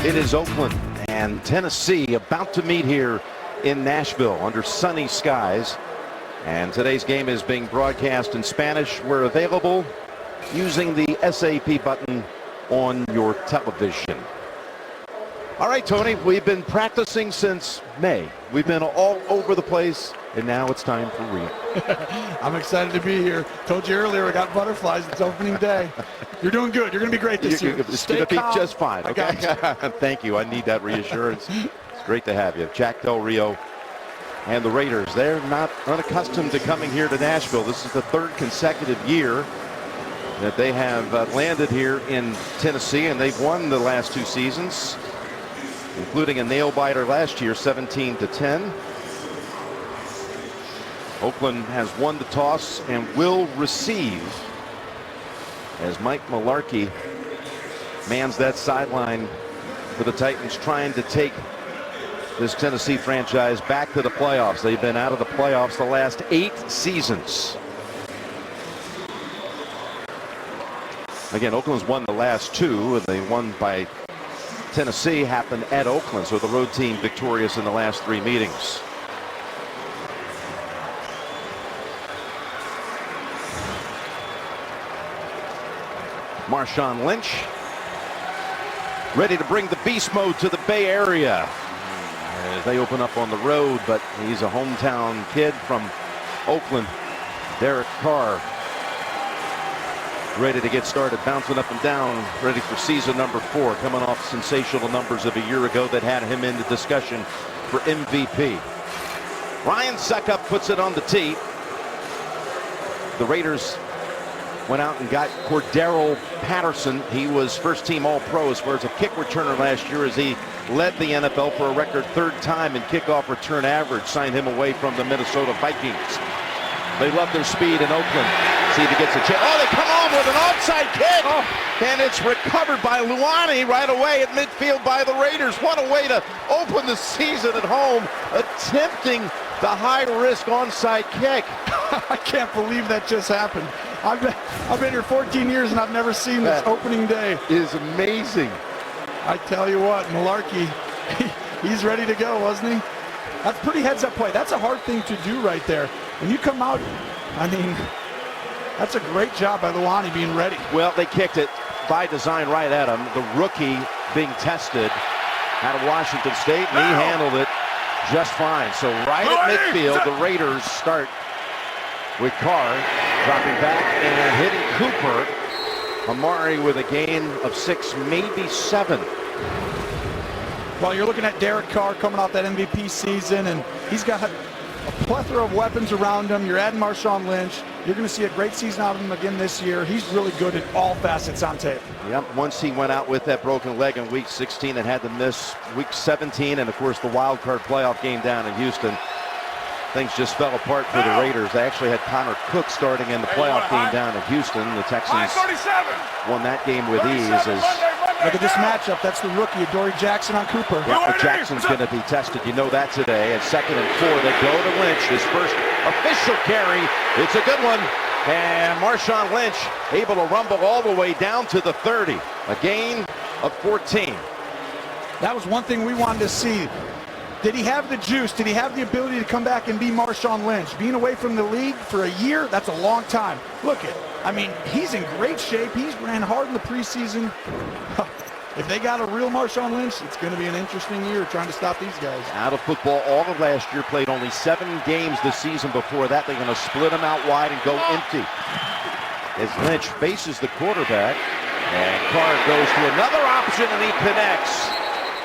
It is Oakland and Tennessee about to meet here in Nashville under sunny skies. And today's game is being broadcast in Spanish. We're available using the SAP button on your television. All right, Tony, we've been practicing since May. We've been all over the place, and now it's time for real. I'm excited to be here. Told you earlier, I got butterflies. It's opening day. You're doing good. You're going to be great this year. It's going to be just fine, okay? Thank you. I need that reassurance. It's great to have you. Jack Del Rio and the Raiders, they're not unaccustomed to coming here to Nashville. This is the third consecutive year that they have landed here in Tennessee, and they've won the last two seasons, including a nail-biter last year, 17-10. Oakland has won the toss and will receive as Mike Mularkey mans that sideline for the Titans, trying to take this Tennessee franchise back to the playoffs. They've been out of the playoffs the last 8 seasons. Again, Oakland's won the last 2, and they won by Tennessee happened at Oakland, so the road team victorious in the last 3 meetings. Marshawn Lynch ready to bring the beast mode to the Bay Area as they open up on the road, but he's a hometown kid from Oakland. Derek Carr ready to get started, bouncing up and down, ready for season number 4, coming off sensational numbers of a year ago that had him in the discussion for MVP. Ryan Suckup puts it on the tee. The Raiders went out and got Cordero Patterson. He was first-team All-Pro as far as a kick returner last year, as he led the NFL for a record 3rd time in kickoff return average. Signed him away from the Minnesota Vikings. They love their speed in Oakland. See if he gets a chance. Oh, they come on with an onside kick. Oh, and it's recovered by Luani right away at midfield by the Raiders. What a way to open the season at home, attempting the high-risk onside kick. I can't believe that just happened. I've been here 14 years and I've never seen this opening day. Is amazing. I tell you what, Mularkey, he's ready to go, wasn't he? That's pretty heads-up play. That's a hard thing to do right there. When you come out, I mean, that's a great job by Luani being ready. Well, they kicked it by design right at him. The rookie being tested out of Washington State, and he handled it just fine. So right at midfield, the Raiders start with Carr dropping back and hitting Cooper. Amari with a gain of 6, maybe 7. Well, you're looking at Derek Carr coming off that MVP season, and he's got a plethora of weapons around him. You're adding Marshawn Lynch. You're going to see a great season out of him again this year. He's really good at all facets on tape. Yep, once he went out with that broken leg in week 16 and had to miss week 17, and of course the wild card playoff game down in Houston, things just fell apart for the Raiders. They actually had Connor Cook starting in the playoff game down in Houston. The Texans won that game with ease. Look at this matchup. That's the rookie, Adoree Jackson on Cooper. Yeah, Jackson's going to be tested. You know that today. At 2nd and 4, they go to Lynch. His first official carry. It's a good one. And Marshawn Lynch able to rumble all the way down to the 30. A gain of 14. That was one thing we wanted to see. Did he have the juice? Did he have the ability to come back and be Marshawn Lynch? Being away from the league for a year, that's a long time. Look at, I mean, he's in great shape. He's ran hard in the preseason. If they got a real Marshawn Lynch, it's going to be an interesting year trying to stop these guys. Out of football all of last year, played only 7 games this season. Before that, they're going to split him out wide and go empty. As Lynch faces the quarterback, and Carr goes to another option, and he connects.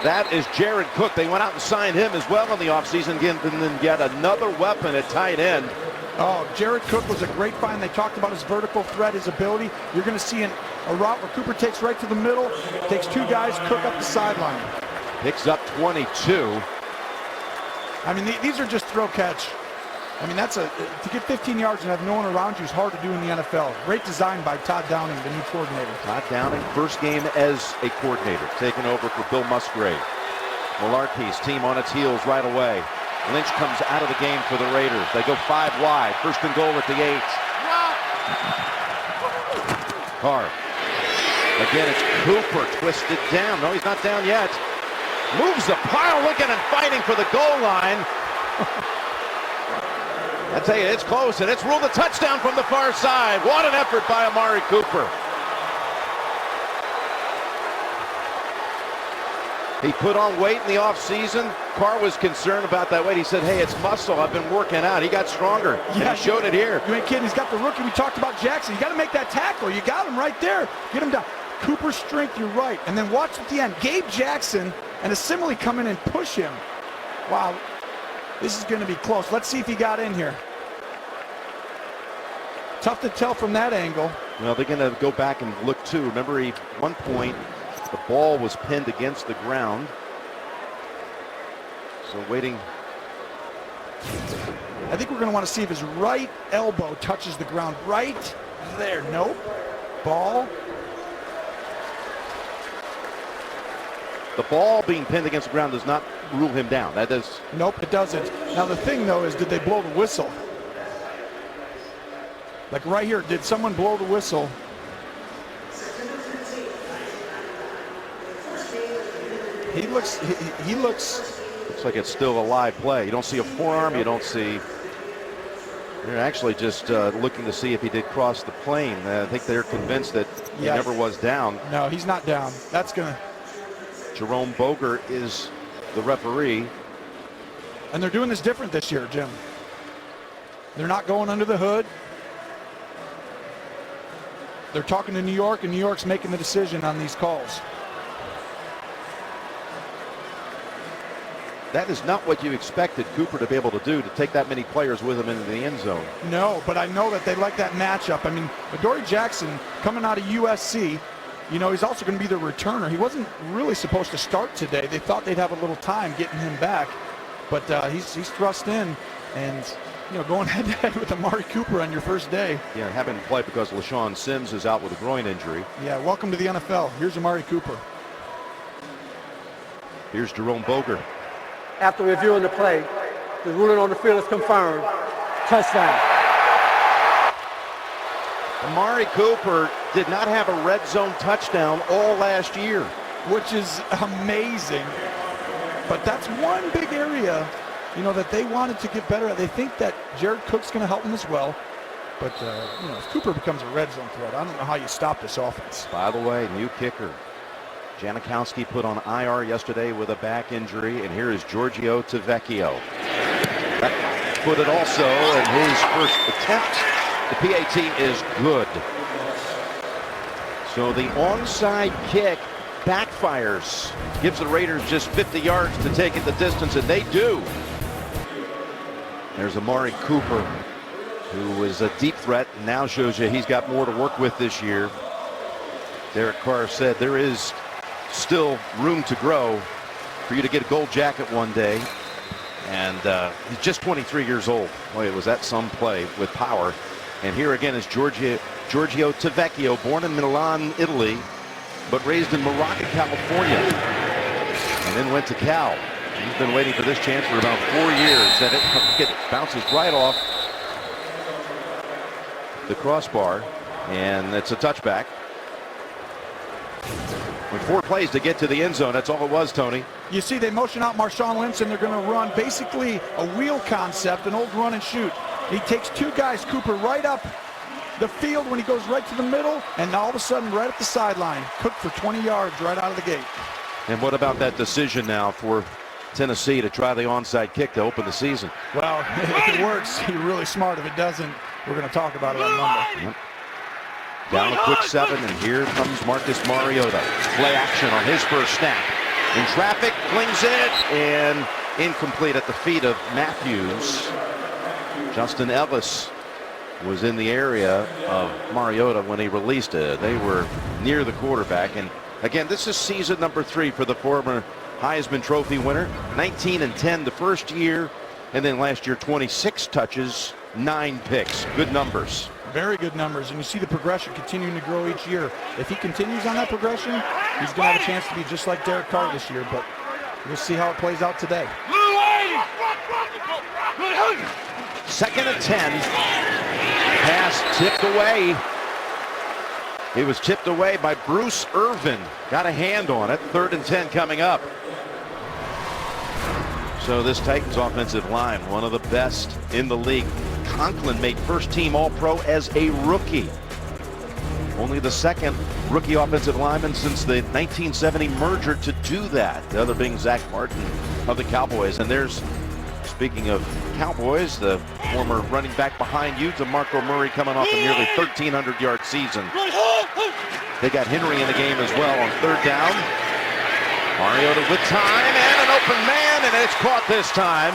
That is Jared Cook. They went out and signed him as well in the offseason, and then get another weapon at tight end. Oh, Jared Cook was a great find. They talked about his vertical threat, his ability. You're going to see a route where Cooper takes right to the middle, takes 2 guys, Cook up the sideline. Picks up 22. I mean, these are just throw catch. I mean, to get 15 yards and have no one around you is hard to do in the NFL. Great design by Todd Downing, the new coordinator. Todd Downing, first game as a coordinator, taking over for Bill Musgrave. Mularkey's team on its heels right away. Lynch comes out of the game for the Raiders. They go 5 wide. 1st and goal at the 8. Carr Again, it's Cooper twisted down. No, he's not down yet. Moves the pile, looking and fighting for the goal line. I tell you, it's close, and it's ruled a touchdown from the far side. What an effort by Amari Cooper. He put on weight in the offseason. Carr was concerned about that weight. He said, hey, it's muscle. I've been working out. He got stronger. Yeah, he showed it here. You ain't kidding. He's got the rookie. We talked about Jackson. You got to make that tackle. You got him right there. Get him down. Cooper's strength, you're right. And then watch at the end. Gabe Jackson and Assembly come in and push him. Wow. This is going to be close. Let's see if he got in here. Tough to tell from that angle. Well, they're going to go back and look too. Remember, at one point, the ball was pinned against the ground. So waiting. I think we're going to want to see if his right elbow touches the ground right there. Nope. Ball. The ball being pinned against the ground does not rule him down. That does. Nope, it doesn't. Now the thing though is, did they blow the whistle? Like right here, did someone blow the whistle? He looks. Looks like it's still a live play. You don't see a forearm. You don't see. They're actually just looking to see if he did cross the plane. I think they're convinced that he never was down. No, he's not down. That's gonna. Jerome Boger is the referee. And they're doing this different this year, Jim. They're not going under the hood. They're talking to New York, and New York's making the decision on these calls. That is not what you expected Cooper to be able to do, to take that many players with him into the end zone. No, but I know that they like that matchup. I mean, Adoree Jackson coming out of USC, you know, he's also going to be the returner. He wasn't really supposed to start today. They thought they'd have a little time getting him back, but he's thrust in, and you know, going head-to-head with Amari Cooper on your first day. Yeah, having to play because LaShawn Sims is out with a groin injury. Yeah, welcome to the NFL. Here's Amari Cooper. Here's Jerome Boger. After reviewing the play, the ruling on the field is confirmed. Touchdown. Amari Cooper did not have a red zone touchdown all last year. Which is amazing. But that's one big area, you know, that they wanted to get better at. They think that Jared Cook's going to help them as well. But, you know, if Cooper becomes a red zone threat, I don't know how you stop this offense. By the way, new kicker. Janikowski put on IR yesterday with a back injury, and here is Giorgio Tavecchio. That put it also in his first attempt. The PAT is good. So the onside kick backfires. Gives the Raiders just 50 yards to take it the distance, and they do. There's Amari Cooper, who was a deep threat, and now shows you he's got more to work with this year. Derek Carr said there is still room to grow for you to get a gold jacket one day. And he's just 23 years old. Boy, was that some play with power. And here again is Giorgio Tavecchio, born in Milan, Italy, but raised in Morocco, California, and then went to Cal. He's been waiting for this chance for about 4 years, and it bounces right off the crossbar, and it's a touchback. With 4 plays to get to the end zone, that's all it was, Tony. You see, they motion out Marshawn Lynch, and they're going to run basically a wheel concept, an old run and shoot. He takes 2 guys, Cooper, right up the field when he goes right to the middle, and all of a sudden right at the sideline. Cook for 20 yards right out of the gate. And what about that decision now for Tennessee to try the onside kick to open the season? Well, if it works, you're really smart. If it doesn't, we're going to talk about it on Monday. Yep. Down a quick 7, and here comes Marcus Mariota. Play action on his first snap. In traffic, flings it, and incomplete at the feet of Matthews. Justin Ellis was in the area of Mariota when he released it. They were near the quarterback. And again, this is season number 3 for the former Heisman Trophy winner. 19-10 the first year, and then last year 26 touches, 9 picks. Good numbers. Very good numbers, and you see the progression continuing to grow each year. If he continues on that progression, he's going to have a chance to be just like Derek Carr this year, but we'll see how it plays out today. 2nd and 10. Pass tipped away. He was chipped away by Bruce Irvin. Got a hand on it. 3rd and 10 coming up. So this Titans offensive line, one of the best in the league. Conklin made first team All-Pro as a rookie. Only the second rookie offensive lineman since the 1970 merger to do that. The other being Zach Martin of the Cowboys. And there's, speaking of Cowboys, the former running back behind you, DeMarco Murray, coming off a nearly 1,300-yard season. They got Henry in the game as well on 3rd down. Mariota with time and an open man, and it's caught this time.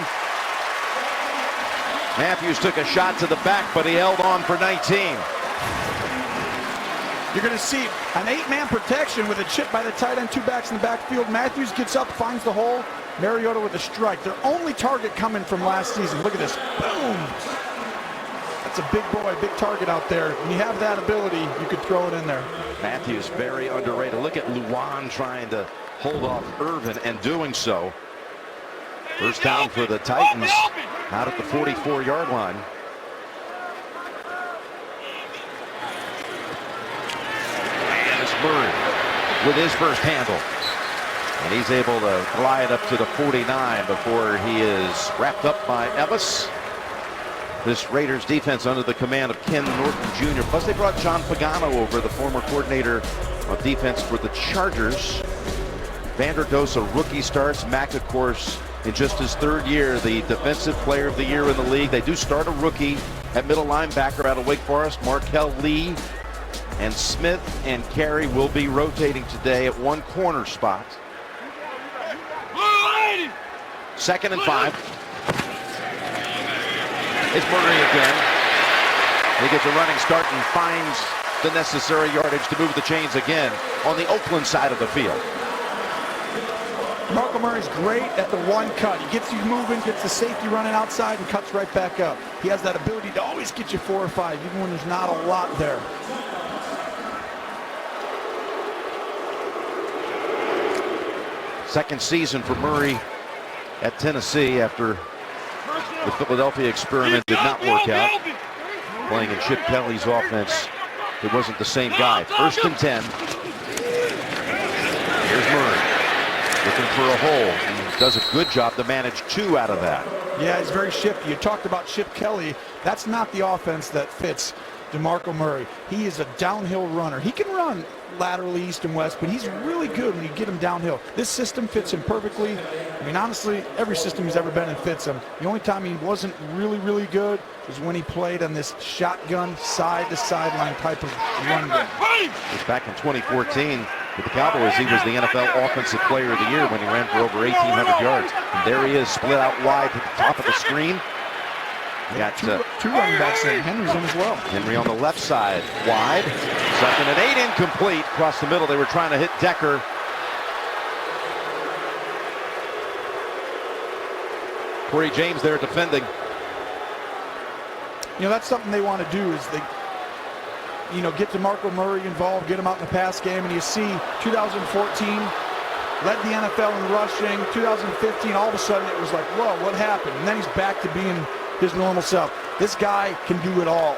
Matthews took a shot to the back, but he held on for 19. You're going to see an 8-man protection with a chip by the tight end, 2 backs in the backfield. Matthews gets up, finds the hole. Mariota with a strike. Their only target coming from last season. Look at this. Boom. That's a big boy, big target out there. When you have that ability, you could throw it in there. Matthews very underrated. Look at Luan trying to hold off Irvin and doing so. First down for the Titans out at the 44-yard line. And it's Murray with his first handle. And he's able to glide up to the 49 before he is wrapped up by Ellis. This Raiders defense under the command of Ken Norton Jr. Plus they brought John Pagano over, the former coordinator of defense for the Chargers. Vanderdoes, a rookie, starts. Mack, of course, in just his 3rd year, the defensive player of the year in the league. They do start a rookie at middle linebacker out of Wake Forest, Markel Lee. And Smith and Carey will be rotating today at one corner spot. 2nd and 5. It's Murray again. He gets a running start and finds the necessary yardage to move the chains again on the Oakland side of the field. Marco Murray's great at the one cut. He gets you moving, gets the safety running outside, and cuts right back up. He has that ability to always get you 4 or 5, even when there's not a lot there. Second season for Murray at Tennessee after the Philadelphia experiment did not work out. Playing in Chip Kelly's offense, it wasn't the same guy. 1st and 10. Here's Murray looking for a hole. He does a good job to manage 2 out of that. Yeah, he's very shifty. You talked about Chip Kelly. That's not the offense that fits DeMarco Murray. He is a downhill runner. He can run laterally east and west, but he's really good when you get him downhill. This system fits him perfectly. I mean, honestly, every system he's ever been in fits him. The only time he wasn't really good was when he played on this shotgun side-to-sideline type of run game. Back in 2014 with the Cowboys, he was the NFL Offensive Player of the Year when he ran for over 1,800 yards. And there he is, split out wide to the top of the screen. We got two running backs there. Henry's in as well. Henry on the left side, wide. 2nd and 8, incomplete. Across the middle, they were trying to hit Decker. Corey James there defending. You know, that's something they want to do is they, you know, get DeMarco Murray involved, get him out in the pass game, and you see 2014 led the NFL in rushing. 2015, all of a sudden it was like, whoa, what happened? And then he's back to being his normal self. This guy can do it all.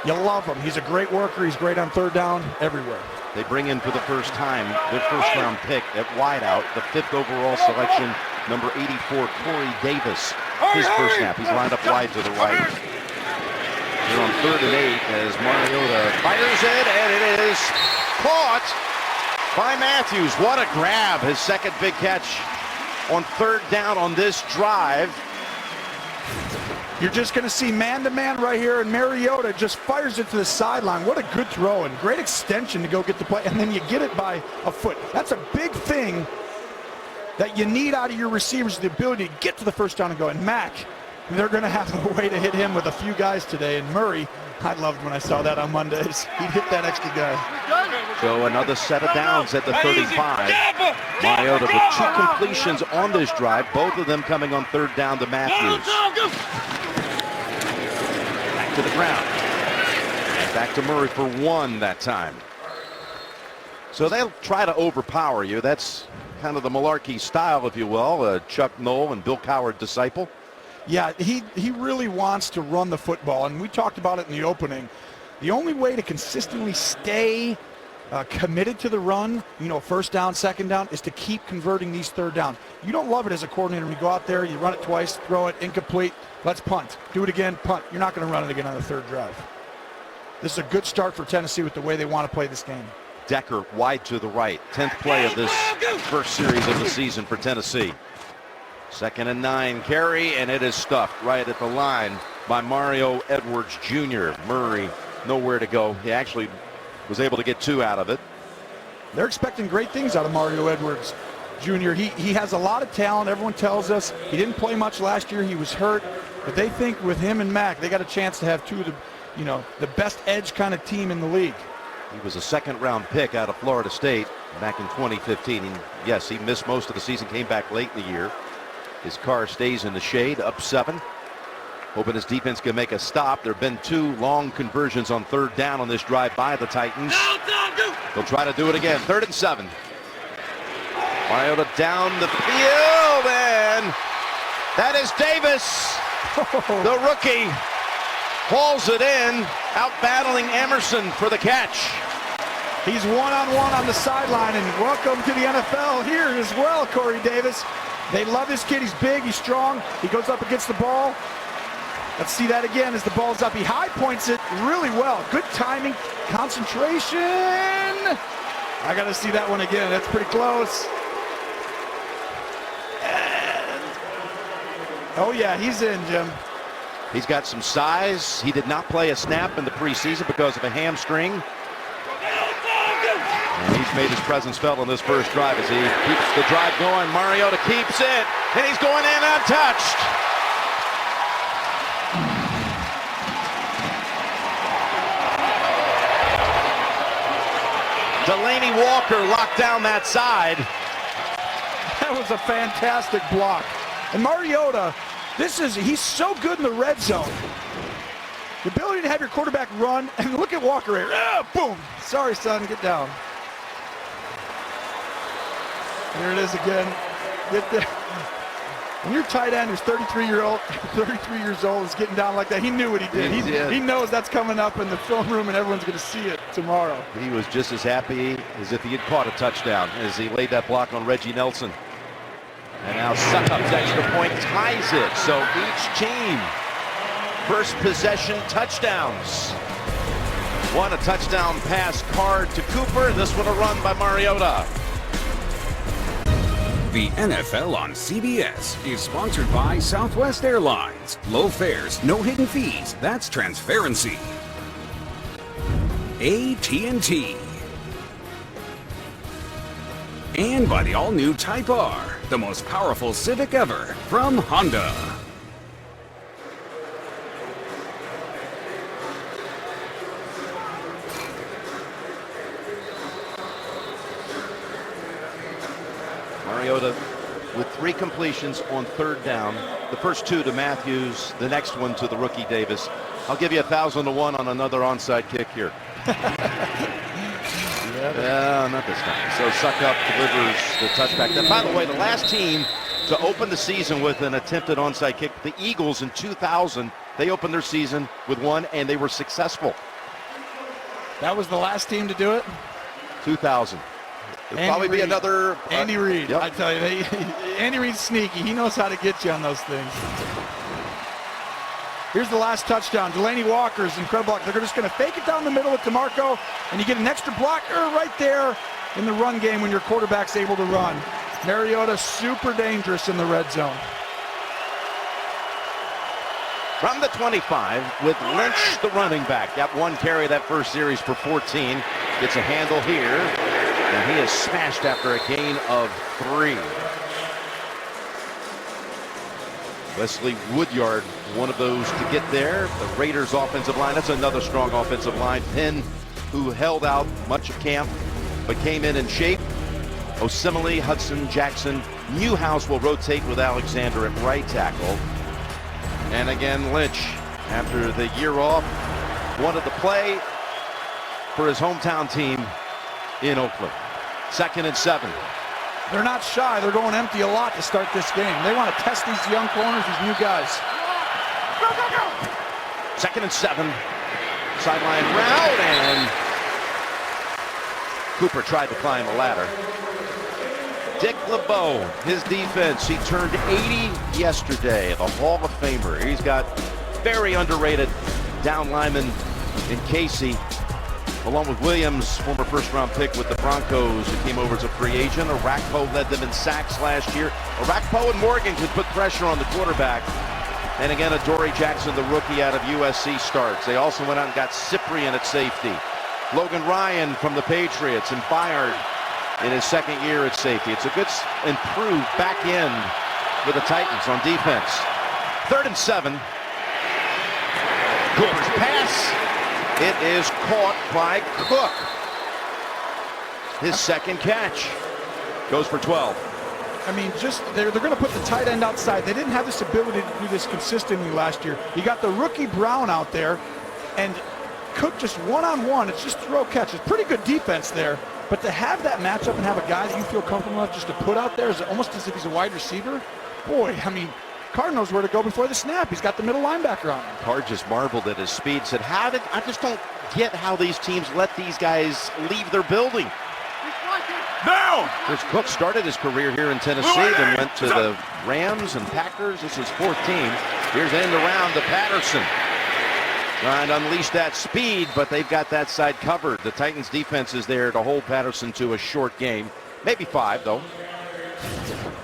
You love him. He's a great worker. He's great on 3rd down everywhere. They bring in for the first time their first-round pick at wideout, the 5th overall selection, number 84, Corey Davis. His first snap. He's lined up wide to the right. Here on 3rd and 8 as Mariota fires it, and it is caught by Matthews. What a grab. His 2nd big catch on 3rd down on this drive. You're just going to see man-to-man right here, and Mariota just fires it to the sideline. What a good throw and great extension to go get the play, and then you get it by a foot. That's a big thing that you need out of your receivers, the ability to get to the first down and go. And Mack, they're going to have a way to hit him with a few guys today. And Murray, I loved when I saw that on Mondays. He'd hit that extra guy. So another set of downs at the 35. Mariota with 2 completions on this drive, both of them coming on 3rd down to Matthews. Back to the ground. And back to Murray for 1 that time. So they'll try to overpower you. That's kind of the Malarkey style, if you will. Chuck Noll and Bill Cowher disciple. Yeah, he really wants to run the football, and we talked about it in the opening. The only way to consistently stay committed to the run, first down, second down, is to keep converting these third downs. You don't love it as a coordinator when you go out there, you run it twice, throw it, incomplete, let's punt. Do it again, punt. You're not going to run it again on the third drive. This is a good start for Tennessee with the way they want to play this game. Decker wide to the right. 10th play of this first series of the season for Tennessee. 2nd and 9 carry, and it is stuffed right at the line by Mario Edwards Jr. Murray nowhere to go. He actually was able to get 2 out of it. They're expecting great things out of Mario Edwards Jr. He has a lot of talent. Everyone tells us he didn't play much last year. He was hurt. But they think with him and Mack, they got a chance to have 2 of the best edge kind of team in the league. He was a 2nd-round pick out of Florida State back in 2015. And yes, he missed most of the season, came back late in the year. His car stays in the shade, up 7. Hoping his defense can make a stop. There have been 2 long conversions on 3rd down on this drive by the Titans. They'll try to do it again. 3rd and 7. Mariota down the field, and that is Davis, the rookie, hauls it in, out battling Emerson for the catch. He's one-on-one on the sideline, and welcome to the NFL here as well, Corey Davis. They love this kid. He's big, he's strong, he goes up against the ball. Let's see that again as the ball's up. He high points it really well. Good timing, concentration. I got to see that one again. That's pretty close. And, oh yeah, he's in, Jim. He's got some size. He did not play a snap in the preseason because of a hamstring. And he's made his presence felt on this first drive as he keeps the drive going. Mariota keeps it, and he's going in untouched. Delaney Walker locked down that side. That was a fantastic block. And Mariota, he's so good in the red zone. The ability to have your quarterback run, and look at Walker here. Boom. Sorry, son, get down. Here it is again. Get there. When your tight end who's 33 years old is getting down like that, he knew what he did. He knows that's coming up in the film room and everyone's going to see it tomorrow. He was just as happy as if he had caught a touchdown as he laid that block on Reggie Nelson. And now Suckup's extra point ties it. So each team, first possession touchdowns. One a touchdown pass card to Cooper. This one a run by Mariota. The NFL on CBS is sponsored by Southwest Airlines. Low fares, no hidden fees. That's transparency. AT&T. And by the all-new Type R, the most powerful Civic ever from Honda. Mariota with 3 completions on 3rd down. The first 2 to Matthews, the next one to the rookie Davis. I'll give you 1,000 to 1 on another onside kick here. Not this time. So Suckup delivers the touchback. And by the way, the last team to open the season with an attempted onside kick, the Eagles in 2000, they opened their season with 1 and they were successful. That was the last team to do it? 2000. There'll probably be another. Andy Reid. Yep. I tell you, Andy Reid's sneaky. He knows how to get you on those things. Here's the last touchdown. Delaney Walker's incredible. They're just going to fake it down the middle with DeMarco, and you get an extra blocker right there in the run game when your quarterback's able to run. Mariota super dangerous in the red zone. From the 25 with Lynch, the running back. Got 1 carry that first series for 14. Gets a handle here. And he is smashed after a gain of 3. Wesley Woodyard, one of those to get there. The Raiders offensive line, that's another strong offensive line. Penn, who held out much of camp, but came in shape. Osemele, Hudson, Jackson. Newhouse will rotate with Alexander at right tackle. And again, Lynch, after the year off, wanted to play for his hometown team in Oakland. 2nd and 7. They're not shy. They're going empty a lot to start this game. They want to test these young corners, these new guys. Go, go, go. 2nd and 7. Sideline route, and Cooper tried to climb a ladder. Dick LeBeau, his defense, he turned 80 yesterday, the Hall of Famer. He's got very underrated down lineman in Casey, along with Williams, former first-round pick with the Broncos, who came over as a free agent. Orakpo led them in sacks last year. Orakpo and Morgan could put pressure on the quarterback. And again, Adoree Jackson, the rookie out of USC, starts. They also went out and got Cyprian at safety. Logan Ryan from the Patriots, and Byard in his second year at safety. It's a good improved back end for the Titans on defense. 3rd and 7. Cooper's pass. It is caught by Cook. His second catch. Goes for 12. I mean, just they're going to put the tight end outside. They didn't have this ability to do this consistently last year. You got the rookie Brown out there, and Cook just one-on-one. It's just throw catch. It's pretty good defense there. But to have that matchup and have a guy you feel comfortable enough just to put out there is almost as if he's a wide receiver. Boy, I mean, Carr knows where to go before the snap. He's got the middle linebacker on him. Carr just marveled at his speed. Said, I just don't get how these teams let these guys leave their building. Now! Chris Cook started his career here in Tennessee, then went to the Rams and Packers. This is his 4th team. Here's end around to Patterson. Trying to unleash that speed, but they've got that side covered. The Titans defense is there to hold Patterson to a short game. Maybe 5, though.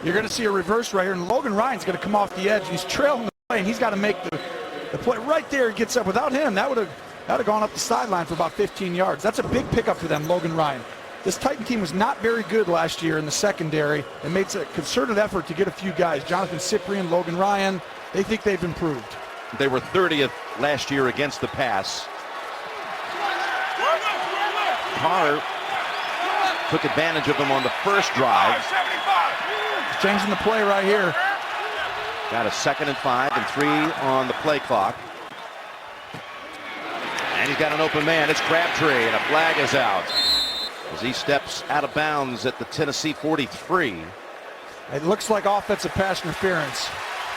You're going to see a reverse right here, and Logan Ryan's going to come off the edge. He's trailing the play, and he's got to make the play right there. He gets up. Without him, that would have gone up the sideline for about 15 yards. That's a big pickup for them, Logan Ryan. This Titan team was not very good last year in the secondary and made a concerted effort to get a few guys. Jonathan Cyprian, Logan Ryan, they think they've improved. They were 30th last year against the pass. Carr took advantage of them on the first drive. He's changing the play right here. Got a 2nd and 5 and 3 on the play clock. And he's got an open man. It's Crabtree, and a flag is out as he steps out of bounds at the Tennessee 43. It looks like offensive pass interference.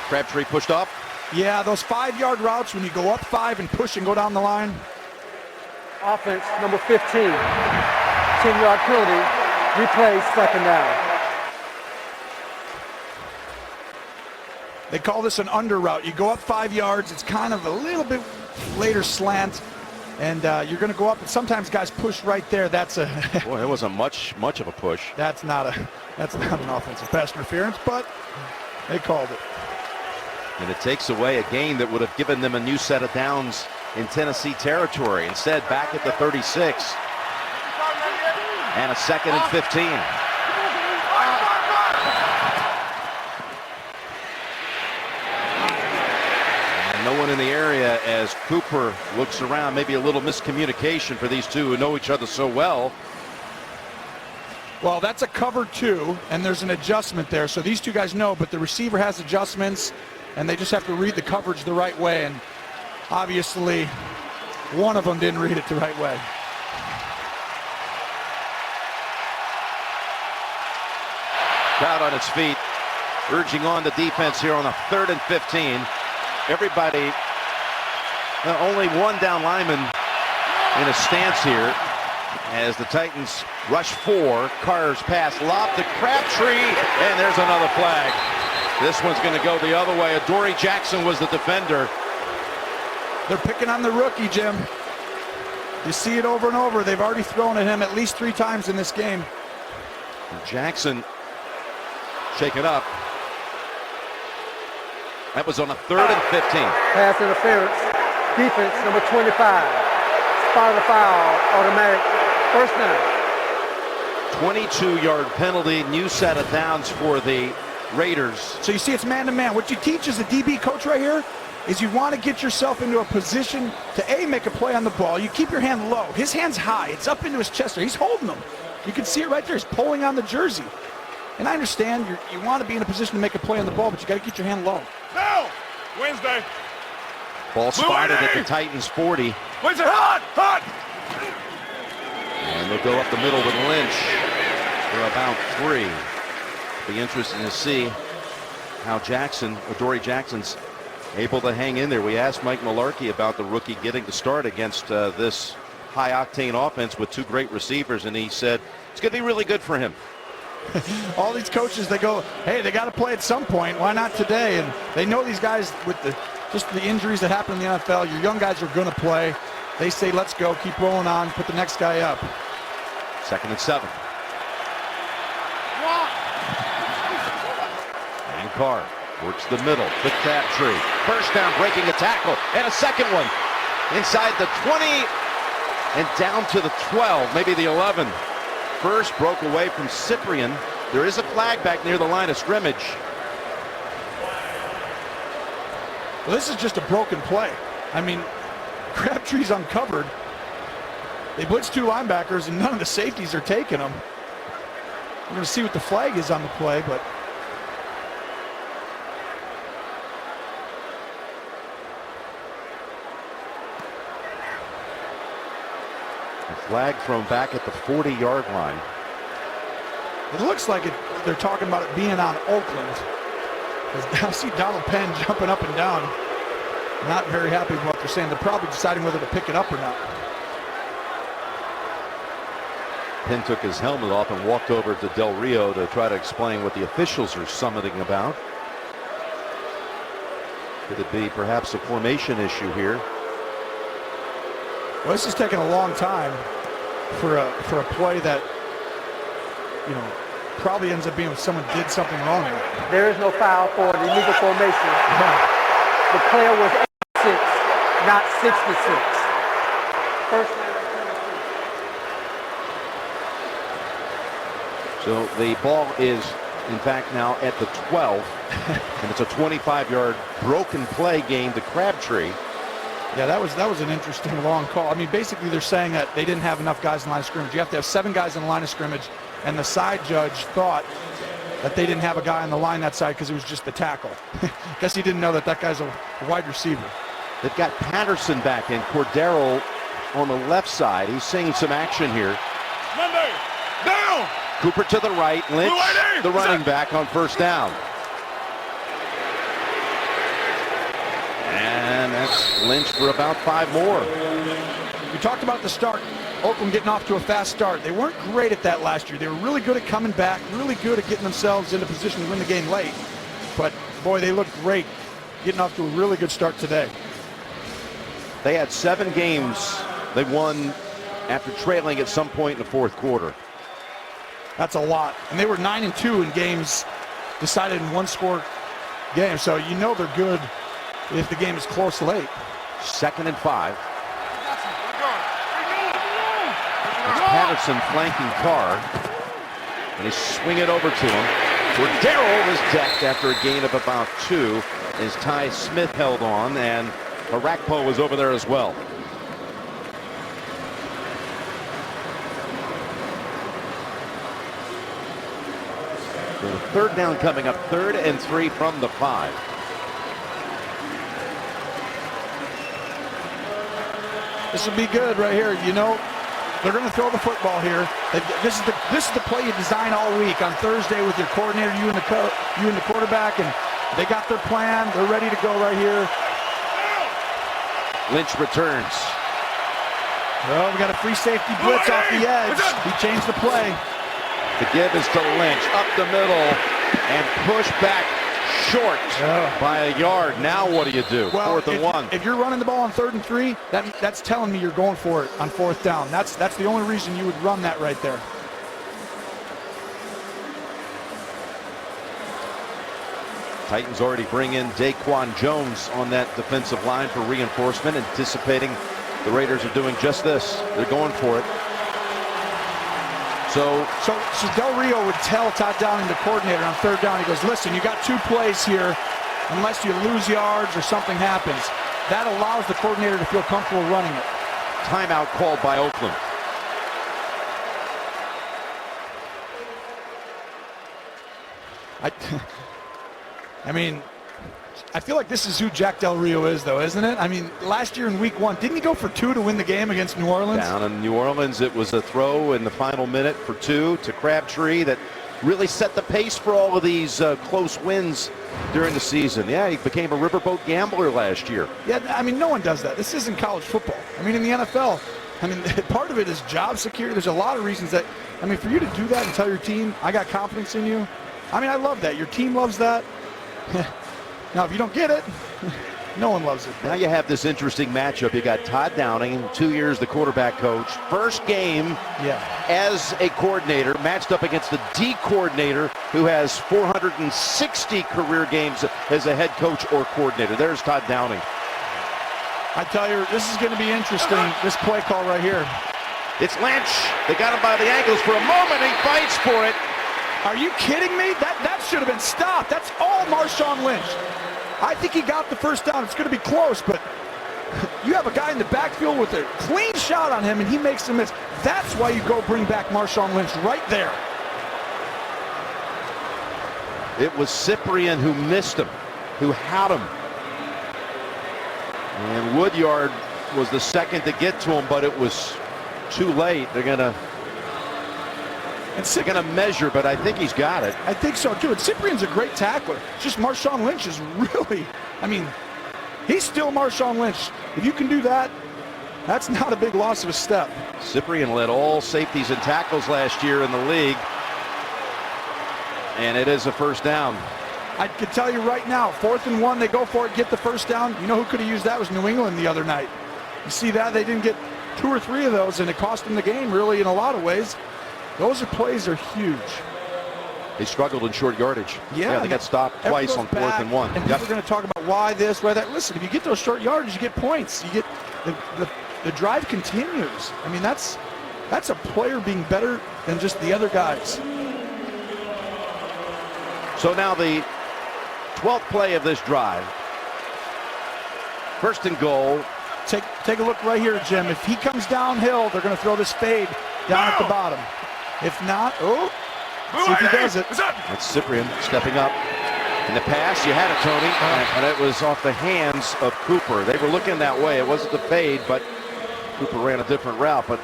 Crabtree pushed up. Yeah, those 5-yard routes when you go up 5 and push and go down the line. Offense, number 15. 10-yard penalty. Replay, 2nd down. They call this an under route. You go up 5 yards. It's kind of a little bit later slant. And you're going to go up, and sometimes guys push right there. That's a boy. It wasn't much of a push. That's not an offensive pass interference, but they called it. And it takes away a gain that would have given them a new set of downs in Tennessee territory. Instead, back at the 36, and a 2nd and 15. No one in the area as Cooper looks around. Maybe a little miscommunication for these two who know each other so well. Well, that's a cover 2, and there's an adjustment there. So these two guys know, but the receiver has adjustments, and they just have to read the coverage the right way. And obviously, one of them didn't read it the right way. Crowd on its feet, urging on the defense here on a 3rd and 15. Everybody, only one down lineman in a stance here as the Titans rush 4. Carr's pass lobbed to Crabtree, and there's another flag. This one's going to go the other way. Adoree Jackson was the defender. They're picking on the rookie, Jim. You see it over and over. They've already thrown at him at least 3 times in this game. Jackson shake it up. That was on a 3rd and 15. Pass interference. Defense, number 25. Spot the foul. Automatic. 1st down. 22-yard penalty. New set of downs for the Raiders. So you see it's man-to-man. What you teach as a DB coach right here is you want to get yourself into a position to, A, make a play on the ball. You keep your hand low. His hand's high. It's up into his chest there. He's holding them. You can see it right there. He's pulling on the jersey. And I understand you want to be in a position to make a play on the ball, but you got to get your hand low. Now! Wednesday. Ball spotted at the Titans 40. Wednesday, hot! Hot! And they'll go up the middle with Lynch for about 3. Be interesting to see how Adoree Jackson's able to hang in there. We asked Mike Mularkey about the rookie getting to start against this high-octane offense with two great receivers, and he said it's going to be really good for him. All these coaches, they go, hey, they got to play at some point. Why not today? And they know these guys with just the injuries that happen in the NFL. Your young guys are going to play. They say, let's go, keep rolling on, put the next guy up. 2nd and 7. And Carr works the middle to Crabtree. First down, breaking a tackle, and a second one inside the 20 and down to the 12, maybe the 11. First broke away from Cyprian. There is a flag back near the line of scrimmage. Well, this is just a broken play. I mean, Crabtree's uncovered. They blitz two linebackers, and none of the safeties are taking them. We're going to see what the flag is on the play, but Flag thrown back at the 40-yard line. it looks like they're talking about it being on Oakland. I see Donald Penn jumping up and down. Not very happy with what they're saying. They're probably deciding whether to pick it up or not. Penn took his helmet off and walked over to Del Rio to try to explain what the officials are summiting about. Could it be perhaps a formation issue here? Well, this is taking a long time for a play that, you know, probably ends up being someone did something wrong here. There is no foul for the illegal formation. The player was 86, not 66. First. So the ball is, in fact, now at the 12, and it's a 25-yard broken play game to Crabtree. Yeah, that was an interesting long call. I mean, basically they're saying that they didn't have enough guys in the line of scrimmage. You have to have 7 guys in the line of scrimmage, and the side judge thought that they didn't have a guy on the line that side because it was just the tackle. Guess he didn't know that guy's a wide receiver. They've got Patterson back in, Cordero on the left side. He's seeing some action here. Monday, down. Cooper to the right, Lynch, the running back on first down. And that's Lynch for about 5 more. We talked about the start. Oakland getting off to a fast start. They weren't great at that last year. They were really good at coming back, really good at getting themselves into position to win the game late. But, boy, they looked great getting off to a really good start today. They had 7 games they won after trailing at some point in the fourth quarter. That's a lot. And they were 9-2 in games decided in one-score games. So you know they're good if the game is close late. 2nd and 5. It's Patterson flanking Carr, and he's swinging it over to him. Cordero was decked after a gain of about 2 as Ty Smith held on, and Arakpo was over there as well. So the 3rd down coming up, 3rd and 3 from the 5. This will be good right here. You know, they're going to throw the football here. This is the play you design all week on Thursday with your coordinator, you and the quarterback, and they got their plan. They're ready to go right here. Lynch returns. Well, we got a free safety blitz off the edge. He changed the play. The give is to Lynch, up the middle, and push back short by a yard. Now what do you do? Well, 4th and 1. If you're running the ball on 3rd and 3, that's telling me you're going for it on 4th down. That's the only reason you would run that right there. Titans already bring in Daquan Jones on that defensive line for reinforcement, anticipating the Raiders are doing just this. They're going for it. So Del Rio would tell Todd Downing, the coordinator, on 3rd down. He goes, listen, you got 2 plays here unless you lose yards or something happens. That allows the coordinator to feel comfortable running it. Timeout called by Oakland. I mean, I feel like this is who Jack Del Rio is, though, isn't it? I mean, last year in week 1, didn't he go for 2 to win the game against New Orleans? Down in New Orleans, it was a throw in the final minute for 2 to Crabtree that really set the pace for all of these close wins during the season. Yeah, he became a riverboat gambler last year. Yeah, I mean, no one does that. This isn't college football. I mean, in the NFL, I mean, part of it is job security. There's a lot of reasons that, I mean, for you to do that and tell your team, I got confidence in you, I mean, I love that. Your team loves that. Now, if you don't get it, no one loves it. Now you have this interesting matchup. You got Todd Downing, 2 years the quarterback coach. First game as a coordinator, matched up against the D coordinator who has 460 career games as a head coach or coordinator. There's Todd Downing. I tell you, this is going to be interesting, this play call right here. It's Lynch. They got him by the ankles for a moment. He fights for it. Are you kidding me? That should have been stopped. That's all Marshawn Lynch. I think he got the first down. It's going to be close, but you have a guy in the backfield with a clean shot on him, and he makes a miss. That's why you go bring back Marshawn Lynch right there. It was Cyprien who missed him, who had him. And Woodyard was the second to get to him, but it was too late. They're going to measure, but I think he's got it. I think so, too. And Cyprien's a great tackler. It's just Marshawn Lynch is really, I mean, he's still Marshawn Lynch. If you can do that, that's not a big loss of a step. Cyprien led all safeties and tackles last year in the league. And it is a first down. I can tell you right now, 4th and 1, they go for it, get the first down. You know who could have used that? It was New England the other night. You see that? They didn't get 2 or 3 of those, and it cost them the game, really, in a lot of ways. Those plays are huge. They struggled in short yardage. Yeah, they got stopped twice on 4th and 1. And people are going to talk about why this, why that. Listen, if you get those short yardage, you get points. You get the drive continues. I mean, that's a player being better than just the other guys. So now the 12th play of this drive. 1st and goal. Take a look right here, Jim. If he comes downhill, they're going to throw this fade down at the bottom. If not, see if he does it. That's Cyprien stepping up. In the pass, you had it, Tony, and it was off the hands of Cooper. They were looking that way. It wasn't the fade, but Cooper ran a different route. But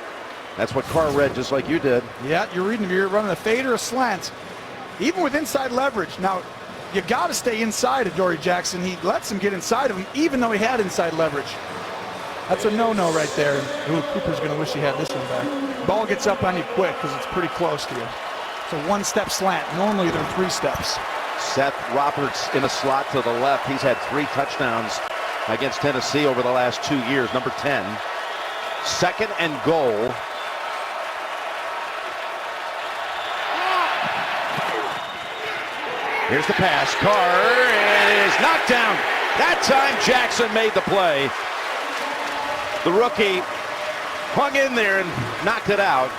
that's what Carr read, just like you did. Yeah, you're reading. You're running a fade or a slant. Even with inside leverage. Now, you got to stay inside of Dory Jackson. He lets him get inside of him, even though he had inside leverage. That's a no-no right there. Ooh, Cooper's going to wish he had this one back. Ball gets up on you quick because it's pretty close to you. It's a 1-step slant. Normally, they're 3 steps. Seth Roberts in a slot to the left. He's had 3 touchdowns against Tennessee over the last 2 years. Number 10. 2nd and goal. Here's the pass. Carr, and it is knocked down. That time Jackson made the play. The rookie hung in there and knocked it out.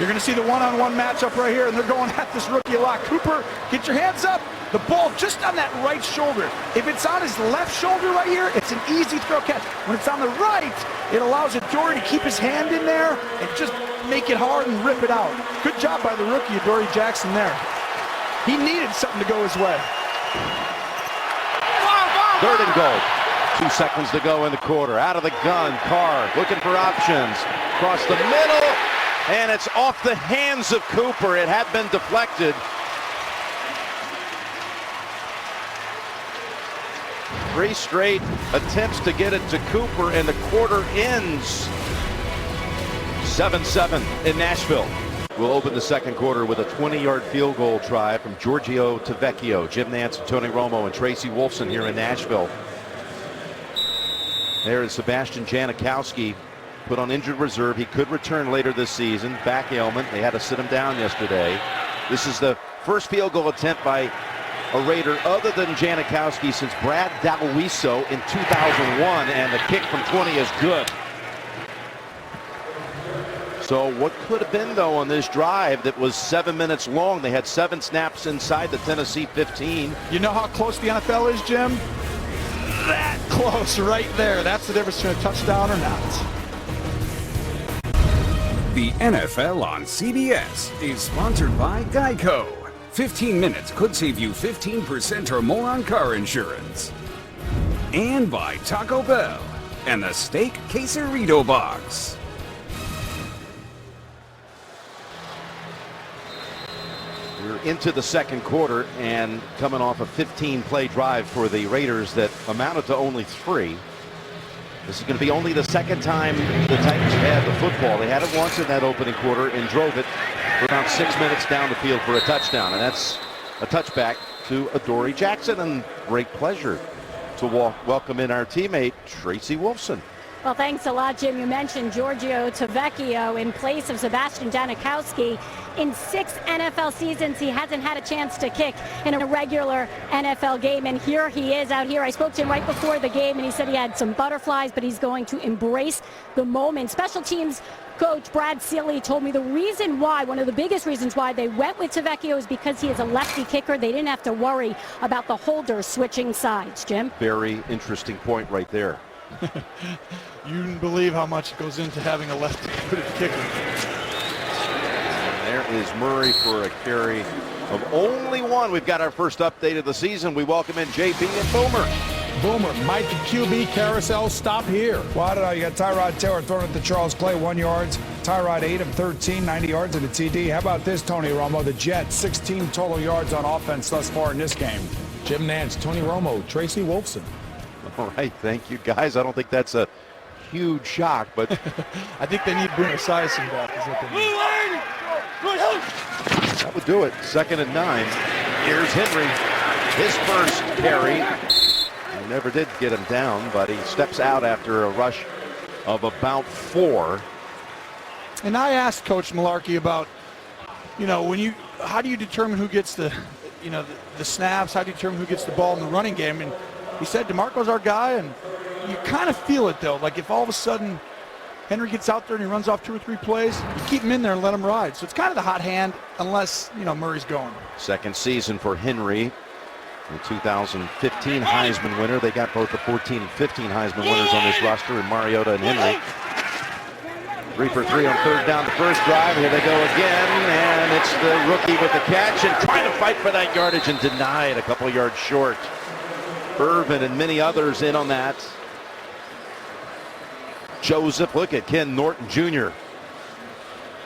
You're going to see the one-on-one matchup right here, and they're going at this rookie a lot. Cooper, get your hands up. The ball just on that right shoulder. If it's on his left shoulder right here, it's an easy throw catch. When it's on the right, it allows Adoree to keep his hand in there and just make it hard and rip it out. Good job by the rookie, Adoree Jackson there. He needed something to go his way. 3rd and goal. 2 seconds to go in the quarter. Out of the gun, Carr looking for options. Across the middle, and it's off the hands of Cooper. It had been deflected. Three straight attempts to get it to Cooper, and the quarter ends 7-7 in Nashville. We'll open the second quarter with a 20-yard field goal try from Giorgio Tavecchio. Jim Nance, Tony Romo, and Tracy Wolfson here in Nashville. There is Sebastian Janikowski, put on injured reserve. He could return later this season. Back ailment. They had to sit him down yesterday. This is the first field goal attempt by a Raider other than Janikowski since Brad Dalwiso in 2001, and the kick from 20 is good. So what could have been, though, on this drive that was 7 minutes long? They had 7 snaps inside the Tennessee 15. You know how close the NFL is, Jim? That close right there. That's the difference between a touchdown or not. The NFL on CBS is sponsored by Geico. 15 minutes could save you 15% or more on car insurance. And by Taco Bell and the Steak Quesarito Box. We're into the second quarter and coming off a 15-play drive for the Raiders that amounted to only 3. This is going to be only the second time the Titans have had the football. They had it once in that opening quarter and drove it for about 6 minutes down the field for a touchdown. And that's a touchback to Adoree Jackson. And great pleasure to welcome in our teammate, Tracy Wolfson. Well, thanks a lot, Jim. You mentioned Giorgio Tavecchio in place of Sebastian Janikowski. In 6 NFL seasons, he hasn't had a chance to kick in a regular NFL game, and here he is out here. I spoke to him right before the game, and he said he had some butterflies, but he's going to embrace the moment. Special teams coach Brad Seeley told me the reason why, one of the biggest reasons why they went with Tavecchio is because he is a lefty kicker. They didn't have to worry about the holders switching sides. Jim? Very interesting point right there. You wouldn't believe how much goes into having a left-footed kicker. And there is Murray for a carry of only 1. We've got our first update of the season. We welcome in JP and Boomer. Boomer, Mike QB carousel, stop here. Well, I don't know. You got Tyrod Taylor throwing it to Charles Clay, 1 yard. Tyrod 8 of 13, 90 yards and a TD. How about this, Tony Romo? The Jets, 16 total yards on offense thus far in this game. Jim Nance, Tony Romo, Tracy Wolfson. All right, thank you, guys. I don't think that's a huge shock, but I think they need Bruno Esiason back. Is what they need. that would do it. 2nd and 9. Here's Henry. His first carry. He never did get him down, but he steps out after a rush of about 4. And I asked Coach Malarkey about, how do you determine who gets the snaps? How do you determine who gets the ball in the running game? And he said DeMarco's our guy, and you kind of feel it, though. Like if all of a sudden Henry gets out there and he runs off 2 or 3 plays, you keep him in there and let him ride. So it's kind of the hot hand unless, Murray's going. Second season for Henry. The 2015 Heisman winner. They got both the 14 and 15 Heisman winners on this roster, in Mariota and Henry. 3 for 3 on 3rd down the first drive. Here they go again, and it's the rookie with the catch and trying to fight for that yardage and denied, a couple yards short. Irvin and many others in on that. Joseph, look at Ken Norton Jr.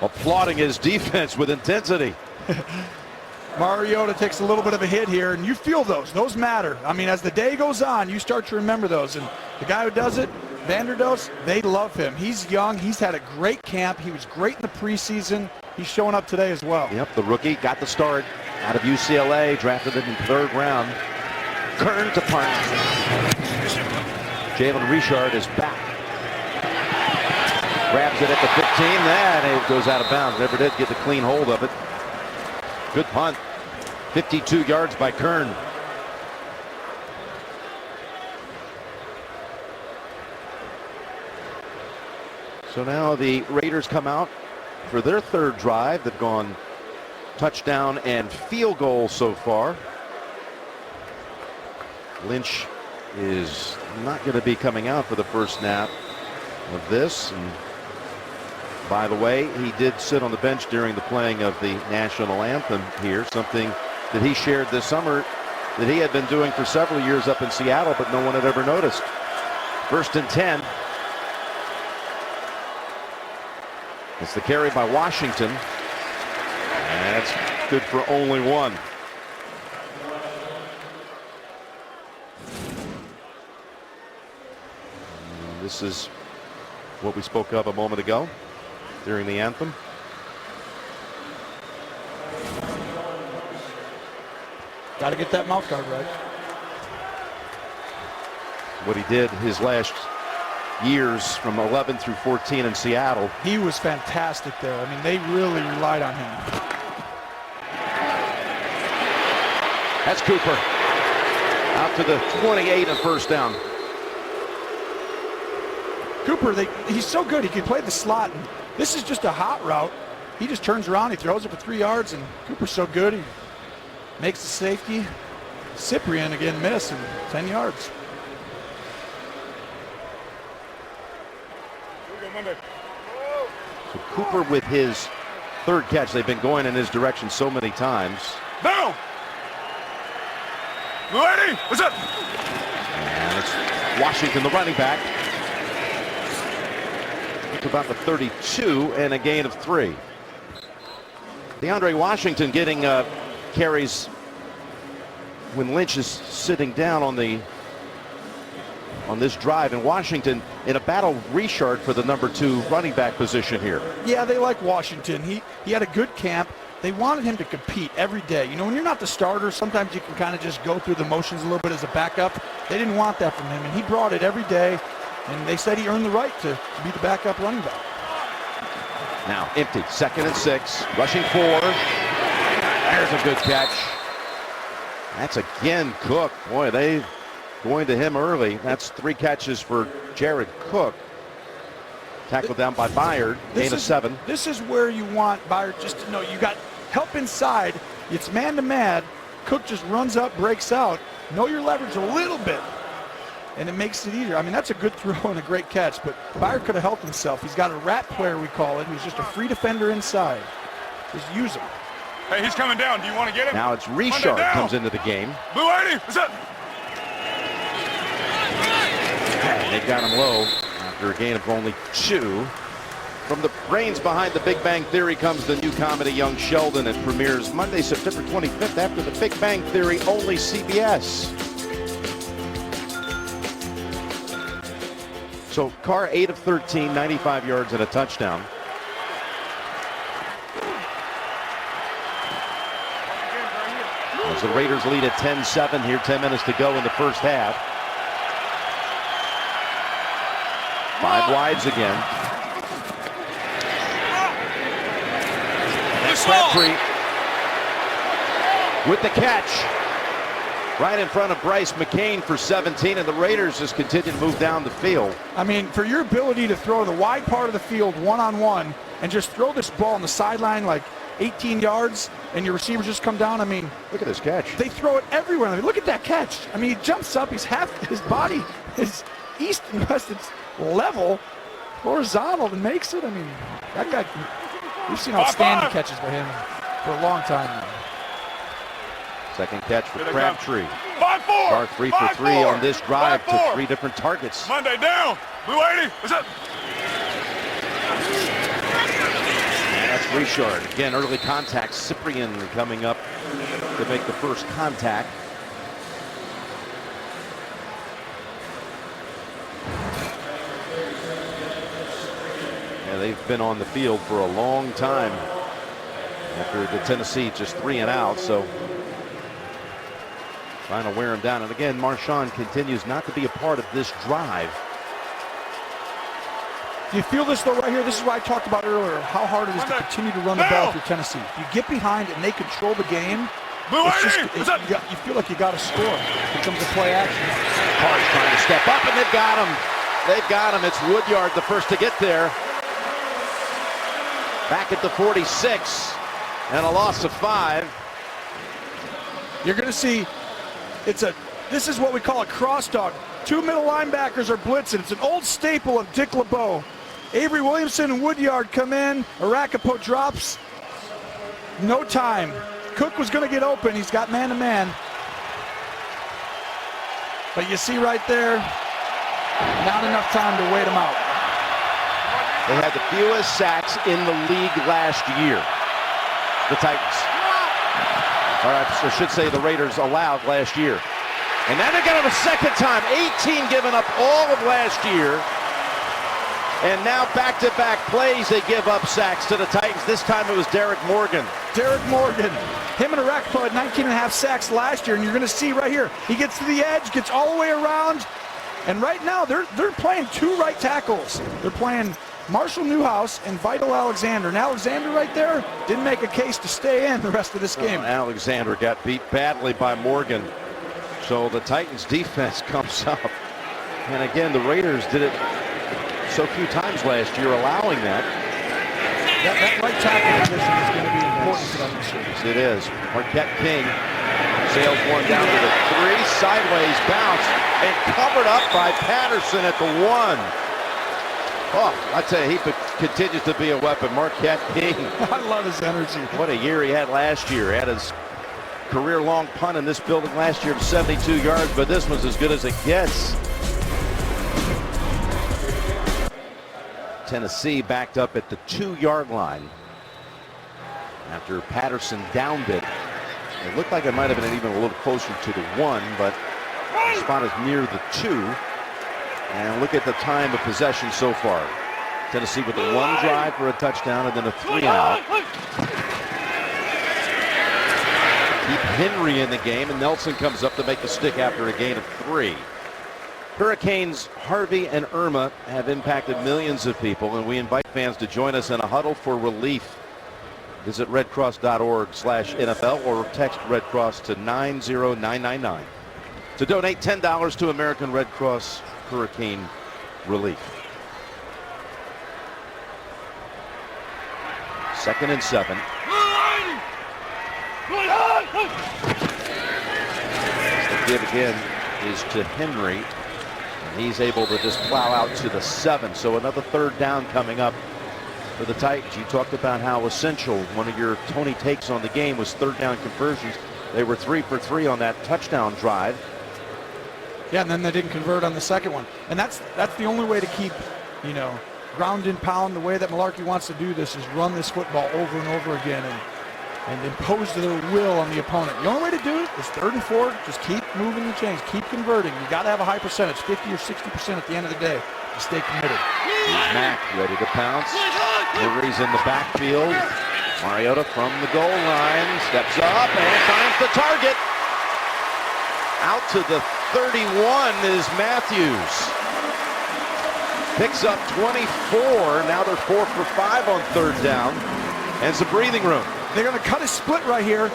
applauding his defense with intensity. Mariota takes a little bit of a hit here, and you feel those matter. I mean, as the day goes on, you start to remember those. And the guy who does it, Vanderdos, they love him. He's young. He's had a great camp. He was great in the preseason. He's showing up today as well. Yep, the rookie got the start out of UCLA, drafted in the 3rd round. Kern to punt. Jalen Richard is back. Grabs it at the 15, and it goes out of bounds. Never did get the clean hold of it. Good punt. 52 yards by Kern. So now the Raiders come out for their 3rd drive. They've gone touchdown and field goal so far. Lynch is not going to be coming out for the first snap of this. And by the way, he did sit on the bench during the playing of the national anthem here, something that he shared this summer that he had been doing for several years up in Seattle, but no one had ever noticed. 1st and 10. It's the carry by Washington. And it's good for only 1. This is what we spoke of a moment ago during the anthem. Got to get that mouth guard right. What he did his last years from 11 through 14 in Seattle. He was fantastic there. I mean, they really relied on him. That's Cooper. Out to the 28 and 1st down. Cooper, he's so good. He can play the slot. And this is just a hot route. He just turns around, he throws it for 3 yards, and Cooper's so good. He makes the safety. Cyprian again miss, and 10 yards. So Cooper with his 3rd catch. They've been going in his direction so many times. Down. Ready? What's up? And it's Washington, the running back. To about the 32 and a gain of 3. DeAndre Washington getting carries when Lynch is sitting down on this drive, and Washington in a battle Richard for the number 2 running back position here. Yeah, they like Washington. He had a good camp. They wanted him to compete every day. You know, when you're not the starter, sometimes you can kind of just go through the motions a little bit as a backup. They didn't want that from him, and he brought it every day, and they said he earned the right to be the backup running back. Now empty, 2nd and 6, rushing 4. There's a good catch. That's again Cook. Boy, they going to him early. That's 3 catches for Jared Cook. Tackled down by Byard, gain of 7. This is where you want Byard just to know you got help inside. It's man-to-man. Cook just runs up, breaks out. Know your leverage a little bit, and it makes it easier. I mean, that's a good throw and a great catch, but Byard could have helped himself. He's got a rat player, we call it. He's just a free defender inside. Just use him. Hey, he's coming down. Do you want to get him? Now it's Richard comes into the game. Blue 80, what's up? They got him low after a gain of only 2. From the brains behind The Big Bang Theory comes the new comedy Young Sheldon. It premieres Monday, September 25th after The Big Bang Theory, only CBS. So Carr 8 of 13, 95 yards and a touchdown. As the Raiders lead at 10-7 here, 10 minutes to go in the first half. 5 wides again. Crabtree with the catch. Right in front of Bryce McCain for 17, and the Raiders just continue to move down the field. I mean, for your ability to throw the wide part of the field one-on-one and just throw this ball on the sideline like 18 yards and your receivers just come down, I mean, look at this catch. They throw it everywhere. I mean, look at that catch. I mean, he jumps up. He's half his body is east and west. It's level, horizontal, and makes it. I mean, that guy, we've seen outstanding catches by him for a long time now. Second catch for Crabtree. 5-4. Carr 3 for 3 on this drive to 3 different targets. Monday down. Blue 80, what's up? And that's Richard. Again, early contact. Cyprian coming up to make the first contact. Yeah, they've been on the field for a long time after the Tennessee just 3 and out, so trying to wear him down. And again, Marshawn continues not to be a part of this drive. You feel this though right here? This is what I talked about earlier, how hard it is to continue to run the ball through Tennessee. If you get behind it and they control the game, you feel like you got to score. It becomes a play action. Carr's trying to step up, and they've got him. They've got him. It's Woodyard, the first to get there. Back at the 46, and a loss of 5. You're going to see, this is what we call a cross dog. 2 middle linebackers are blitzing. It's an old staple of Dick LeBeau. Avery Williamson and Woodyard come in. Arapaho drops. No time. Cook was going to get open. He's got man-to-man. But you see right there, not enough time to wait him out. They had the fewest sacks in the league last year, the Titans. Or I should say the Raiders allowed last year. And now they got him a second time. 18 given up all of last year. And now back-to-back plays, they give up sacks to the Titans. This time it was Derek Morgan. Derek Morgan. Him and Arapaho had 19.5 sacks last year, and you're going to see right here. He gets to the edge, gets all the way around, and right now they're playing 2 right tackles. They're playing Marshall Newhouse and Vital Alexander. And Alexander right there didn't make a case to stay in the rest of this game. Alexander got beat badly by Morgan. So the Titans defense comes up. And again, the Raiders did it so few times last year, allowing that. That right tackle position is going to be important for them this year. Yes, it is. Marquette King sails one down to the 3, sideways bounce, and covered up by Patterson at the 1. Oh, I tell you, he continues to be a weapon. Marquette King. I love his energy. What a year he had last year. He had his career-long punt in this building last year of 72 yards, but this one's as good as it gets. Tennessee backed up at the 2-yard line. after Patterson downed it. It looked like it might have been even a little closer to the 1, but the spot is near the 2. And look at the time of possession so far. Tennessee with a 1 drive for a touchdown and then a 3 and out. Keep Henry in the game, and Nelson comes up to make the stick after a gain of 3. Hurricanes Harvey and Irma have impacted millions of people, and we invite fans to join us in a huddle for relief. Visit redcross.org/NFL or text Red Cross to 90999 to donate $10 to American Red Cross Hurricane Relief. 2nd and 7. The give again is to Henry, and he's able to just plow out to the 7. So another 3rd down coming up for the Titans. You talked about how essential one of your Tony takes on the game was 3rd down conversions. They were 3 for 3 on that touchdown drive. Yeah, and then they didn't convert on the 2nd one. And that's the only way to keep, ground and pound. The way that Malarkey wants to do this is run this football over and over again and impose their will on the opponent. The only way to do it is 3rd and 4. Just keep moving the chains, keep converting. You got to have a high percentage, 50 or 60% at the end of the day, to stay committed. Here's Mack ready to pounce. Murray's in the backfield. Mariota from the goal line steps up and finds the target. Out to the 31 is Matthews. Picks up 24. Now they're 4 for 5 on 3rd down. And some breathing room. They're going to cut a split right here.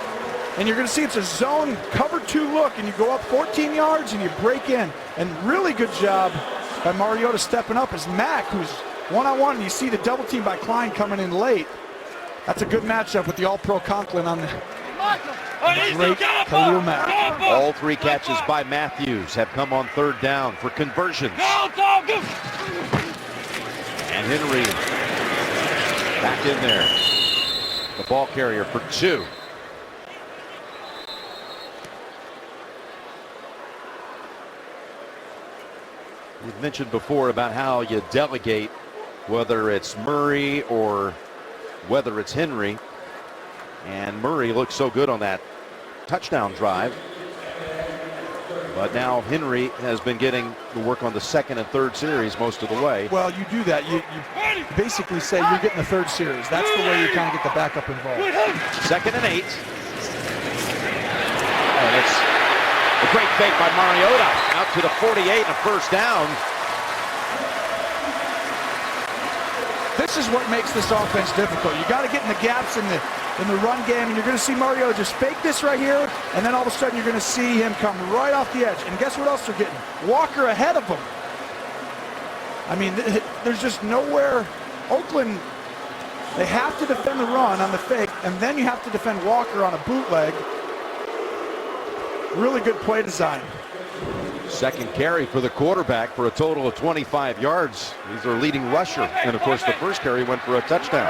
And you're going to see it's a zone cover 2 look. And you go up 14 yards and you break in. And really good job by Mariota stepping up as Mack, who's one-on-one. You see the double team by Klein coming in late. That's a good matchup with the all-pro Conklin on the great Khalil Mack. All 3 catches by Matthews have come on 3rd down for conversions. And Henry back in there. The ball carrier for 2. We've mentioned before about how you delegate, whether it's Murray or whether it's Henry. And Murray looked so good on that touchdown drive. But now Henry has been getting the work on the 2nd and 3rd series most of the way. Well, you do that. You basically say you're getting the 3rd series. That's the way you kind of get the backup involved. 2nd and 8. And it's a great fake by Mariota out to the 48 and a 1st down. This is what makes this offense difficult. You got to get in the gaps in the run game, and you're going to see Mariota just fake this right here, and then all of a sudden you're going to see him come right off the edge. And guess what else they're getting? Walker ahead of him. I mean, there's just nowhere. Oakland, they have to defend the run on the fake, and then you have to defend Walker on a bootleg. Really good play design. 2nd carry for the quarterback for a total of 25 yards. He's their leading rusher. And of course, the 1st carry went for a touchdown.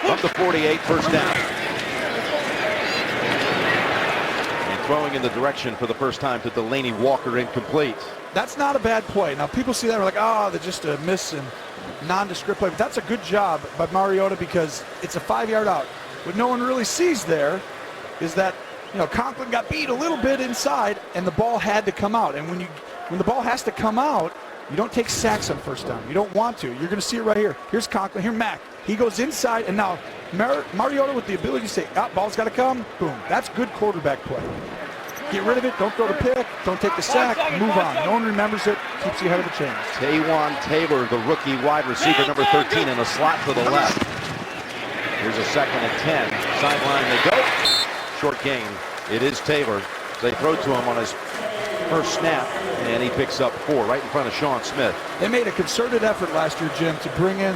From the 48, 1st down. And throwing in the direction for the first time to Delaney Walker, incomplete. That's not a bad play. Now, people see that and are like, oh, they're just a miss and nondescript play. But that's a good job by Mariota because it's a 5-yard out. What no one really sees there is that, Conklin got beat a little bit inside and the ball had to come out. And when the ball has to come out, you don't take sacks on 1st down. You don't want to. You're going to see it right here. Here's Conklin. Here, Mack. He goes inside, and now Mariota with the ability to say, ball's got to come. Boom. That's good quarterback play. Get rid of it. Don't throw the pick. Don't take the sack. Move on. No one remembers it. Keeps you ahead of the chains. Taywan Taylor, the rookie wide receiver, number 13, in a slot to the left. Here's a 2nd and 10. Sideline they go. Short gain. It is Taylor. They throw to him on his 1st snap, and he picks up 4 right in front of Sean Smith. They made a concerted effort last year, Jim, to bring in,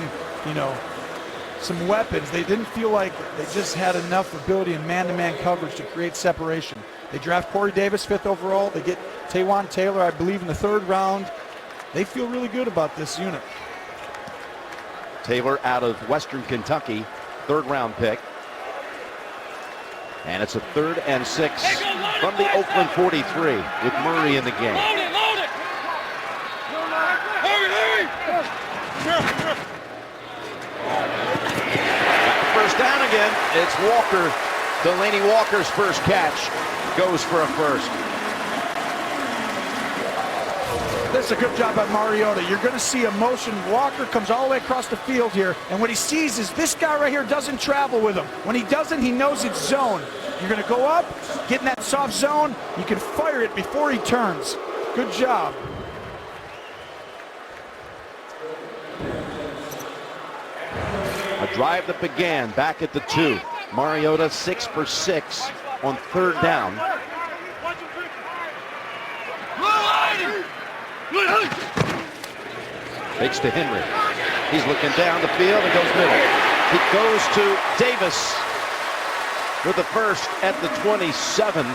some weapons. They didn't feel like they just had enough ability in man-to-man coverage to create separation. They draft Corey Davis 5th overall. They get Taywan Taylor, I believe, in the 3rd round. They feel really good about this unit. Taylor out of Western Kentucky, 3rd round pick. And it's a 3rd and 6 from the Oakland 43 with Murray in the game. Load it! Hurry! It's Walker. Delaney Walker's first catch goes for a first. That's a good job by Mariota. You're going to see a motion. Walker comes all the way across the field here, and what he sees is this guy right here doesn't travel with him. When he doesn't, he knows it's zone. You're going to go up, get in that soft zone. You can fire it before he turns. Good job. A drive that began back at the 2. Mariota 6 for 6 on 3rd down. Fakes to Henry. He's looking down the field and goes middle. He goes to Davis with the first at the 27.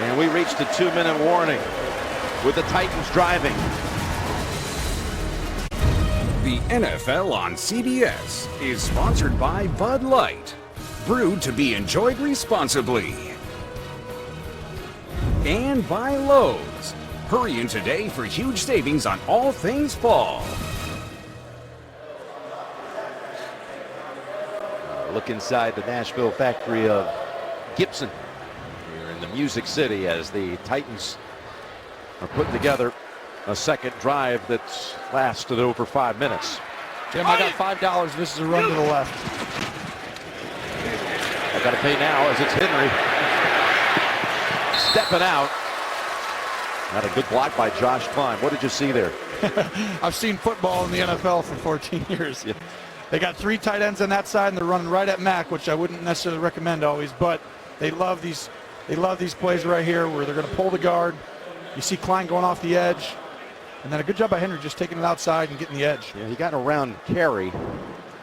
And we reached a 2-minute warning with the Titans driving. The NFL on CBS is sponsored by Bud Light, brewed to be enjoyed responsibly. And by Lowe's. Hurry in today for huge savings on all things fall. Look inside the Nashville factory of Gibson here in the Music City as the Titans are putting together a second drive that's lasted over 5 minutes. Jim, I got $5. This is a run to the left. I got to pay now as it's Henry stepping out. Had a good block by Josh Klein. What did you see there? I've seen football in the NFL for 14 years. Yeah. They got 3 tight ends on that side, and they're running right at Mac, which I wouldn't necessarily recommend always, but they love these plays right here where they're going to pull the guard. You see Klein going off the edge. And then a good job by Henry just taking it outside and getting the edge. Yeah, he got around carry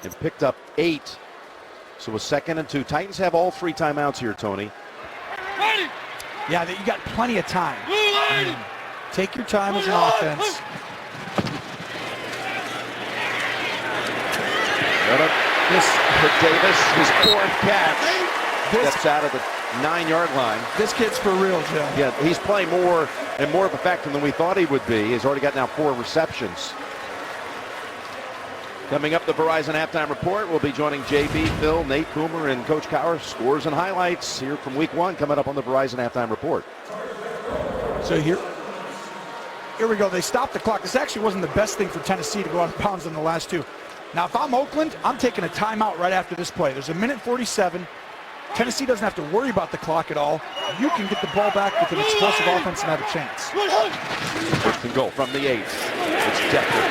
and picked up 8. So a 2nd and 2. Titans have all 3 timeouts here, Tony. Yeah, you got plenty of time. Take your time as an offense. This for Davis, his 4th catch. Steps out of the 9-yard line. This kid's for real, Jim. Yeah, he's playing more and more of a factor than we thought he would be. He's already got now 4 receptions. Coming up, the Verizon Halftime Report. We'll be joining JB, Phil, Nate Coomer, and Coach Cowher. Scores and highlights here from Week 1 coming up on the Verizon Halftime Report. So here we go. They stopped the clock. This actually wasn't the best thing for Tennessee to go out of bounds in the last 2. Now, if I'm Oakland, I'm taking a timeout right after this play. There's a 1:47. Tennessee doesn't have to worry about the clock at all. You can get the ball back with an explosive offense and have a chance. 1st and goal from the 8. It's Decker.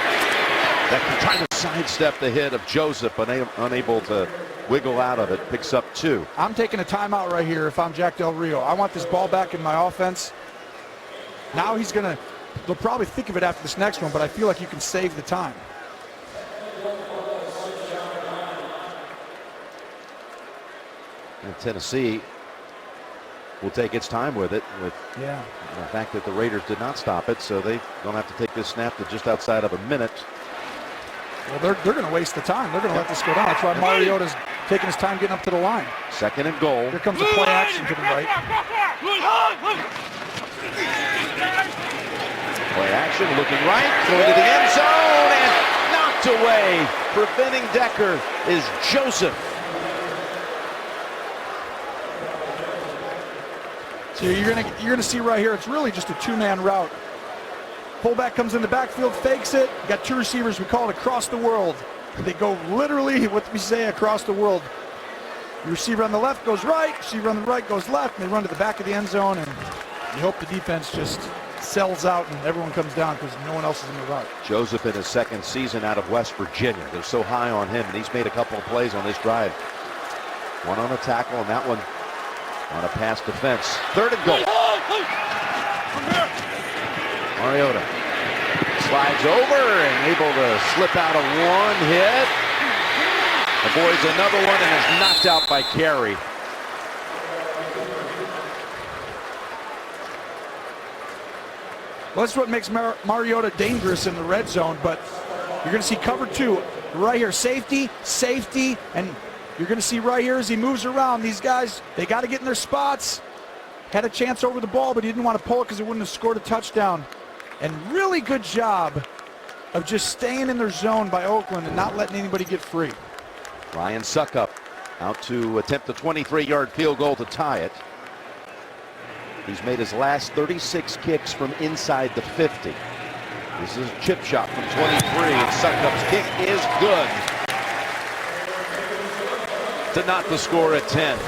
Decker trying to sidestep the hit of Joseph, unable to wiggle out of it. Picks up 2. I'm taking a timeout right here if I'm Jack Del Rio. I want this ball back in my offense. Now they'll probably think of it after this next one, but I feel like you can save the time. And Tennessee will take its time with it, with the fact that the Raiders did not stop it, so they don't have to take this snap to just outside of a minute. Well, they're going to waste the time. They're going to let this go down. That's why Mariota's taking his time getting up to the line. 2nd and goal. Here comes a play action to the right. Play action, looking right, going to the end zone, and knocked away. Preventing Decker is Joseph. So you're gonna see right here, it's really just a 2-man route. Fullback comes in the backfield, fakes it. You got 2 receivers, we call it across the world. They go literally, what we say, across the world. The receiver on the left goes right, receiver on the right goes left, and they run to the back of the end zone, and you hope the defense just sells out and everyone comes down because no one else is in the route. Joseph in his 2nd season out of West Virginia. They're so high on him, and he's made a couple of plays on this drive. One on a tackle, and that one on a pass defense. 3rd and goal. Mariota slides over and able to slip out of 1 hit. Avoids another one and is knocked out by Carey. Well, that's what makes Mariota dangerous in the red zone, but you're going to see cover 2 right here. Safety, and you're going to see right here as he moves around, these guys, they got to get in their spots. Had a chance over the ball, but he didn't want to pull it because it wouldn't have scored a touchdown. And really good job of just staying in their zone by Oakland and not letting anybody get free. Ryan Suckup out to attempt a 23-yard field goal to tie it. He's made his last 36 kicks from inside the 50. This is a chip shot from 23, and Suckup's kick is good. To knot the score at 10.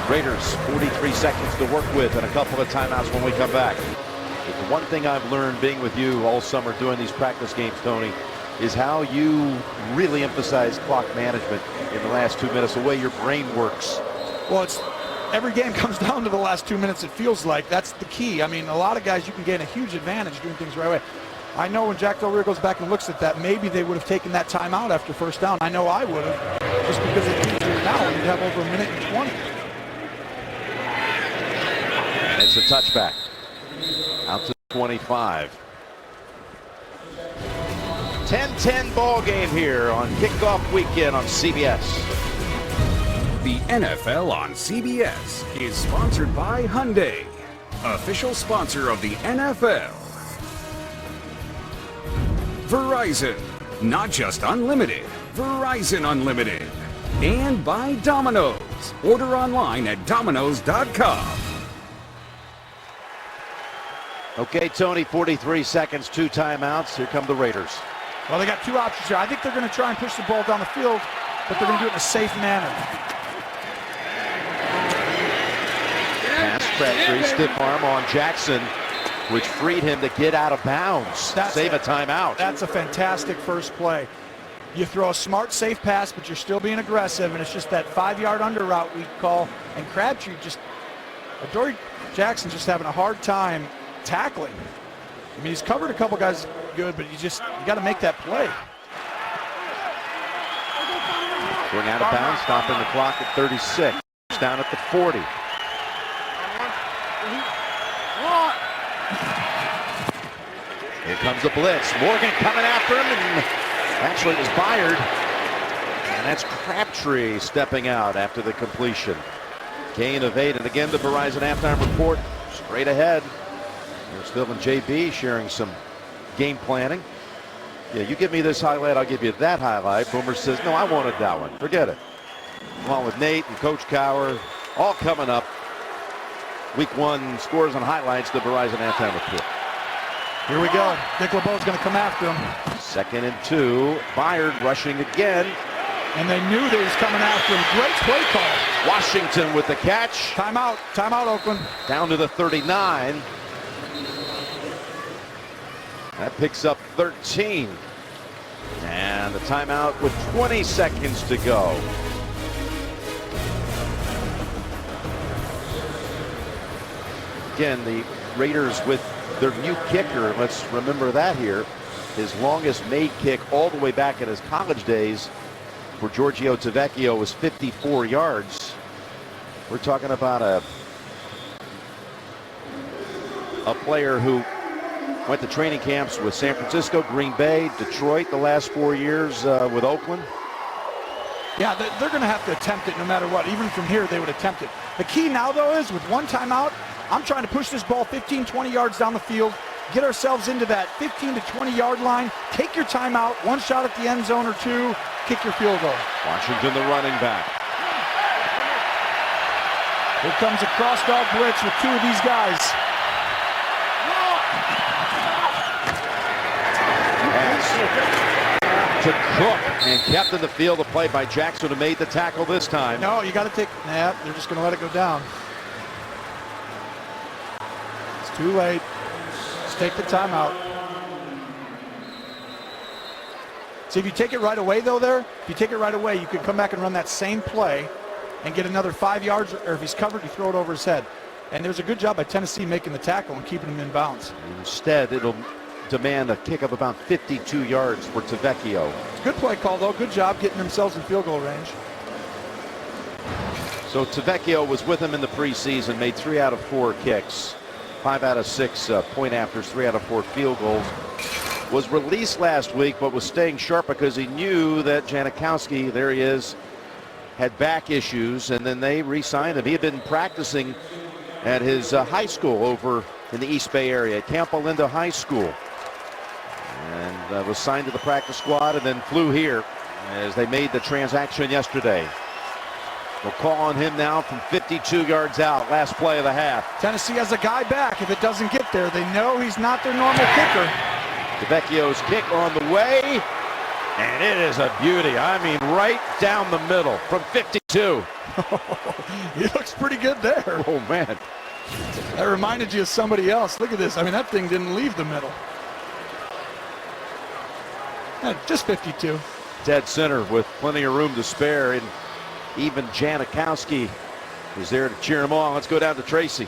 Raiders 43 seconds to work with and a couple of timeouts when we come back. But the one thing I've learned being with you all summer doing these practice games, Tony, is how you really emphasize clock management in the last 2 minutes, the way your brain works. Well, every game comes down to the last 2 minutes, it feels like. That's the key. I mean, a lot of guys, you can gain a huge advantage doing things the right way. I know when Jack Del Rio goes back and looks at that, maybe they would have taken that timeout after first down. I know I would have, just because it's easier now. You'd have over a minute and 20. And it's a touchback. Out to 25. 10-10 ball game here on kickoff weekend on CBS. The NFL on CBS is sponsored by Hyundai, official sponsor of the NFL. Verizon, not just unlimited, Verizon Unlimited. And by Domino's. Order online at Domino's.com. Okay, Tony, 43 seconds, 2 timeouts. Here come the Raiders. Well, they got 2 options here. I think they're going to try and push the ball down the field, but they're going to do it in a safe manner. Pass Crabtree, stiff arm on Jackson, which freed him to get out of bounds. Save a timeout. That's a fantastic first play. You throw a smart, safe pass, but you're still being aggressive, and it's just that 5-yard under route we call. And Crabtree Adoree Jackson's just having a hard time tackling. I mean, he's covered a couple guys good, but you got to make that play. Going out of bounds, stopping the clock at 36. Down at the 40. Here comes a blitz. Morgan coming after him, and actually it was fired. And that's Crabtree stepping out after the completion. Gain of 8, and again the Verizon halftime report straight ahead. There's Phil and JB sharing some game planning. Yeah, you give me this highlight, I'll give you that highlight. Boomer says, no, I wanted that one. Forget it. Along with Nate and Coach Cower, all coming up. Week 1 scores and highlights, the Verizon halftime report. Here we go. Dick LeBeau's going to come after him. 2nd and 2. Byard rushing again. And they knew they was coming after him. Great play call. Washington with the catch. Timeout. Timeout, Oakland. Down to the 39. That picks up 13. And the timeout with 20 seconds to go. Again, the Raiders with their new kicker. Let's remember that here. His longest made kick all the way back in his college days for Giorgio Tavecchio was 54 yards. We're talking about a player who went to training camps with San Francisco, Green Bay, Detroit the last 4 years with Oakland. Yeah, they're going to have to attempt it no matter what. Even from here, they would attempt it. The key now, though, is with one timeout, I'm trying to push this ball 15, 20 yards down the field, get ourselves into that 15 to 20-yard line, take your timeout, 1 shot at the end zone or 2, kick your field goal. Washington, the running back. Here comes a cross-dog blitz with 2 of these guys. To Cook, and kept in the field. A play by Jackson, who made the tackle this time. No, you got to take. Nah, they're just going to let it go down. It's too late. Just take the timeout. See, if you take it right away, though, if you take it right away, you could come back and run that same play and get another 5 yards, or if he's covered, you throw it over his head. And there's a good job by Tennessee making the tackle and keeping him in bounds. Instead, it'll demand a kick of about 52 yards for Tavecchio. Good play call, though. Good job getting themselves in field goal range. So Tavecchio was with him in the preseason, made 3 out of 4 kicks, 5 out of 6 point afters, 3 out of 4 field goals. Was released last week, but was staying sharp because he knew that Janikowski, there he is, had back issues, and then they re-signed him. He had been practicing at his high school over in the East Bay area, Campo Lindo High School. and was signed to the practice squad and then flew here as they made the transaction yesterday. They'll call on him now from 52 yards out, last play of the half. Tennessee has a guy back. If it doesn't get there, they know he's not their normal kicker. DeVecchio's kick on the way, and it is a beauty. I mean, right down the middle from 52. He looks pretty good there. Oh, man. That reminded you of somebody else. Look at this. I mean, that thing didn't leave the middle. Just 52. Dead center with plenty of room to spare, and even Janikowski is there to cheer him on. Let's go down to Tracy.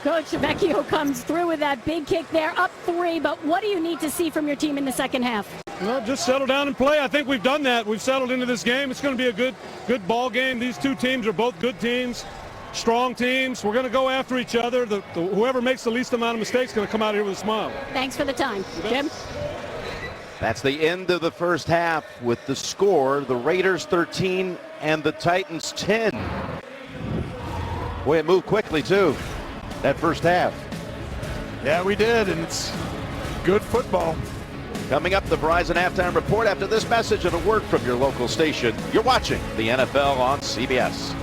Coach DeVecchio comes through with that big kick there, up 3. But what do you need to see from your team in the second half? Well, just settle down and play. I think we've done that. We've settled into this game. It's going to be a good ball game. These two teams are both good teams, strong teams. We're going to go after each other. Whoever makes the least amount of mistakes is going to come out here with a smile. Thanks for the time. Jim? That's the end of the first half with the score, the Raiders 13 and the Titans 10. Boy, it moved quickly, too, that first half. Yeah, we did, and it's good football. Coming up, the Verizon Halftime Report after this message and a word from your local station. You're watching the NFL on CBS.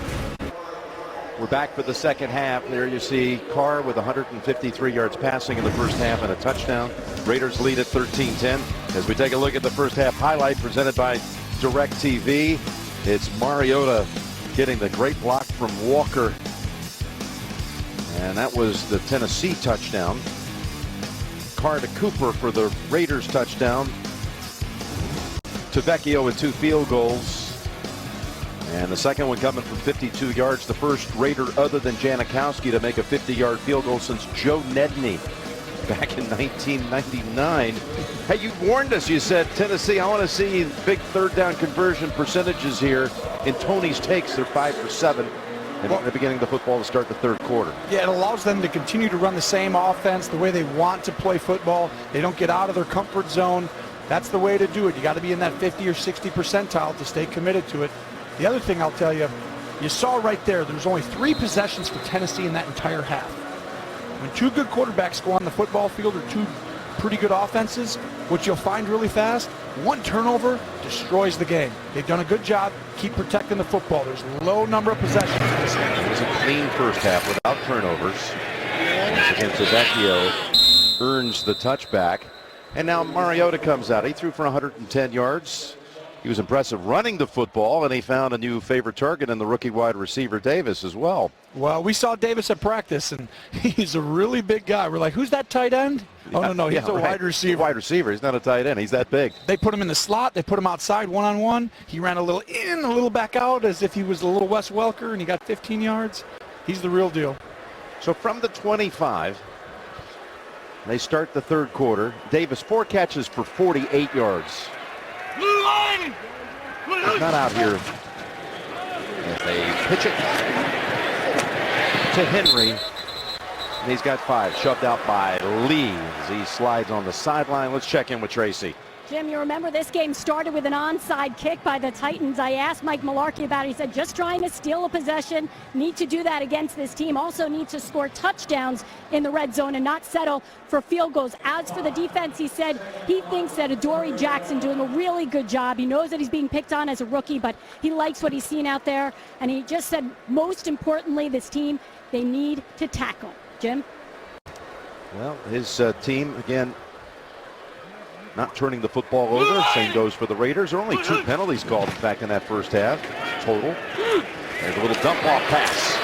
We're back for the second half. There you see Carr with 153 yards passing in the first half and a touchdown. Raiders lead at 13-10. As we take a look at the first half highlight presented by DirecTV, it's Mariota getting the great block from Walker. And that was the Tennessee touchdown. Carr to Cooper for the Raiders touchdown. DeVecchio with 2 field goals. And the second one coming from 52 yards. The first Raider other than Janikowski to make a 50-yard field goal since Joe Nedney back in 1999. Hey, you warned us. You said, Tennessee, I want to see big third down conversion percentages here. In Tony's takes, they're 5 for 7 at the beginning of the football to start the third quarter. Yeah, it allows them to continue to run the same offense the way they want to play football. They don't get out of their comfort zone. That's the way to do it. You got to be in that 50 or 60 percentile to stay committed to it. The other thing I'll tell you, you saw right there, there's only 3 possessions for Tennessee in that entire half. When 2 good quarterbacks go on the football field or 2 pretty good offenses, what you'll find really fast, 1 turnover destroys the game. They've done a good job. Keep protecting the football. There's a low number of possessions in this game. It was a clean first half without turnovers. Against DeVecchio earns the touchback. And now Mariota comes out. He threw for 110 yards. He was impressive running the football, and he found a new favorite target in the rookie wide receiver Davis as well. Well, we saw Davis at practice, and he's a really big guy. We're like, who's that tight end? Oh, no, he's a wide receiver. Wide receiver. He's not a tight end. He's that big. They put him in the slot. They put him outside one-on-one. He ran a little in, a little back out, as if he was a little Wes Welker, and he got 15 yards. He's the real deal. So from the 25, they start the third quarter. Davis, 4 catches for 48 yards. He's not out here. As they pitch it to Henry. And he's got 5 shoved out by Lee as he slides on the sideline. Let's check in with Tracy. Jim, you remember this game started with an onside kick by the Titans. I asked Mike Mularkey about it. He said just trying to steal a possession. Need to do that against this team. Also need to score touchdowns in the red zone and not settle for field goals. As for the defense, he said he thinks that Adoree Jackson doing a really good job. He knows that he's being picked on as a rookie, but he likes what he's seen out there. And he just said, most importantly, this team, they need to tackle. Jim? Well, his team, again, not turning the football over. Same goes for the Raiders. There are only 2 penalties called, in fact, in that first half total. There's a little dump off pass.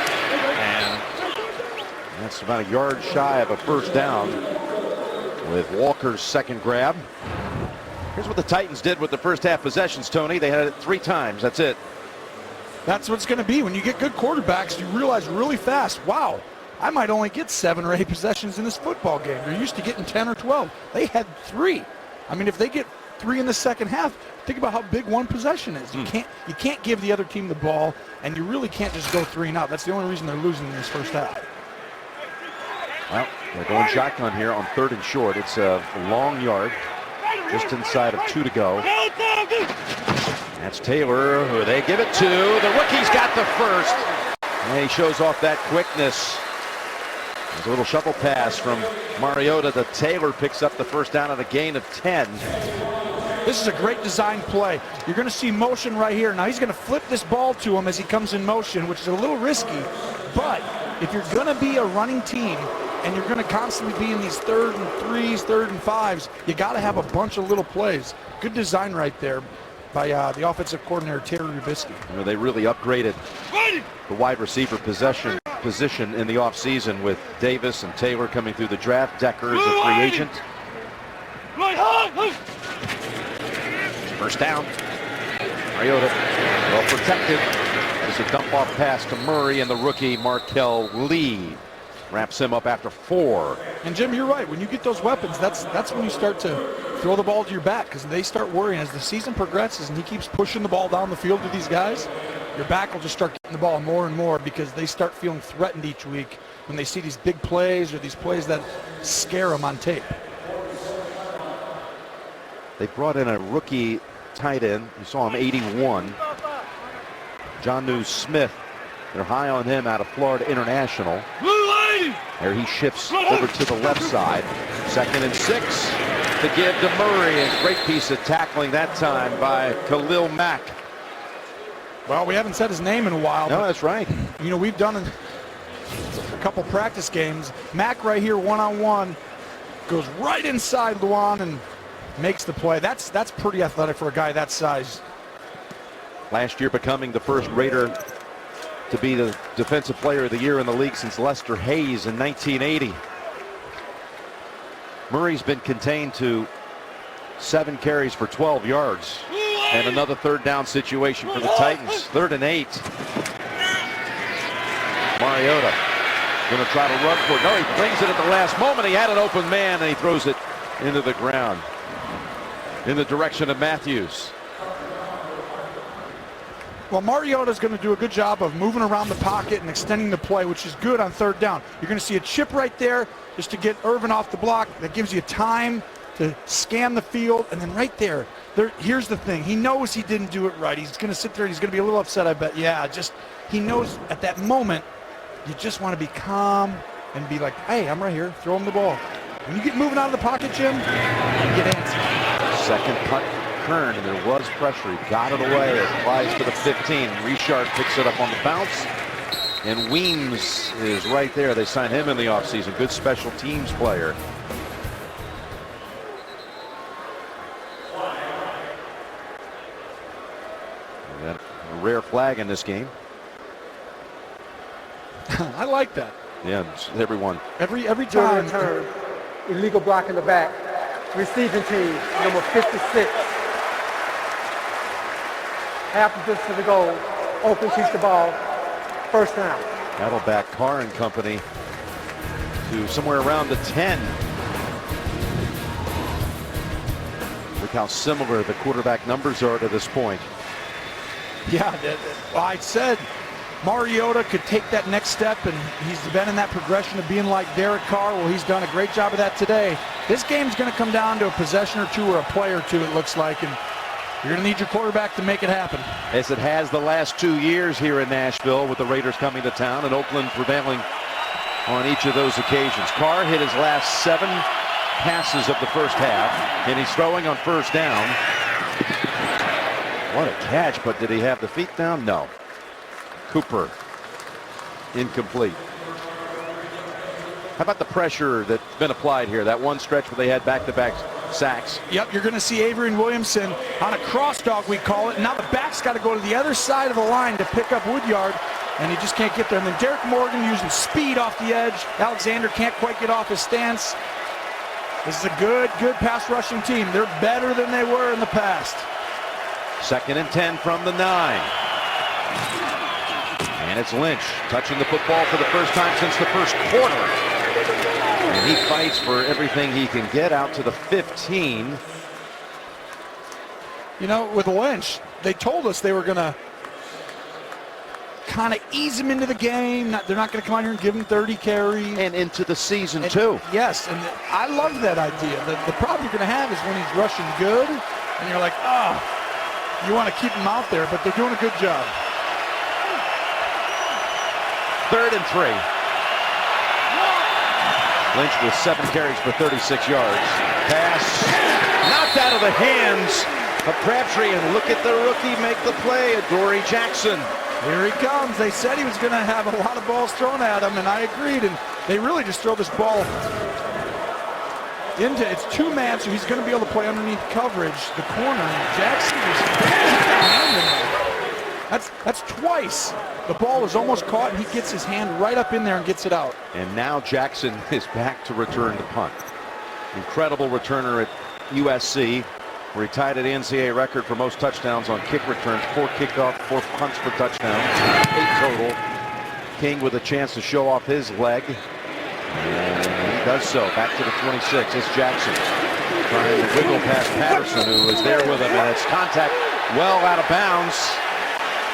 And that's about a yard shy of a first down with Walker's second grab. Here's what the Titans did with the first half possessions, Tony. They had it 3 times. That's it. That's what it's going to be. When you get good quarterbacks, you realize really fast, wow, I might only get 7 or 8 possessions in this football game. They're used to getting 10 or 12. They had 3. I mean, if they get 3 in the second half, think about how big 1 possession is. You can't give the other team the ball, and you really can't just go 3 and out. That's the only reason they're losing in this first half. Well, they're going shotgun here on 3rd and short. It's a long yard, just inside of 2 to go. That's Taylor, who they give it to. The rookie's got the first. And he shows off that quickness. There's a little shovel pass from Mariota to Taylor, picks up the first down at a gain of 10. This is a great design play. You're going to see motion right here. Now he's going to flip this ball to him as he comes in motion, which is a little risky. But if you're going to be a running team and you're going to constantly be in these 3rd and 3s, 3rd and 5s, you got to have a bunch of little plays. Good design right there by the offensive coordinator, Terry Rubisky. You know, they really upgraded the wide receiver position in the offseason with Davis and Taylor coming through the draft. Decker is a free agent. First down. Mariota well protected. There's a dump off pass to Murray, and the rookie Markel Lee wraps him up after 4. And Jim, you're right. When you get those weapons, that's when you start to throw the ball to your back, because they start worrying as the season progresses and he keeps pushing the ball down the field to these guys. Your back will just start getting the ball more and more because they start feeling threatened each week when they see these big plays or these plays that scare them on tape. They brought in a rookie tight end. You saw him, 81. Jonnu Smith. They're high on him out of Florida International. There he shifts over to the left side. 2nd and 6 to give to Murray. A great piece of tackling that time by Khalil Mack. Well, we haven't said his name in a while. No, that's right. You know, we've done a couple practice games. Mack right here, one-on-one, goes right inside Luan and makes the play. That's pretty athletic for a guy that size. Last year becoming the first Raider to be the Defensive Player of the Year in the league since Lester Hayes in 1980. Murray's been contained to 7 carries for 12 yards. And another 3rd down situation for the Titans. 3rd and 8. Mariota going to try to run for it. No, he brings it at the last moment. He had an open man and he throws it into the ground in the direction of Matthews. Well, Mariota's going to do a good job of moving around the pocket and extending the play, which is good on 3rd down. You're going to see a chip right there just to get Irvin off the block. That gives you time to scan the field. And then right there, here's the thing. He knows he didn't do it right. He's going to sit there. He's going to be a little upset, I bet. Yeah, he knows at that moment, you just want to be calm and be like, hey, I'm right here. Throw him the ball. When you get moving out of the pocket, Jim, you get antsy. 2nd punt. Kern, and there was pressure. He got it away. It flies to the 15. Richard picks it up on the bounce. And Weems is right there. They signed him in the offseason. Good special teams player. A rare flag in this game. I like that. Yeah, everyone. Every Good time. return. Illegal block in the back. Receiving team, number 56. Half the distance to the goal. Open, keeps the ball. 1st down. That'll back Carr and company to somewhere around the 10. Look how similar the quarterback numbers are to this point. Yeah, well, I said Mariota could take that next step, and he's been in that progression of being like Derek Carr. Well, he's done a great job of that today. This game's going to come down to a possession or two or a play or two, it looks like, and you're going to need your quarterback to make it happen. As it has the last 2 years here in Nashville, with the Raiders coming to town and Oakland prevailing on each of those occasions. Carr hit his last 7 passes of the first half, and he's throwing on 1st down. What a catch, but did he have the feet down? No. Cooper, incomplete. How about the pressure that's been applied here? That one stretch where they had back-to-back sacks. Yep, you're going to see Avery and Williamson on a cross dog, we call it. And now the back's got to go to the other side of the line to pick up Woodyard, and he just can't get there. And then Derek Morgan using speed off the edge. Alexander can't quite get off his stance. This is a good pass rushing team. They're better than they were in the past. 2nd and 10 from the 9. And it's Lynch touching the football for the first time since the first quarter. And he fights for everything he can get out to the 15. You know, with Lynch, they told us they were going to kind of ease him into the game. They're not going to come out here and give him 30 carries. And into the season, too. Yes, and I love that idea. The problem you're going to have is when he's rushing good, and you're like, oh, you want to keep him out there, but they're doing a good job. 3rd and 3. Lynch with 7 carries for 36 yards. Pass knocked out of the hands of Crabtree, and look at the rookie make the play, Adoree Jackson. Here he comes. They said he was going to have a lot of balls thrown at him, and I agreed. And they really just throw this ball into, it's 2-man, so he's going to be able to play underneath coverage. The corner, Jackson that's twice. The ball was almost caught, and he gets his hand right up in there and gets it out. And now Jackson is back to return the punt. Incredible returner at USC, where he tied an NCAA record for most touchdowns on kick returns. 4 kickoff, 4 punts for touchdowns, 8 total. King with a chance to show off his leg. And he does so. Back to the 26. It's Jackson trying to wiggle past Patterson, who is there with him, and it's contact well out of bounds.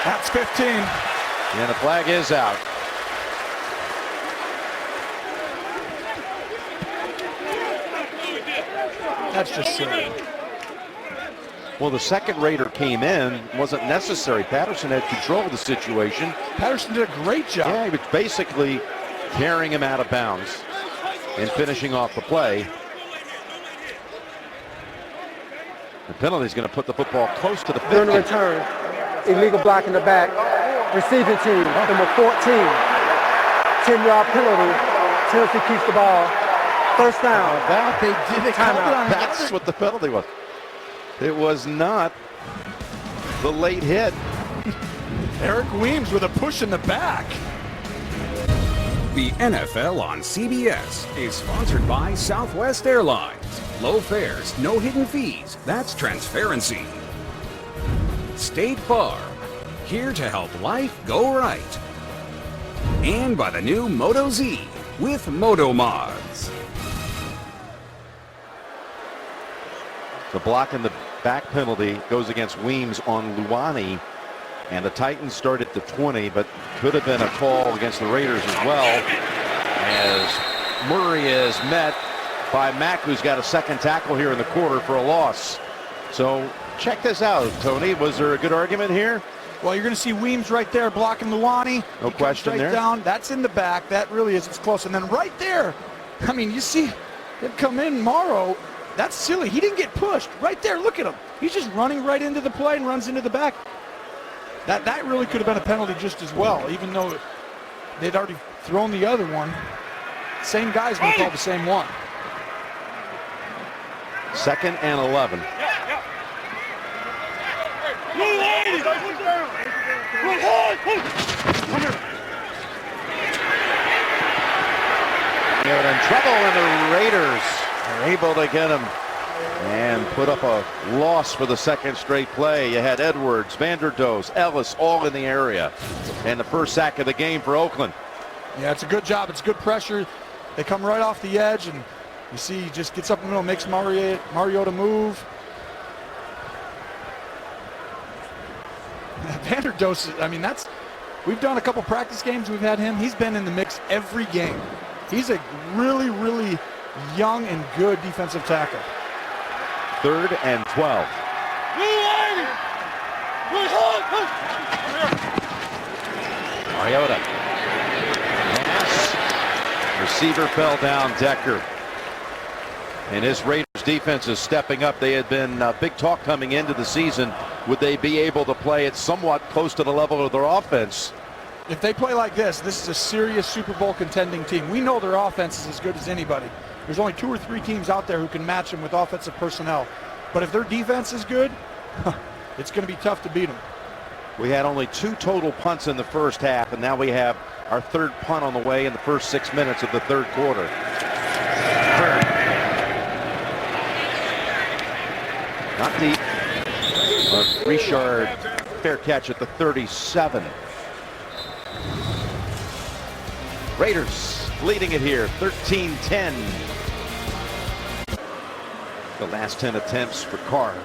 That's 15. And the flag is out. That's just silly. Well, the second Raider came in. Wasn't necessary. Patterson had control of the situation. Patterson did a great job. Yeah, he was basically carrying him out of bounds and finishing off the play. The penalty is going to put the football close to the 50. During the return, illegal block in the back. Receiving team, number 14. 10-yard penalty. Tennessee keeps the ball. First down. That's what the penalty was. It was not the late hit. Eric Weems with a push in the back. The NFL on CBS is sponsored by Southwest Airlines. Low fares, no hidden fees. That's transparency. State Farm, here to help life go right. And by the new Moto Z with Moto Mods. The block in the back penalty goes against Weems on Luani. And the Titans start at the 20, but could have been a call against the Raiders as well, as Murray is met by Mack, who's got a second tackle here in the quarter for a loss. So check this out, Tony. Was there a good argument here? Well, you're going to see Weems right there blocking Luani. No question there. Down. That's in the back. That really is. It's close. And then right there, I mean, you see him come in, Morrow. That's silly. He didn't get pushed. Right there, look at him. He's just running right into the play and runs into the back. That really could have been a penalty just as well, even though they'd already thrown the other one. Same guy's going to call the same one. 2nd and 11. They're in trouble, and the Raiders are able to get him and put up a loss for the second straight play. You had Edwards, Vanderdoes, Ellis all in the area. And the first sack of the game for Oakland. Yeah, it's a good job. It's good pressure. They come right off the edge, and you see he just gets up in the middle, makes Mariota move. Vanderdoes, I mean, we've done a couple practice games. We've had him. He's been in the mix every game. He's a really, really young and good defensive tackle. 3rd and 12. Mariota. Pass. Receiver fell down, Decker. And his Raiders defense is stepping up. They had been big talk coming into the season. Would they be able to play it somewhat close to the level of their offense? If they play like this is a serious Super Bowl contending team. We know their offense is as good as anybody. There's only 2 or 3 teams out there who can match them with offensive personnel. But if their defense is good, it's going to be tough to beat them. We had only 2 total punts in the first half, and now we have our 3rd punt on the way in the first 6 minutes of the 3rd quarter. Not deep. But Richard, fair catch at the 37. Raiders leading it here, 13-10. The last 10 attempts for Carr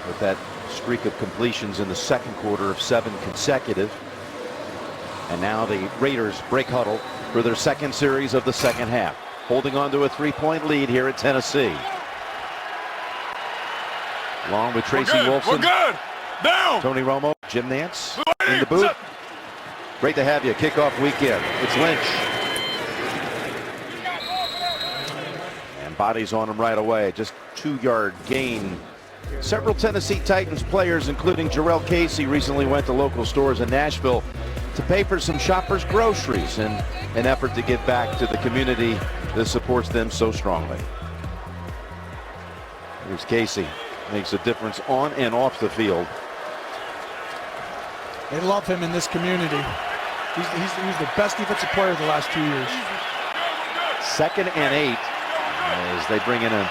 with that streak of completions in the second quarter of 7 consecutive. And now the Raiders break huddle for their second series of the second half, holding on to a 3-point lead here at Tennessee. Along with Tracy Wolfson. We're good. Down. Tony Romo, Jim Nance in the booth. Great to have you. Kickoff weekend. It's Lynch. Bodies on him right away. Just 2-yard gain. Several Tennessee Titans players, including Jarrell Casey, recently went to local stores in Nashville to pay for some shoppers' groceries in an effort to give back to the community that supports them so strongly. Here's Casey. Makes a difference on and off the field. They love him in this community. He's the best defensive player the last 2 years. 2nd and 8 as they bring in a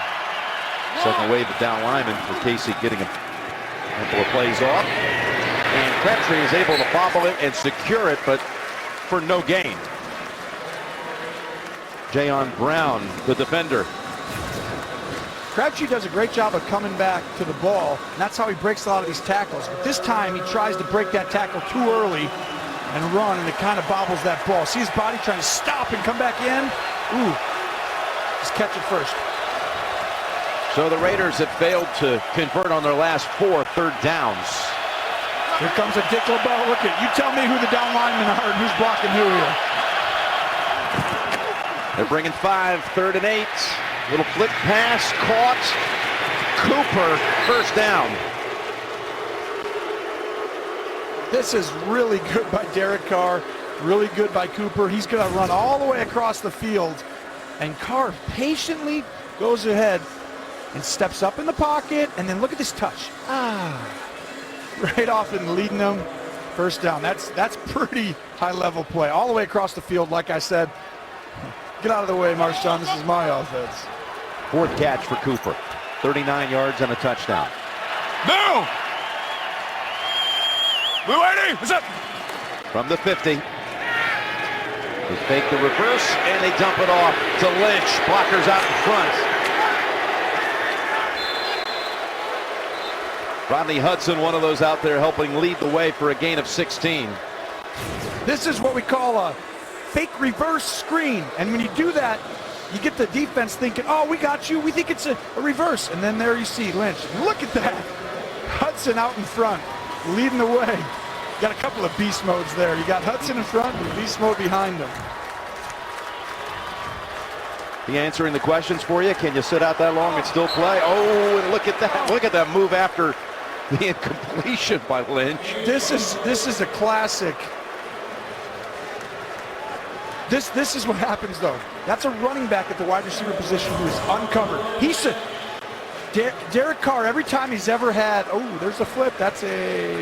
second wave of down linemen for Casey, getting a couple of plays off. And Crabtree is able to bobble it and secure it, but for no gain. Jayon Brown, the defender. Crabtree does a great job of coming back to the ball, and that's how he breaks a lot of these tackles. But this time, he tries to break that tackle too early and run, and it kind of bobbles that ball. See his body trying to stop and come back in? Ooh, just catch it first. So the Raiders have failed to convert on their last 4 third downs. Here comes a Dick LeBeau. Look at, you tell me who the down linemen are and who's blocking who here. They're bringing 5, 3rd and 8. Little flick pass, caught. Cooper, first down. This is really good by Derek Carr, really good by Cooper. He's going to run all the way across the field, and Carr patiently goes ahead and steps up in the pocket, and then look at this touch. Right off and leading them. First down. That's pretty high-level play. All the way across the field, like I said. Get out of the way, Marshawn. This is my offense. 4th catch for Cooper. 39 yards and a touchdown. No! Blue 80, what's up? From the 50. They fake the reverse, and they dump it off to Lynch. Blockers out in front. Rodney Hudson, one of those out there helping lead the way for a gain of 16. This is what we call a fake reverse screen. And when you do that, you get the defense thinking, oh, we got you. We think it's a reverse. And then there you see Lynch. Look at that. Hudson out in front, leading the way. Got a couple of beast modes there. You got Hudson in front and beast mode behind him. He answering the questions for you. Can you sit out that long and still play? Oh, and look at that. Look at that move after the incompletion by Lynch. This is a classic. This is what happens, though. That's a running back at the wide receiver position who is uncovered. Derek Carr, every time he's ever had, oh, there's a flip. That's a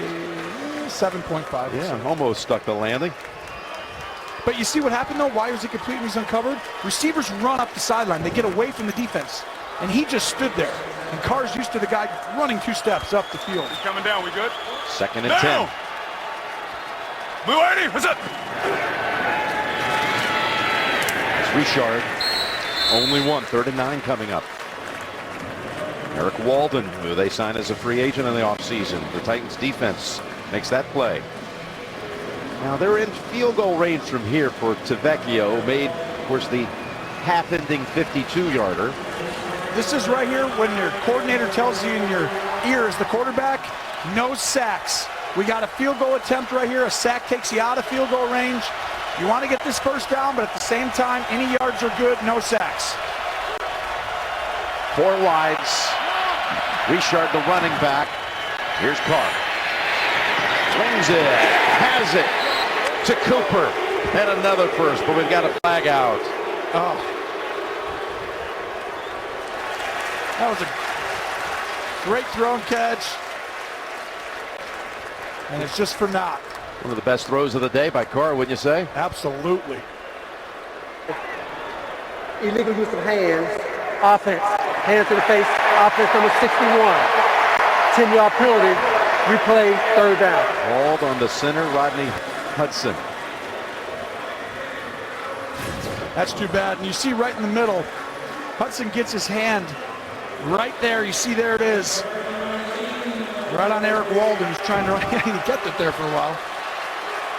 7.5. Yeah, almost stuck the landing. But you see what happened, though? Why was he complete when he's uncovered? Receivers run up the sideline. They get away from the defense. And he just stood there. And Carr's used to the guy running 2 steps up the field. He's coming down, we good? 2nd and 10. Blue 80, what's up? It's Richard. Only one. 3rd and 9 coming up. Eric Walden, who they signed as a free agent in the offseason. The Titans defense makes that play. Now they're in field goal range from here for Tavecchio. Made, of course, the half-ending 52-yarder. This is right here when your coordinator tells you in your ear as the quarterback, no sacks. We got a field goal attempt right here. A sack takes you out of field goal range. You want to get this first down, but at the same time, any yards are good, no sacks. 4 wides. Richard, the running back. Here's Carr. Swings it, has it to Cooper. And another first, but we've got a flag out. Oh. That was a great throw and catch. And it's just for naught. One of the best throws of the day by Carr, wouldn't you say? Absolutely. Illegal use of hands, offense, hands to the face, offense number 61. 10-yard penalty, replay, 3rd down. Called on the center, Rodney Hudson. That's too bad. And you see right in the middle, Hudson gets his hand right there. You see there it is. Right on Eric Walden, who's trying to get it there for a while.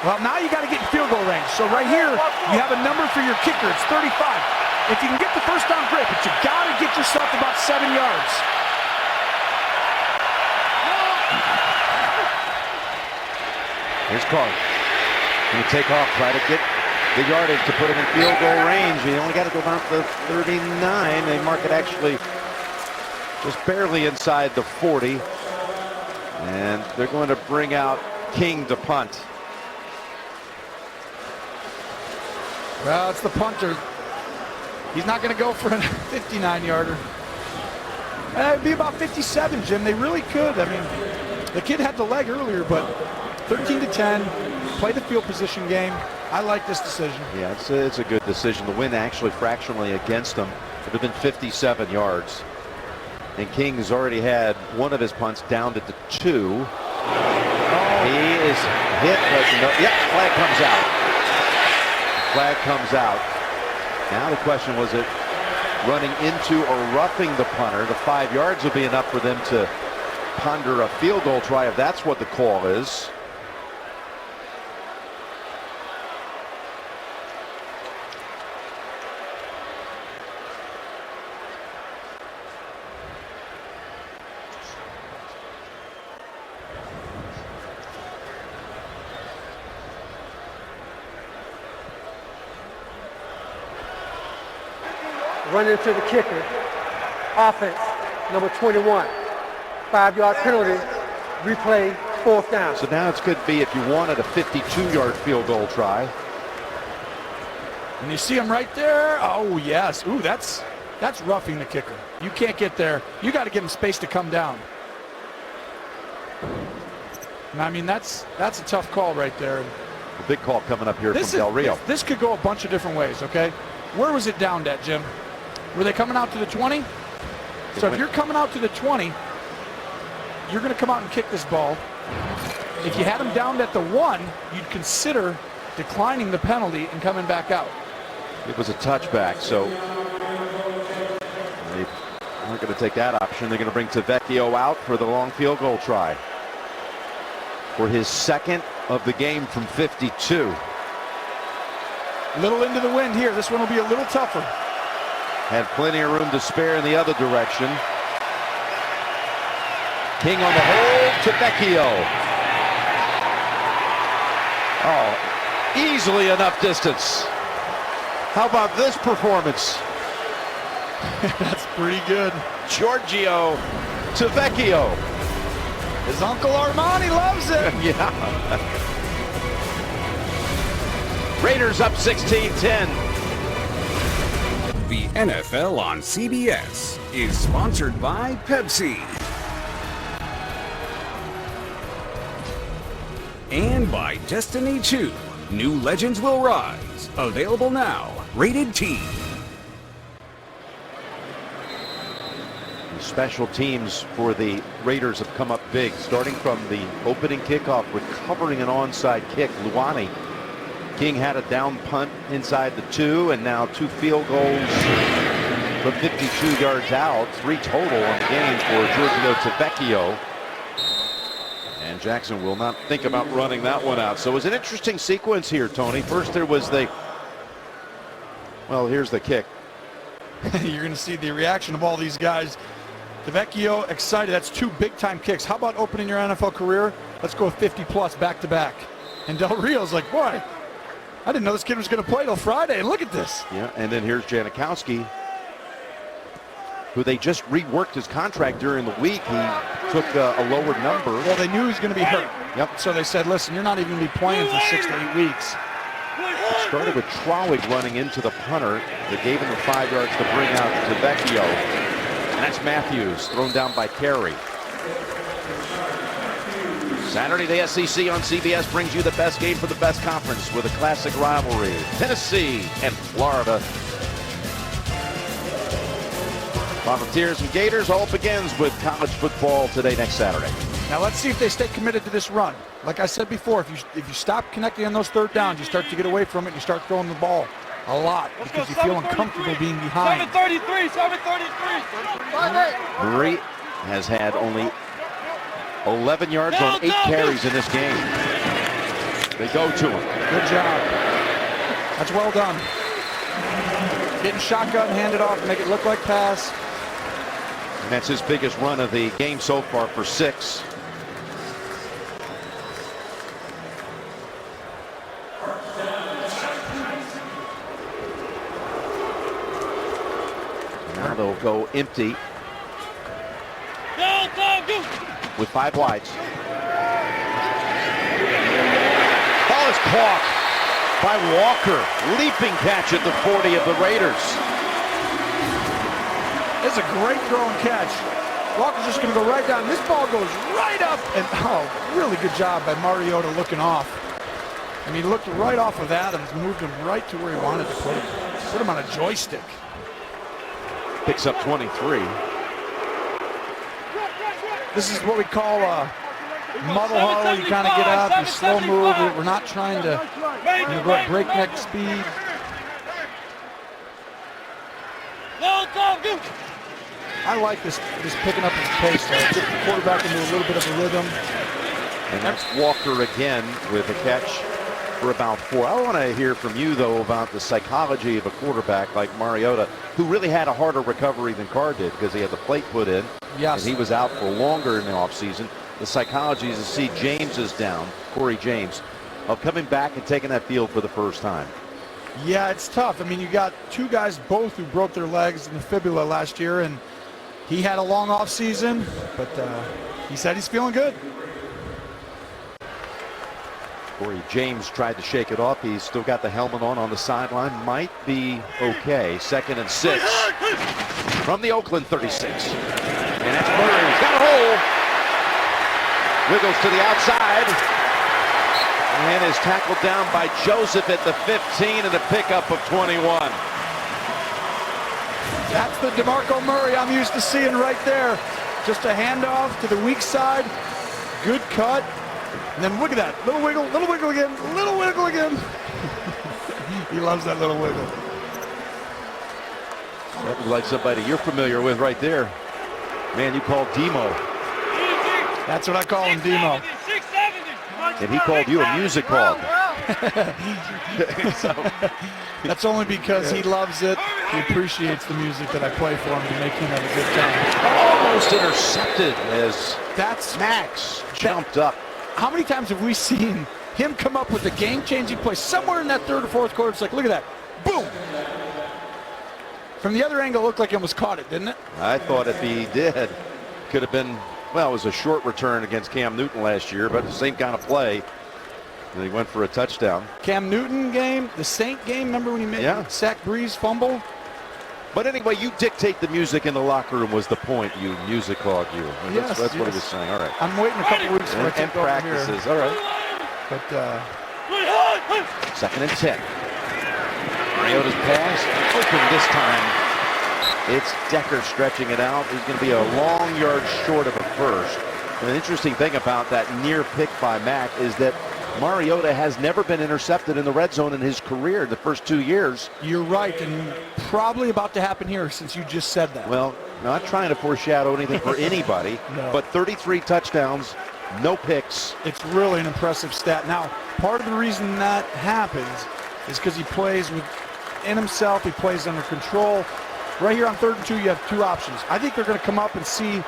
Well, now you got to get in field goal range. So right here, you have a number for your kicker. It's 35. If you can get the first down, great, but you got to get yourself about 7 yards. Here's Carr. Going to take off, try to get the yardage to put him in field goal range. He only got to go about the 39. They mark it actually just barely inside the 40. And they're going to bring out King to punt. Well, it's the punter. He's not going to go for a 59-yarder. It'd be about 57, Jim. They really could. I mean, the kid had the leg earlier, but 13-10, play the field position game. I like this decision. Yeah, it's a good decision. The win actually fractionally against them would have been 57 yards. And King has already had one of his punts down to the 2. He is hit, but no, yep, flag comes out. Flag comes out. Now the question, was it running into or roughing the punter? The 5 yards will be enough for them to ponder a field goal try if that's what the call is. Running to the kicker. Offense, number 21. 5-yard penalty. Replay, 4th down. So now it's could be if you wanted a 52-yard field goal try. And you see him right there. Oh, yes. Ooh, that's roughing the kicker. You can't get there. You got to give him space to come down. And I mean, that's a tough call right there. A big call coming up here from Del Rio. This could go a bunch of different ways, okay? Where was it downed at, Jim? Were they coming out to the 20? So if you're coming out to the 20, you're going to come out and kick this ball. If you had him downed at the 1, you'd consider declining the penalty and coming back out. It was a touchback, so they aren't going to take that option. They're going to bring Tavecchio out for the long field goal try for his 2nd of the game from 52. A little into the wind here. This one will be a little tougher. Had plenty of room to spare in the other direction. King on the hold to Vecchio. Oh, easily enough distance. How about this performance? That's pretty good. Giorgio to Vecchio. His Uncle Armani loves it. Yeah. Raiders up 16-10. The NFL on CBS is sponsored by Pepsi. And by Destiny 2. New Legends Will Rise. Available now. Rated T. The special teams for the Raiders have come up big, starting from the opening kickoff, recovering an onside kick. Luani. King had a down punt inside the 2, and now 2 field goals from 52 yards out. 3 total on the game for Giorgio Tavecchio. And Jackson will not think about running that one out. So it was an interesting sequence here, Tony. First there was the, well, here's the kick. You're going to see the reaction of all these guys. Tavecchio excited. That's 2 big-time kicks. How about opening your NFL career? Let's go 50-plus back-to-back. And Del Rio's like, boy, I didn't know this kid was going to play till Friday, and look at this. Yeah, and then here's Janikowski, who they just reworked his contract during the week. He took a lower number. Well, they knew he was going to be hurt. Yep. So they said, listen, you're not even going to be playing for 6 to 8 weeks. It started with Trowig running into the punter. They gave him the 5 yards to bring out to Vecchio. And that's Matthews, thrown down by Carey. Saturday, the SEC on CBS brings you the best game for the best conference with a classic rivalry. Tennessee and Florida. Volunteers and Gators, all begins with college football today, next Saturday. Now let's see if they stay committed to this run. Like I said before, if you stop connecting on those 3rd downs, you start to get away from it and you start throwing the ball a lot because you feel uncomfortable being behind. 733. Murray has had only 11 yards on 8 carries in this game. They go to him. Good job. That's well done. Getting shotgun, hand it off, make it look like pass. And that's his biggest run of the game so far for 6. go empty with 5 wides. Ball is caught by Walker. Leaping catch at the 40 of the Raiders. It's a great throw and catch. Walker's just going to go right down. This ball goes right up. And, oh, really good job by Mariota looking off. And he looked right off of Adams, moved him right to where he wanted to put him. Put him on a joystick. Picks up 23. This is what we call a muddle huddle. You kind of get up, you slow move. We're not trying to go at breakneck speed. I like this picking up his pace. Get the quarterback into a little bit of a rhythm. And that's Walker again with a catch for about 4. I want to hear from you, though, about the psychology of a quarterback like Mariota, who really had a harder recovery than Carr did because he had the plate put in. Yes. And he was out for longer in the offseason. The psychology is to see James is down, Corey James, of coming back and taking that field for the first time. Yeah, it's tough. I mean, you got 2 guys both who broke their legs in the fibula last year, and he had a long off season, but he said he's feeling good. Corey James tried to shake it off. He's still got the helmet on the sideline. Might be okay. 2nd and 6 from the Oakland 36. And that's Murray. He's got a hole. Wiggles to the outside. And is tackled down by Joseph at the 15 and a pickup of 21. That's the DeMarco Murray I'm used to seeing right there. Just a handoff to the weak side. Good cut. And then look at that. Little wiggle again, little wiggle again. He loves that little wiggle. That looks like somebody you're familiar with right there. Man, you call Demo. That's what I call him, Demo. And he called you a music hog. So, that's only because he loves it. He appreciates the music that I play for him to make him have a good time. Almost intercepted as Max jumped up. How many times have we seen him come up with a game-changing play somewhere in that 3rd or 4th quarter? It's like, look at that. Boom. From the other angle, it looked like he almost caught it, didn't it? I thought if he did, could have been, well, it was a short return against Cam Newton last year, but the same kind of play. And he went for a touchdown. Cam Newton game, the Saint game, remember when he made Sack Breeze fumble? But anyway, you dictate the music in the locker room was the point, you music hog you. And Yes, that's what he was saying. All right. I'm waiting a couple weeks for it to And go over here. practices. All right. But 2nd and 10. Mariota's pass open this time. It's Decker stretching it out. He's going to be a long yard short of a first. And an interesting thing about that near pick by Mack is that Mariota has never been intercepted in the red zone in his career the first 2 years. You're right, and probably about to happen here since you just said that. Well, not trying to foreshadow anything for anybody, No. but 33 touchdowns, no picks. It's really an impressive stat. Now, part of the reason that happens is because he plays within himself. He plays under control. Right here on 3rd and 2, you have 2 options. I think they're going to come up and see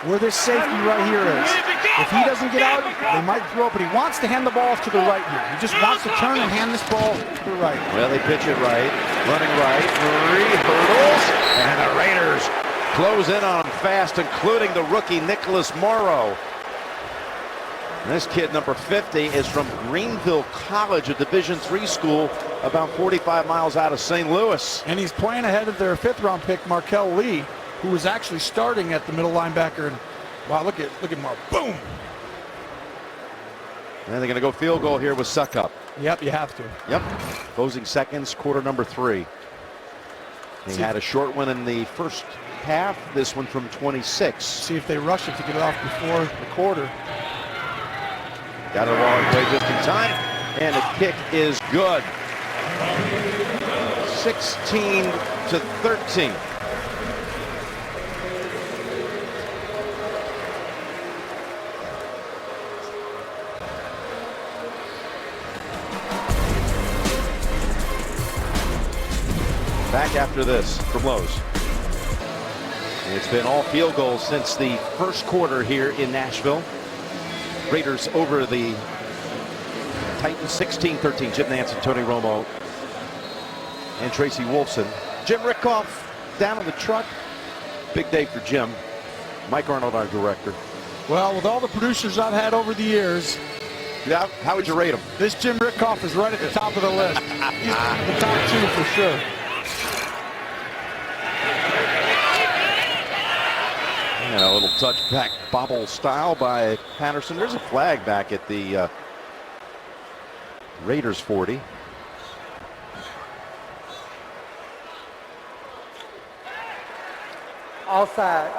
where this safety right here is. If he doesn't get out, they might throw it, but he wants to hand the ball off to the right here. He just wants to turn and hand this ball to the right. Well, they pitch it right, running right, 3 hurdles, and the Raiders close in on him fast, including the rookie Nicholas Morrow. And this kid, number 50, is from Greenville College, a Division III school about 45 miles out of St. Louis. And he's playing ahead of their 5th-round pick, Markel Lee, who was actually starting at the middle linebacker. And wow, look at Mark. Boom. And they're going to go field goal here with Suckup. Yep, you have to. Yep. Closing seconds, quarter number 3. He had a short one in the first half. This one from 26. See if they rush it to get it off before the quarter. Got it all the way just in time. And the kick is good. 16-13. Back after this from Lowe's. It's been all field goals since the first quarter here in Nashville. Raiders over the Titans 16-13. Jim Nance and Tony Romo and Tracy Wolfson. Jim Rickoff down in the truck. Big day for Jim. Mike Arnold, our director. Well, with all the producers I've had over the years, Yeah, how would you rate him? this Jim Rickoff is right at the top of the list. He's the top 2 for sure. And a little touchback bobble style by Patterson. There's a flag back at the Raiders 40. Outside,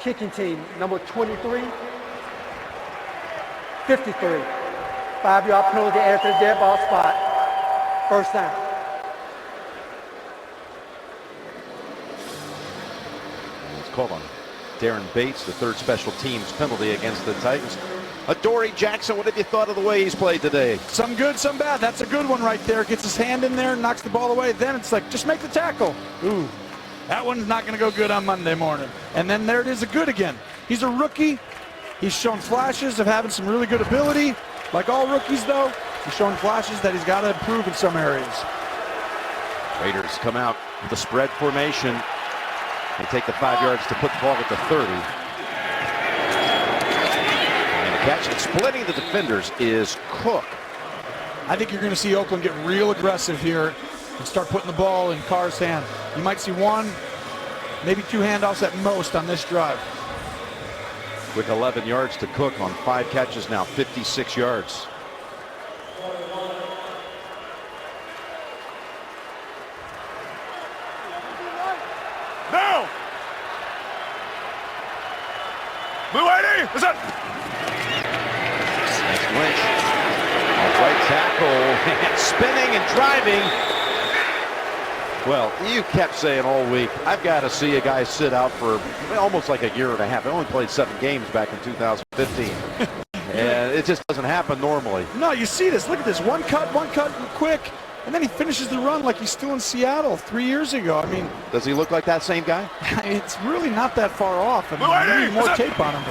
kicking team, number 23, 53. 5-yard penalty after the dead ball spot. First down. It's called on Darren Bates, the third special teams penalty against the Titans. Adoree Jackson, what have you thought of the way he's played today? Some good, some bad. That's a good one right there. Gets his hand in there, knocks the ball away. Then it's like, just make the tackle. Ooh, that one's not going to go good on Monday morning. And then there it is, a good again. He's a rookie. He's shown flashes of having some really good ability. Like all rookies, though, he's shown flashes that he's got to improve in some areas. Raiders come out with a spread formation. They take the 5 yards to put the ball at the 30. And the catch and splitting the defenders is Cook. I think you're going to see Oakland get real aggressive here and start putting the ball in Carr's hand. You might see 1, maybe 2 handoffs at most on this drive. Quick 11 yards to Cook on 5 catches now, 56 yards. No! Blue 80, what's up? That's Lynch. Off right tackle, spinning and driving. Well, you kept saying all week, I've got to see a guy sit out for almost like a year and a half. I only played 7 games back in 2015. And it just doesn't happen normally. No, you see this. Look at this. One cut, quick. And then he finishes the run like he's still in Seattle 3 years ago. I mean, does he look like that same guy? It's really not that far off. I mean, we need more tape on him.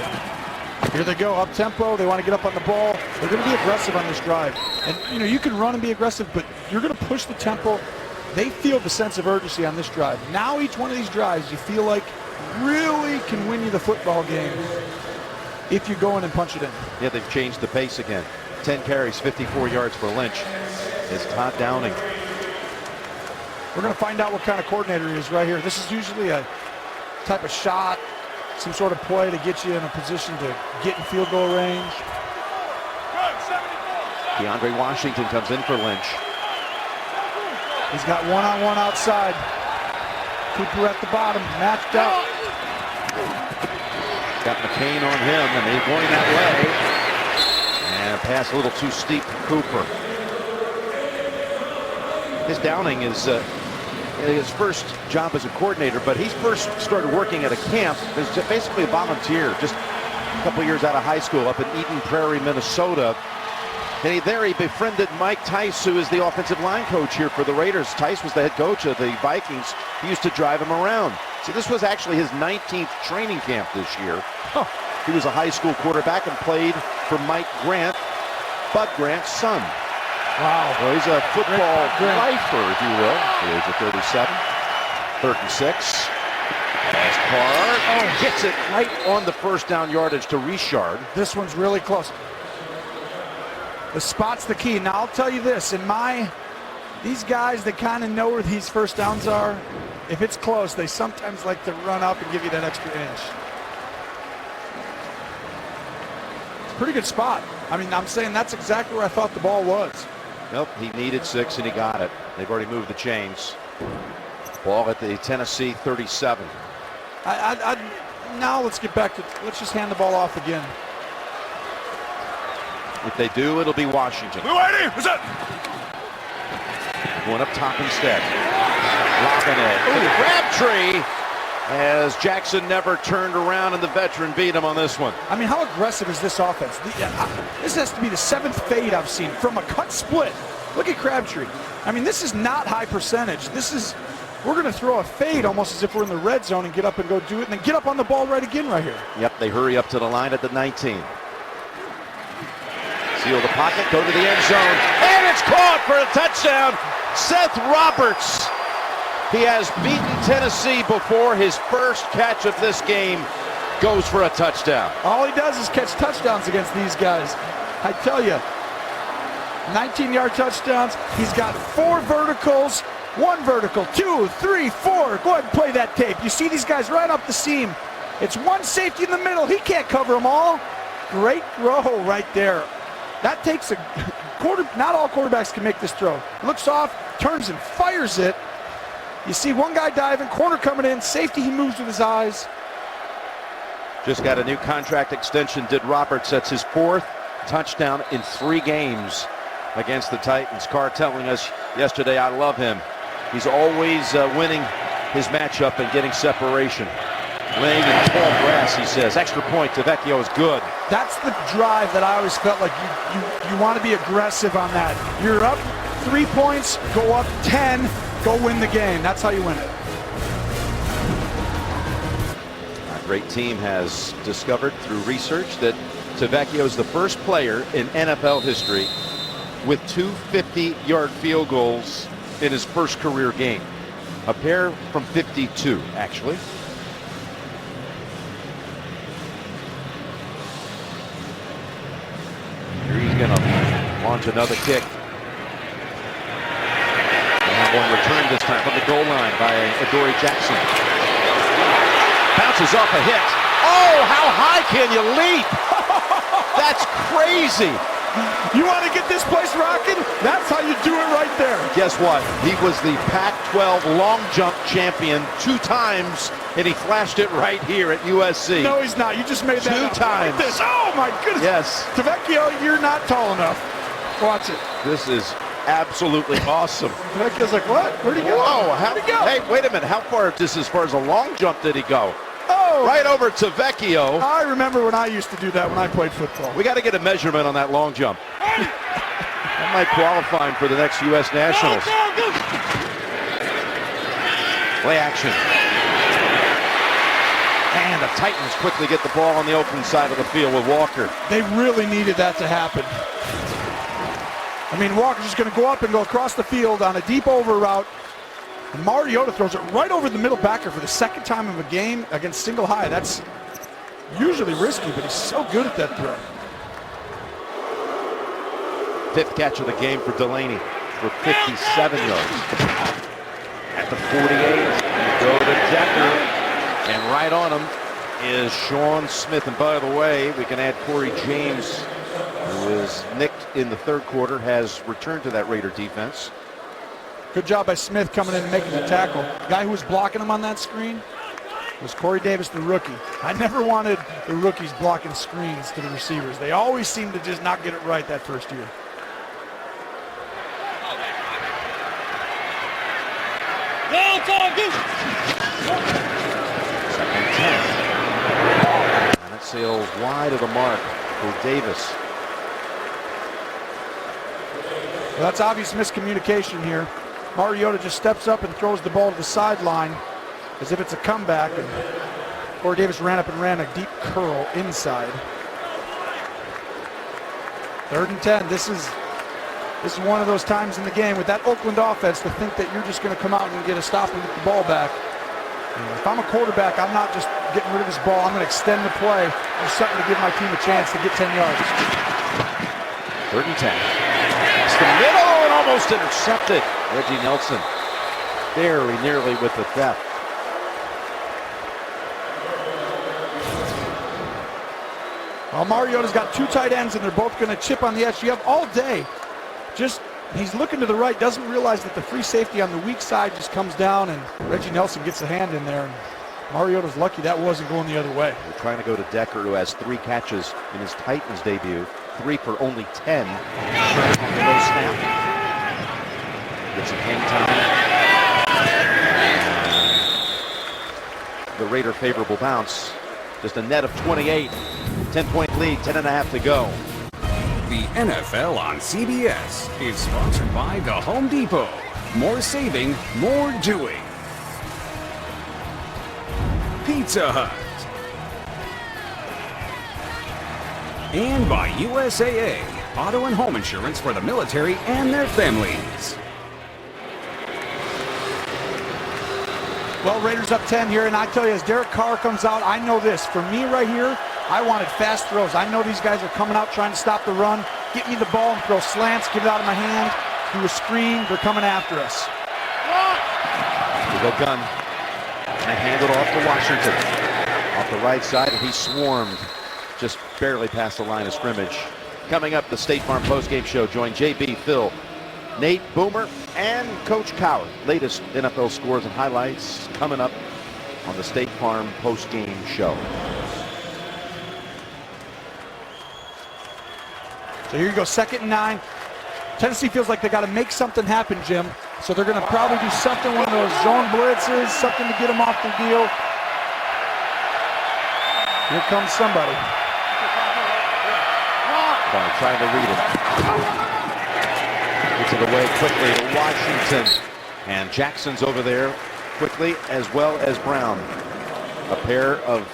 But here they go, up tempo. They want to get up on the ball. They're going to be aggressive on this drive. And, you know, you can run and be aggressive, but you're going to push the tempo. They feel the sense of urgency on this drive. Now each one of these drives you feel like really can win you the football game if you go in and punch it in. Yeah, they've changed the pace again. 10 carries, 54 yards for Lynch. It's Todd Downing. We're going to find out what kind of coordinator he is right here. This is usually a type of shot, some sort of play to get you in a position to get in field goal range. DeAndre Washington comes in for Lynch. He's got one-on-one outside. Cooper at the bottom, matched up. Got McCain on him, and he's going that way. And a pass a little too steep for Cooper. His Downing is his first job as a coordinator, but he first started working at a camp. He's basically a volunteer, just a couple years out of high school up in Eden Prairie, Minnesota. And he befriended Mike Tice, who is the offensive line coach here for the Raiders. Tice was the head coach of the Vikings. He used to drive him around. So this was actually his 19th training camp this year. He was a high school quarterback and played for Mike Grant, Bud Grant's son. Wow. Well, he's a football lifer, if you will, at the age of 37. 3rd and 6. As Carr gets it right on the first down yardage to Richard. This one's really close. The spot's the key. Now, I'll tell you this. These guys that kind of know where these first downs are, if it's close, they sometimes like to run up and give you that extra inch. It's a pretty good spot. I mean, I'm saying that's exactly where I thought the ball was. Nope, he needed 6 and he got it. They've already moved the chains. Ball at the Tennessee 37. Now let's get back to, let's just hand the ball off again. If they do, it'll be Washington. Blue 80, what's up? Going up top instead. Lobbing it. Crabtree, as Jackson never turned around and the veteran beat him on this one. I mean, how aggressive is this offense? This has to be the 7th fade I've seen from a cut split. Look at Crabtree. I mean, this is not high percentage. We're going to throw a fade almost as if we're in the red zone and get up and go do it and then get up on the ball right again right here. Yep, they hurry up to the line at the 19. Seal the pocket, go to the end zone, and it's caught for a touchdown. Seth Roberts He has beaten Tennessee before. His first catch of this game goes for a touchdown. All he does is catch touchdowns against these guys. I tell you, 19-yard touchdowns. He's got 4 verticals, 1 vertical, 2, 3, 4. Go ahead and play that tape. You see these guys right up the seam. It's 1 safety in the middle. He can't cover them all. Great throw right there. That takes a quarter. Not all quarterbacks can make this throw. Looks off, turns and fires it. You see one guy diving, corner coming in, safety, he moves with his eyes. Just got a new contract extension, did Roberts. That's his 4th touchdown in 3 games against the Titans. Carr telling us yesterday, I love him. He's always winning his matchup and getting separation. Laying in tall grass, he says. Extra point to Vecchio is good. That's the drive that I always felt like you want to be aggressive on that. You're up 3 points, go up 10, go win the game. That's how you win it. Our great team has discovered through research that Tavecchio is the first player in NFL history with 2 50-yard field goals in his first career game. A pair from 52, actually. Here he's going to launch another kick. We'll have one return this time from the goal line by Adoree Jackson. Bounces off a hit. Oh, how high can you leap? That's crazy. You want to get this place rocking? That's how you do it right there. Guess what? He was the Pac-12 long jump champion 2 times, and he flashed it right here at USC. No, he's not. You just made that 2 up. times. Like this. Oh, my goodness. Yes. Tavecchio, you're not tall enough. Watch it. This is absolutely awesome. Tavecchio's like, what? Where'd he go? Whoa, Where'd he go? Hey, wait a minute. How far, just as far as a long jump, did he go? Oh. Right over to Vecchio. I remember when I used to do that when I played football. We got to get a measurement on that long jump. That might qualify him for the next U.S. Nationals. Play action. And the Titans quickly get the ball on the open side of the field with Walker. They really needed that to happen. I mean, Walker's just going to go up and go across the field on a deep over route. And Mariota throws it right over the middle backer for the 2nd time of a game against single high. That's usually risky, but he's so good at that throw. 5th catch of the game for Delaney for 57 yards. At the 48, go to Decker, and right on him is Sean Smith. And by the way, we can add Corey James, who was nicked in the 3rd quarter, has returned to that Raider defense. Good job by Smith coming in and making the tackle. The guy who was blocking him on that screen was Corey Davis, the rookie. I never wanted the rookies blocking screens to the receivers. They always seem to just not get it right that first year. Second 10. And it sails wide of the mark for Davis. Well, that's obvious miscommunication here. Mariota just steps up and throws the ball to the sideline as if it's a comeback. And Corey Davis ran up and ran a deep curl inside. 3rd and 10. This is one of those times in the game with that Oakland offense to think that you're just going to come out and get a stop and get the ball back. And if I'm a quarterback, I'm not just getting rid of this ball. I'm going to extend the play. Do something to give my team a chance to get 10 yards. 3rd and 10. It's the middle and almost intercepted. Reggie Nelson very nearly with the theft. Well, Mariota's got 2 tight ends, and they're both going to chip on the edge. You have all day. Just, he's looking to the right, doesn't realize that the free safety on the weak side just comes down, and Reggie Nelson gets a hand in there. And Mariota's lucky that wasn't going the other way. We're trying to go to Decker, who has 3 catches in his Titans debut. 3 for only 10. Low snap. Gets some game time. The Raider favorable bounce. Just a net of 28. 10-point lead, 10.5 to go. The NFL on CBS is sponsored by the Home Depot. More saving, more doing. Pizza Hut. And by USAA, auto and home insurance for the military and their families. Well, Raiders up 10 here, and I tell you, as Derek Carr comes out, I know this. For me right here, I wanted fast throws. I know these guys are coming out trying to stop the run. Get me the ball and throw slants, get it out of my hand, do a screen. They're coming after us. We go gun. And hand it off to Washington. Off the right side, and he swarmed just barely past the line of scrimmage. Coming up, the State Farm postgame show. Join JB, Phil, Nate, Boomer, and Coach Coward. Latest NFL scores and highlights coming up on the State Farm postgame show. So here you go, 2nd and 9. Tennessee feels like they got to make something happen, Jim. So they're going to probably do something, one of those zone blitzes, something to get them off the deal. Here comes somebody. Trying to read it. Gets it away quickly to Washington. And Jackson's over there quickly, as well as Brown. A pair of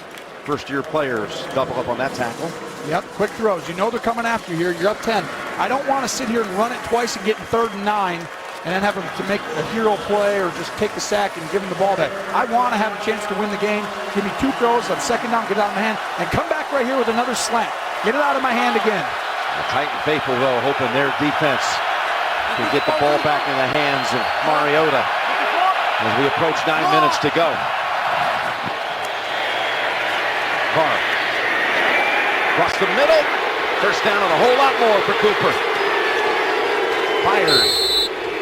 first-year players double up on that tackle. Yep, quick throws. You know they're coming after you here. You're up 10. I don't want to sit here and run it twice and get in 3rd and 9 and then have them to make a hero play or just take the sack and give them the ball back. I want to have a chance to win the game. Give me 2 throws on 2nd down, get it out of my hand, and come back right here with another slant. Get it out of my hand again. The Titan faithful, though, hoping their defense can get the ball back in the hands of Mariota as we approach 9 minutes to go. Carr. Across the middle. First down and a whole lot more for Cooper. Fired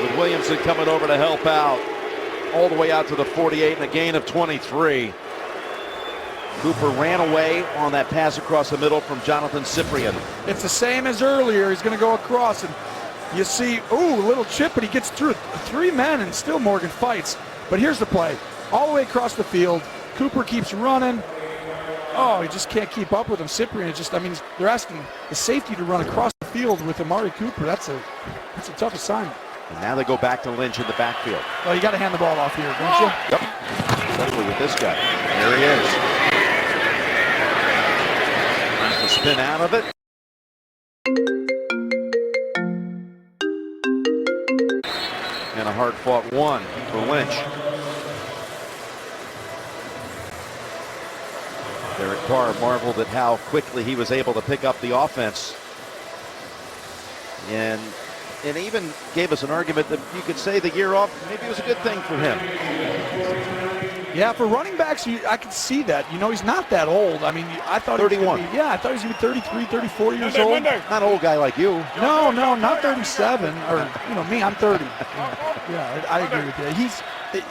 with Williamson coming over to help out. All the way out to the 48 and a gain of 23. Cooper ran away on that pass across the middle from Jonathan Cyprien. It's the same as earlier. He's going to go across, and you see, ooh, a little chip, but he gets through 3 men, and still Morgan fights. But here's the play. All the way across the field. Cooper keeps running. Oh, he just can't keep up with him. Cyprien, they're asking the safety to run across the field with Amari Cooper. That's a tough assignment. And now they go back to Lynch in the backfield. Well, you got to hand the ball off here, don't you? Yep. Especially with this guy. There he is. Tries to spin out of it. And a hard-fought one for Lynch. Derek Carr marveled at how quickly he was able to pick up the offense. And even gave us an argument that you could say the year off maybe it was a good thing for him. Yeah, for running backs, I could see that. You know, he's not that old. I mean, I thought 31. He was going to be 33, 34 years old. Not an old guy like you. No, not 37. Or, me, I'm 30. Yeah, I agree with you.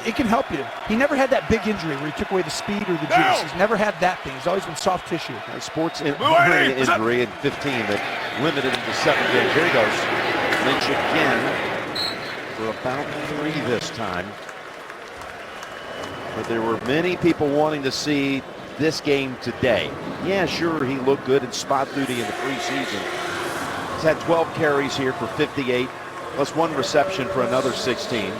It can help you. He never had that big injury where he took away the speed or the juice. He's never had that thing. He's always been soft tissue. A sports injury in 15 that limited him to 7 games. Here he goes. Lynch again for about 3 this time. But there were many people wanting to see this game today. Yeah, sure, he looked good in spot duty in the preseason. He's had 12 carries here for 58, plus 1 reception for another 16.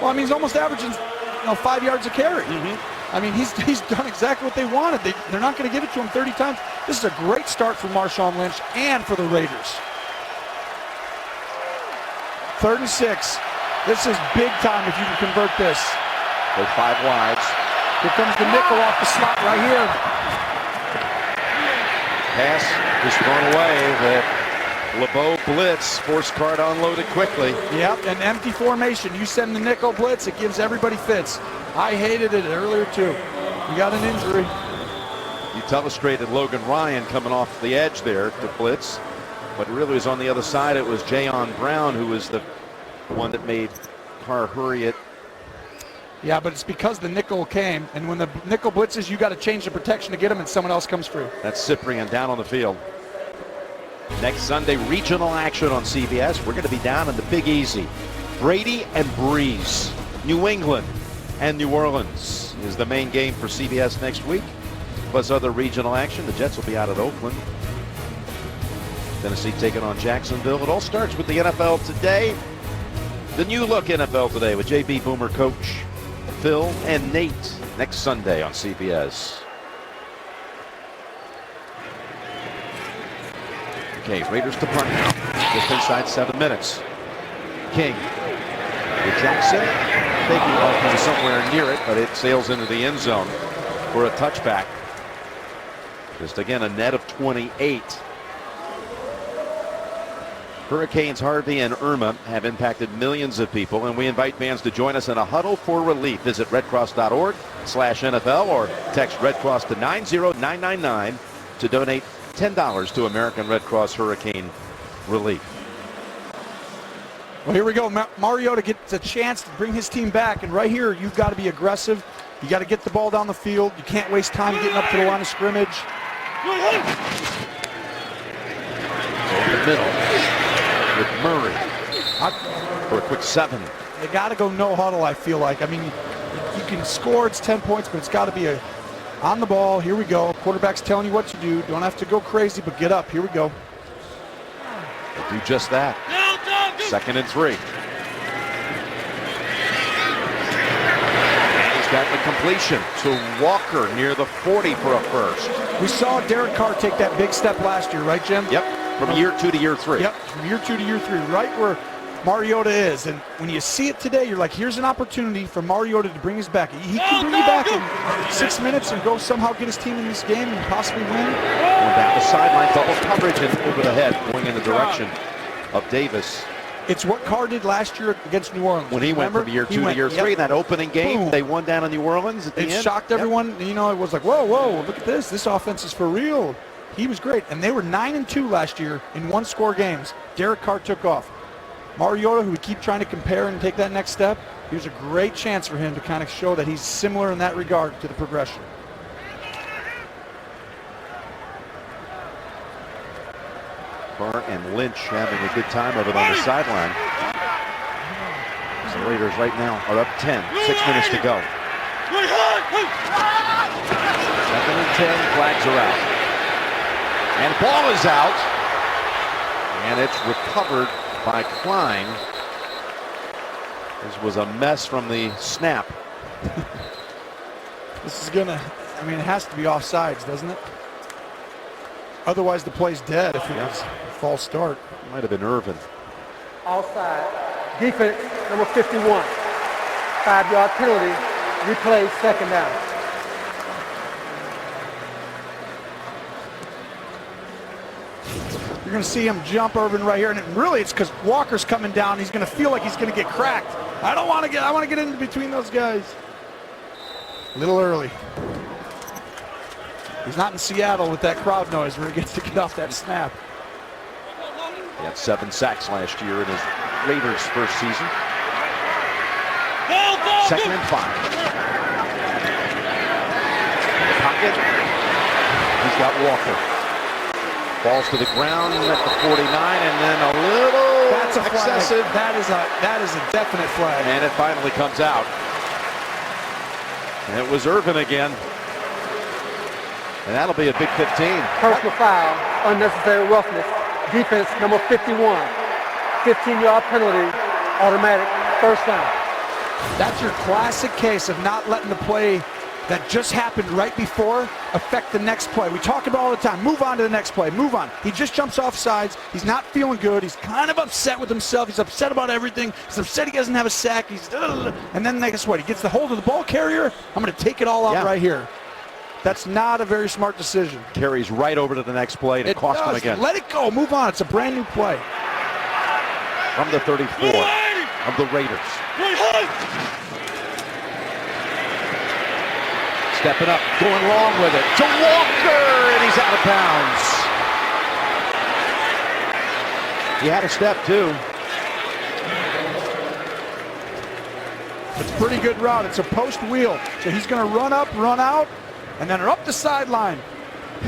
Well, he's almost averaging 5 yards a carry. He's done exactly what they wanted. They're not going to give it to him 30 times. This is a great start for Marshawn Lynch and for the Raiders. 3rd and 6. This is big time if you can convert this. Go 5 wides. Here comes the nickel off the slot right here. Pass is thrown away. The LeBeau blitz, forced Carr to unload it quickly. Yep, an empty formation. You send the nickel blitz, it gives everybody fits. I hated it earlier too. We got an injury. You telestrated Logan Ryan coming off the edge there to blitz. But really was on the other side. It was Jayon Brown who was the one that made Carr hurry it. Yeah, but it's because the nickel came, and when the nickel blitzes, you got to change the protection to get him, and someone else comes free. That's Cyprien down on the field. Next Sunday, regional action on CBS. We're going to be down in the Big Easy. Brady and Breeze, New England and New Orleans is the main game for CBS next week. Plus other regional action. The Jets will be out at Oakland. Tennessee taking on Jacksonville. It all starts with the NFL Today. The new look NFL Today with JB, Boomer, Coach Phil, and Nate next Sunday on CBS. Okay, Raiders to punt now. Just inside 7 minutes. King with Jackson. mistaken, he was somewhere near it, but it sails into the end zone for a touchback. Just again, a net of 28. Hurricanes Harvey and Irma have impacted millions of people, and we invite fans to join us in a huddle for relief. Visit redcross.org/NFL or text Red Cross to 90999 to donate $10 to American Red Cross Hurricane Relief. Well, here we go. Mariota gets a chance to bring his team back, and right here, you've got to be aggressive. You got to get the ball down the field. You can't waste time getting up to the line of scrimmage. Over the middle with Murray for a quick 7. They got to go no huddle, I feel like. I mean, you can score, it's 10 points, but it's got to be on the ball. Here we go. Quarterback's telling you what to do. Don't have to go crazy, but get up. Here we go. They do just that. 2nd and 3. And he's got the completion to Walker near the 40 for a first. We saw Derek Carr take that big step last year, right, Jim? Yep, from year 2 to year 3. Yep, from year 2 to year 3, right where Mariota is. And when you see it today, you're like, here's an opportunity for Mariota to bring us back. He can bring you back in 6 minutes and go somehow get his team in this game and possibly win. Going down the sideline, double coverage and over the head, going in the direction of Davis. It's what Carr did last year against New Orleans. When he went from year 2 to year 3, that opening game, boom. They won down in New Orleans at the end. It shocked everyone. Yep. You know, it was like, whoa, look at this. This offense is for real. He was great. And they were 9-2 last year in one-score games. Derek Carr took off. Mariota, who would keep trying to compare and take that next step, here's a great chance for him to kind of show that he's similar in that regard to the progression. Carr and Lynch having a good time of it on the sideline. The Raiders right now are up 10. 6 minutes to go. 2nd and 10. Flags are out. And ball is out. And it's recovered by Klein. This was a mess from the snap. This is gonna, I mean, it has to be offsides, doesn't it? Otherwise, the play's dead if it was a false start. Might have been Irvin. Offside. Defense, number 51. 5-yard penalty. Replay, 2nd down. You're going to see him jump Irvin right here, and really it's because Walker's coming down. He's going to feel like he's going to get cracked. I want to get in between those guys. A little early. He's not in Seattle with that crowd noise where he gets to get off that snap. He had 7 sacks last year in his Raiders' first season. 2nd and 5. In the pocket. He's got Walker. Falls to the ground at the 49, and then a little excessive. That is a definite flag. And it finally comes out. And it was Irvin again. And that'll be a big 15. Personal foul, unnecessary roughness. Defense, number 51. 15-yard penalty, automatic, 1st down. That's your classic case of not letting the play that just happened right before affect the next play. We talk about all the time, move on to the next play, move on. He just jumps off sides. He's not feeling good. He's kind of upset with himself. He's upset about everything. He's upset he doesn't have a sack. And then guess what? He gets the hold of the ball carrier. I'm going to take it all out right here. That's not a very smart decision. Carries right over to the next play and it cost him again. Let it go. Move on. It's a brand new play. From the 34 of the Raiders. Stepping up, going long with it to Walker, and he's out of bounds. He had a step too. It's a pretty good route. It's a post wheel. So he's going to run up, run out, and then up the sideline.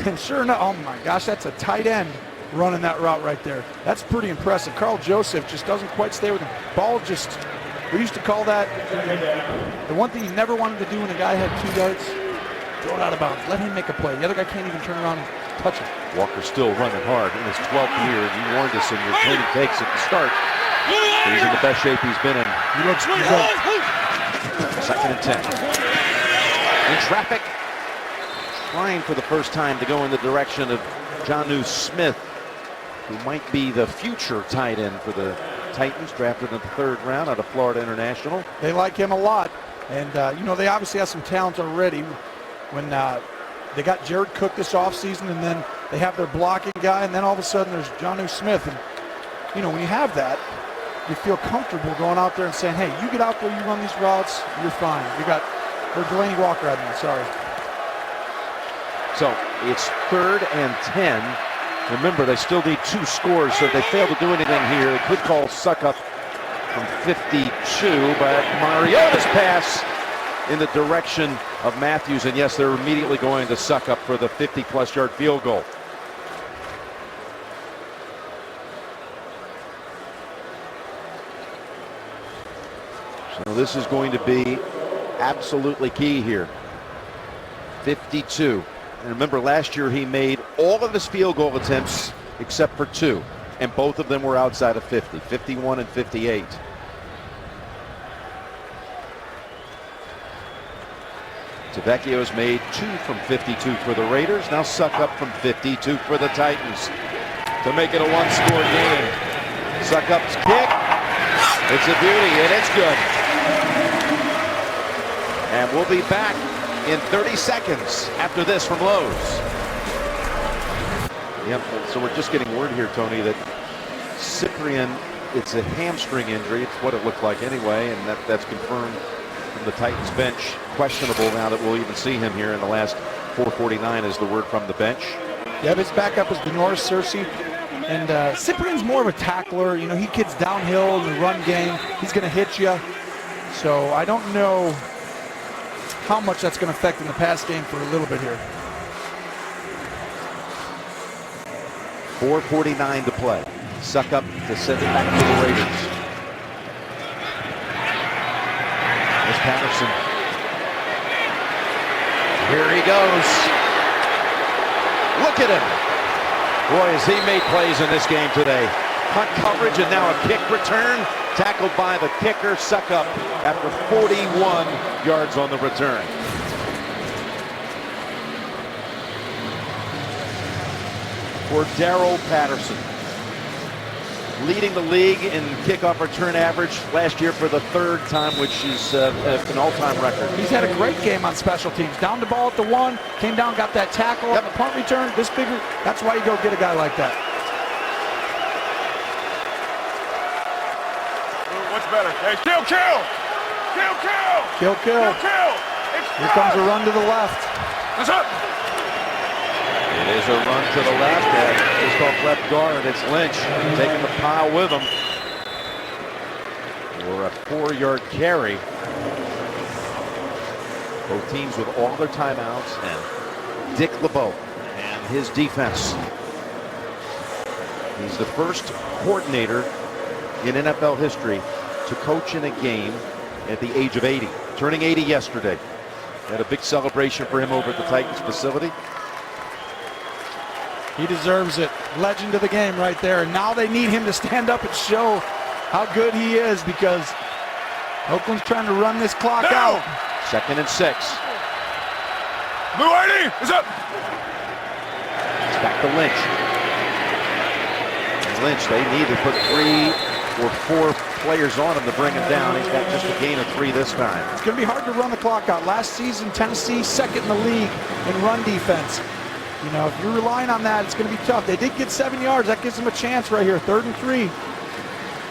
And sure enough, oh my gosh, that's a tight end running that route right there. That's pretty impressive. Carl Joseph just doesn't quite stay with him. Ball just, we used to call that the one thing you never wanted to do when a guy had 2 yards. Throw it out of bounds. Let him make a play. The other guy can't even turn around and touch it. Walker's still running hard in his 12th year. You warned us in your training takes at the start. He's in the best shape he's been in. He looks good. 2nd and 10. In traffic. Trying for the first time to go in the direction of Jonnu Smith, who might be the future tight end for the Titans, drafted in the 3rd round out of Florida International. They like him a lot. And, they obviously have some talent already. When they got Jared Cook this offseason, and then they have their blocking guy, and then all of a sudden there's Jonnu Smith. And, when you have that, you feel comfortable going out there and saying, hey, you get out there, you run these routes, you're fine. Or Delaney Walker, sorry. So it's 3rd and 10. Remember, they still need 2 scores, so if they fail to do anything here, they could call Suckup from 52, but Mariota's pass in the direction of Matthews, and yes, they're immediately going to Suckup for the 50-plus yard field goal. So this is going to be absolutely key here. 52. And remember, last year he made all of his field goal attempts except for 2, and both of them were outside of 50, 51 and 58. Tavecchio's made 2 from 52 for the Raiders. Now Suckup from 52 for the Titans to make it a 1-score game. Suckup's kick. It's a beauty, and it's good. And we'll be back in 30 seconds after this from Lowe's. Yep, so we're just getting word here, Tony, that Cyprien, it's a hamstring injury. It's what it looked like anyway, and that's confirmed from the Titans bench. Questionable now that we'll even see him here in the last 4:49 is the word from the bench. Yeah, his backup is Denoris Cersei. And Cyprien's more of a tackler. He gets downhill in the run game. He's going to hit you. So I don't know how much that's going to affect in the pass game for a little bit here. 4:49 to play. Suckup to send it back to the Raiders. There's Patterson. Here he goes. Look at him. Boy, has he made plays in this game today. Punt coverage and now a kick return. Tackled by the kicker, Suckup, after 41 yards on the return. For Darrell Patterson, leading the league in kickoff return average last year for the 3rd time, which is an all-time record. He's had a great game on special teams. Down the ball at the 1, came down, got that tackle on the punt return. This figure, that's why you go get a guy like that. What's better? Hey, kill, kill! Kill, kill! Kill, kill. Kill, kill! Here comes a run to the left. That's up! It is a run to the left, and it's called left guard. It's Lynch taking the pile with him for a 4-yard carry. Both teams with all their timeouts, and Dick LeBeau and his defense. He's the first coordinator in NFL history to coach in a game at the age of 80, turning 80 yesterday. Had a big celebration for him over at the Titans facility. He deserves it. Legend of the game right there. And now they need him to stand up and show how good he is, because Oakland's trying to run this clock out. 2nd and 6. Blue 80 is up! It's back to Lynch. And Lynch, they need to put 3 or 4 players on him to bring him down. He's got just a gain of 3 this time. It's going to be hard to run the clock out. Last season, Tennessee 2nd in the league in run defense. If you're relying on that, it's going to be tough. They did get 7 yards. That gives them a chance right here. 3rd and 3.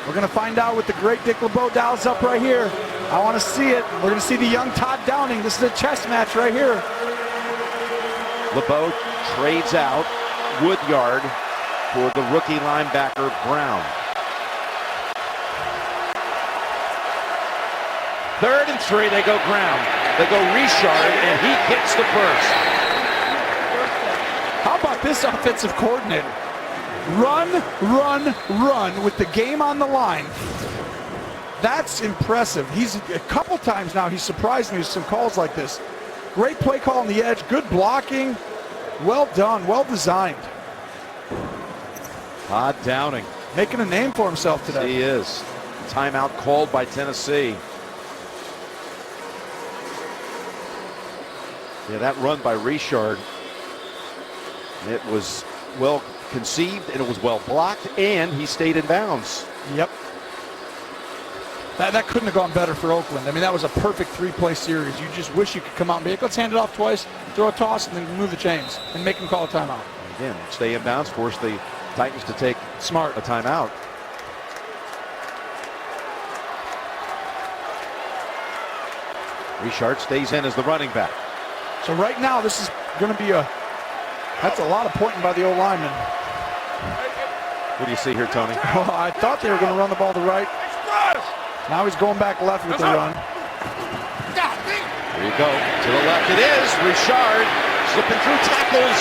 We're going to find out with the great Dick LeBeau. Dials up right here. I want to see it. We're going to see the young Todd Downing. This is a chess match right here. LeBeau trades out Woodyard for the rookie linebacker Brown. 3rd and 3, they go ground. They go Richard, and he kicks the first. How about this offensive coordinator? Run, run, run with the game on the line. That's impressive. He's a couple times now, he's surprised me with some calls like this. Great play call on the edge, good blocking. Well done, well designed. Todd Downing. Making a name for himself today. He is. Timeout called by Tennessee. Yeah, that run by Richard, it was well conceived, and it was well blocked, and he stayed in bounds. Yep. That couldn't have gone better for Oakland. I mean, that was a perfect three-play series. You just wish you could come out and be like, let's hand it off twice, throw a toss, and then move the chains and make them call a timeout. Again, stay in bounds, force the Titans to take a timeout. Richard stays in as the running back. So right now, this is going to be that's a lot of pointing by the O-lineman. What do you see here, Tony? Well, I thought they were going to run the ball to right. Now he's going back left with the run. There you go. To the left it is. Richard slipping through tackles.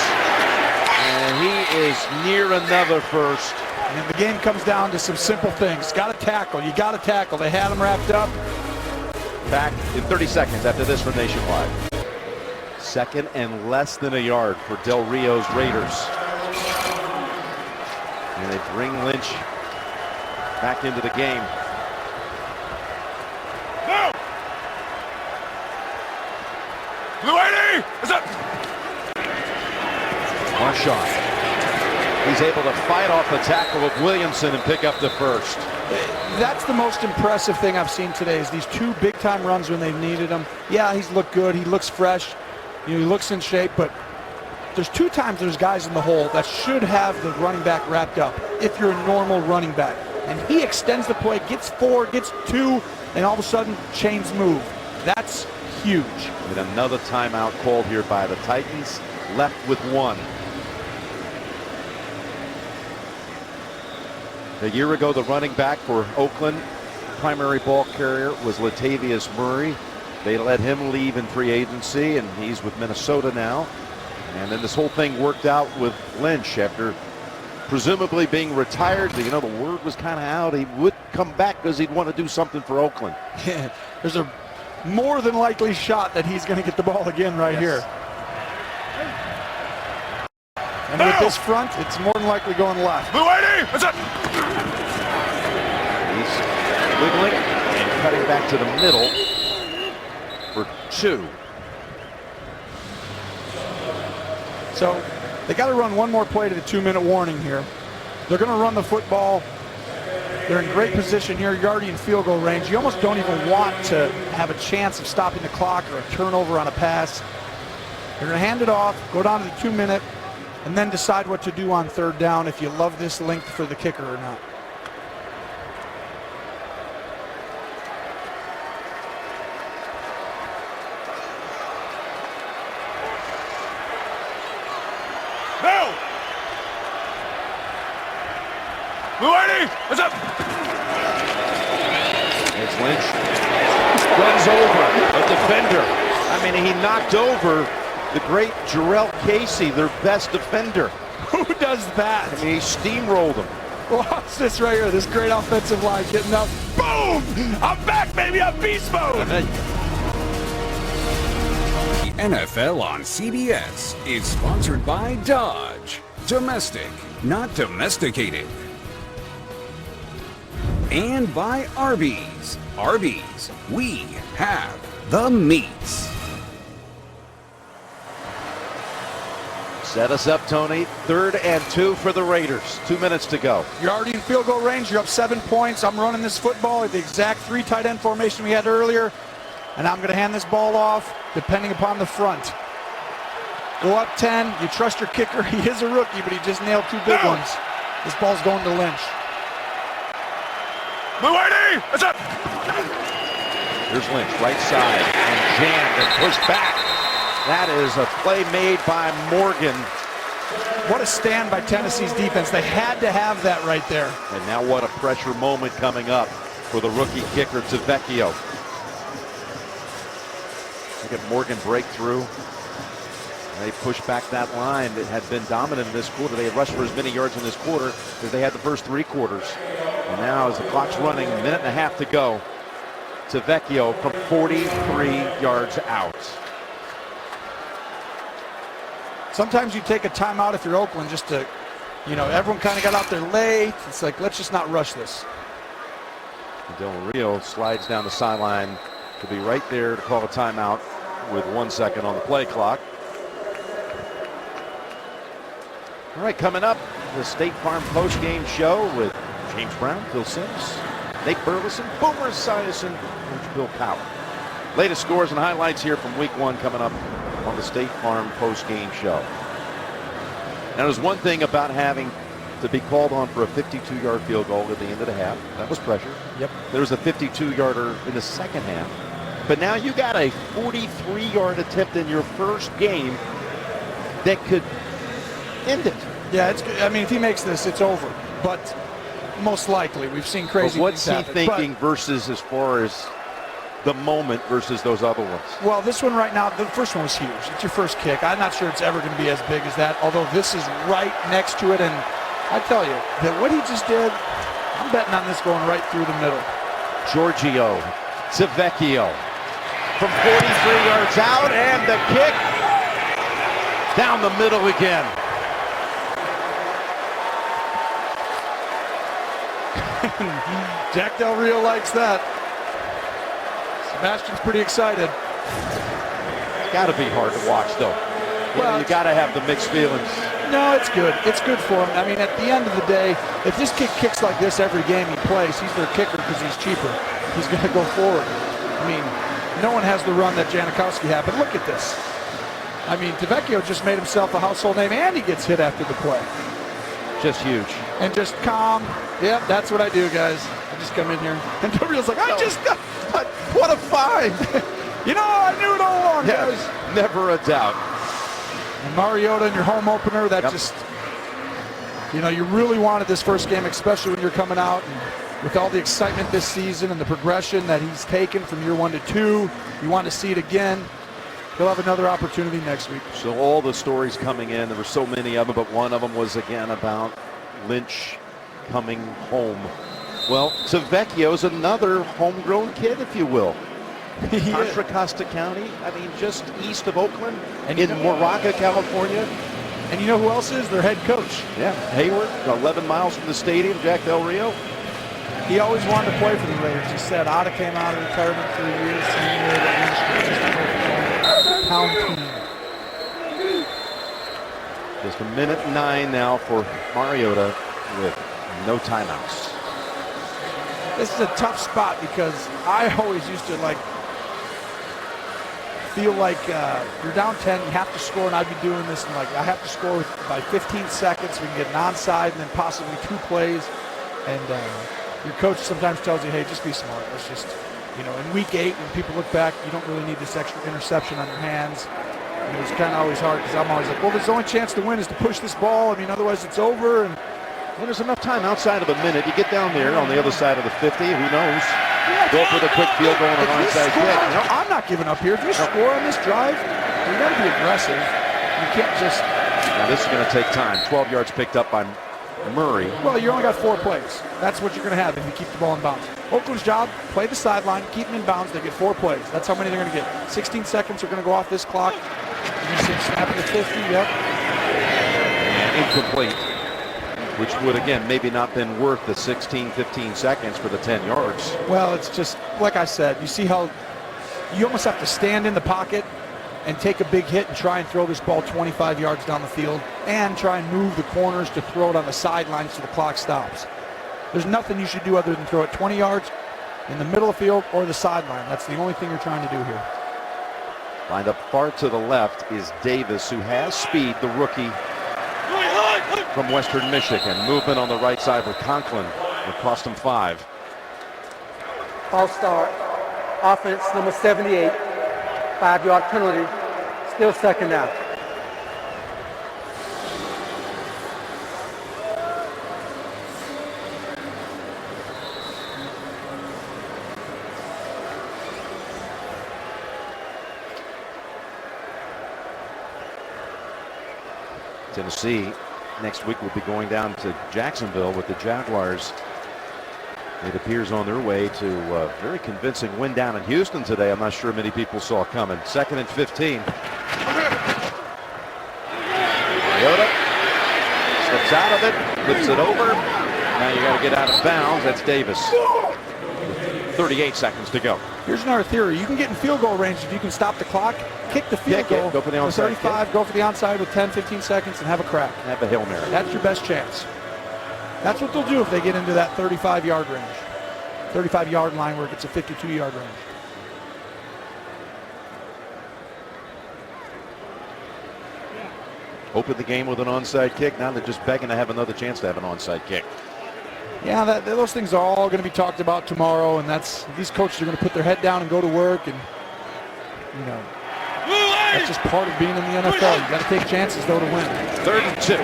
And he is near another first. And the game comes down to some simple things. Got to tackle. You got to tackle. They had him wrapped up. Back in 30 seconds after this from Nationwide. Second and less than a yard for Del Rio's Raiders. And they bring Lynch back into the game. No! Blue 80! Is up! Marshon. He's able to fight off the tackle of Williamson and pick up the first. That's the most impressive thing I've seen today is these two big-time runs when they've needed him. Yeah, he's looked good. He looks fresh. He looks in shape, but there's two times there's guys in the hole that should have the running back wrapped up if you're a normal running back. And he extends the play, gets 4, gets 2, and all of a sudden chains move. That's huge. And another timeout called here by the Titans, left with 1. A year ago, the running back for Oakland, primary ball carrier, was Latavius Murray. They let him leave in free agency, and he's with Minnesota now. And then this whole thing worked out with Lynch after presumably being retired. You know, the word was kind of out. He would come back because he'd want to do something for Oakland. Yeah, there's a more than likely shot that he's going to get the ball again right here. And with this front, it's more than likely going left. Blue 80! What's up? He's wiggling and cutting back to the middle for 2. So they got to run one more play to the 2-minute warning here. They're going to run the football. They're in great position here. You're already in field goal range. You almost don't even want to have a chance of stopping the clock or a turnover on a pass. They're going to hand it off, go down to the 2-minute, and then decide what to do on 3rd down if you love this length for the kicker or not. No! Blue 80! What's up? It's Lynch. Runs over a defender. I mean, he knocked over the great Jarrell Casey, their best defender. Who does that? I mean, he steamrolled him. Watch this right here. This great offensive line getting up. Boom! I'm back, baby. I'm beast mode. The NFL on CBS is sponsored by Dodge. Domestic, not domesticated. And by Arby's. Arby's, we have the meats. Set us up, Tony. 3rd and 2 for the Raiders. 2 minutes to go. You're already in field goal range. You're up 7 points. I'm running this football at the exact 3 tight end formation we had earlier. And I'm going to hand this ball off depending upon the front. Go up 10. You trust your kicker. He is a rookie, but he just nailed 2 big ones. This ball's going to Lynch. Blue 80! What's up? Here's Lynch, right side, and jammed and pushed back. That is a play made by Morgan. What a stand by Tennessee's defense. They had to have that right there. And now what a pressure moment coming up for the rookie kicker, Tavecchio. Look at Morgan break through. They pushed back that line that had been dominant in this quarter. They had rushed for as many yards in this quarter as they had the first 3 quarters. And now as the clock's running, 1.5 minutes to go, Tavecchio from 43 yards out. Sometimes you take a timeout if you're Oakland just to, everyone kind of got out there late. It's like, let's just not rush this. Del Rio slides down the sideline to be right there to call a timeout with 1 second on the play clock. All right, coming up, the State Farm post-game show with James Brown, Phil Simms, Nate Burleson, Boomer Esiason, Coach Bill Power. Latest scores and highlights here from Week 1 coming up on the State Farm post-game show. Now, there's one thing about having to be called on for a 52-yard field goal at the end of the half. That was pressure. Yep. There was a 52-yarder in the second half. But now you got a 43-yard attempt in your first game that could end it. Yeah, it's. I mean, if he makes this, it's over. But most likely, we've seen crazy But what's things he happen. thinking versus as far as the moment versus those other ones? Well, this one right now, the first one was huge. It's your first kick. I'm not sure it's ever going to be as big as that, although this is right next to it. And I tell you, that what he just did, I'm betting on this going right through the middle. Giorgio Tavecchio from 43 yards out, and the kick down the middle again. Jack Del Rio likes that. Sebastian's pretty excited. Got to be hard to watch, though. Well, You got to have the mixed feelings. No, it's good. It's good for him. I mean, at the end of the day, if this kid kicks like this every game he plays, he's their kicker because he's cheaper. He's going to go forward. I mean, no one has the run that Janikowski had, but look at this. I mean, Tavecchio just made himself a household name, and he gets hit after the play. Just huge. And just calm. Yep, that's what I do, guys. I just come in here. And Del Rio's like, I just got, what a find. You know, I knew it all along, Yeah, guys. never a doubt. And Mariota in your home opener, that just, you know, you really wanted this first game, especially when you're coming out. And with all the excitement this season and the progression that he's taken from year 1 to 2, you want to see it again. He'll have another opportunity next week. So all the stories coming in, there were so many of them, but one of them was again about Lynch coming home. Well, Tavecchio's another homegrown kid, if you will. Contra Costa County, I mean, just east of Oakland, and in Moraga, California. And you know who else is? Their head coach. Yeah, Hayward, 11 miles from the stadium, Jack Del Rio. He always wanted to play for the Raiders. He said Otta came out of retirement for a year, same year that Lynch was pound team. Just a minute 9 now for Mariota with no timeouts. This is a tough spot because I always used to feel like you're down 10, you have to score, and I'd be doing this, and I have to score by 15 seconds. We can get an onside and then possibly 2 plays. And your coach sometimes tells you, hey, just be smart. Let's just, you know, in week 8, when people look back, you don't really need this extra interception on your hands. And it was kind of always hard because I'm always like, well, there's the only chance to win is to push this ball. I mean, otherwise it's over. And when there's enough time outside of a minute, you get down there on the other side of the 50, who knows? Go for the quick field goal on an onside kick. I'm not giving up here. If you score on this drive, you got to be aggressive. You can't just. Now this is going to take time. 12 yards picked up by Murray. Well, you only got 4 plays. That's what you're going to have if you keep the ball in bounds. Oakland's job, play the sideline, keep them in bounds. They get 4 plays. That's how many they're going to get. 16 seconds are going to go off this clock. You're going to see them snap at the 50. Yep. Incomplete. Which would, again, maybe not been worth the 16, 15 seconds for the 10 yards. Well, it's just, like I said, you see how you almost have to stand in the pocket and take a big hit and try and throw this ball 25 yards down the field and try and move the corners to throw it on the sidelines so the clock stops. There's nothing you should do other than throw it 20 yards in the middle of the field or the sideline. That's the only thing you're trying to do here. Lined up far to the left is Davis, who has speed, the rookie from Western Michigan. Movement on the right side with Conklin. It cost him 5. False start. Offense number 78. 5-yard penalty. Still second down. Tennessee next week will be going down to Jacksonville with the Jaguars. It appears on their way to a very convincing win down in Houston today. I'm not sure many people saw coming. 2nd and 15. Mariota slips out of it, flips it over. Now you got to get out of bounds. That's Davis. 38 seconds to go. Here's another theory. You can get in field goal range if you can stop the clock, kick the field goal, go for the onside 35, kick. Go for the onside with 10, 15 seconds and have a crack. Have a Hail Mary. That's your best chance. That's what they'll do if they get into that 35-yard range. 35-yard line where it gets a 52-yard range. Open the game with an onside kick. Now they're just begging to have another chance to have an onside kick. Yeah, those things are all going to be talked about tomorrow, and these coaches are going to put their head down and go to work, and that's just part of being in the NFL. You got to take chances though to win. 3rd and 2.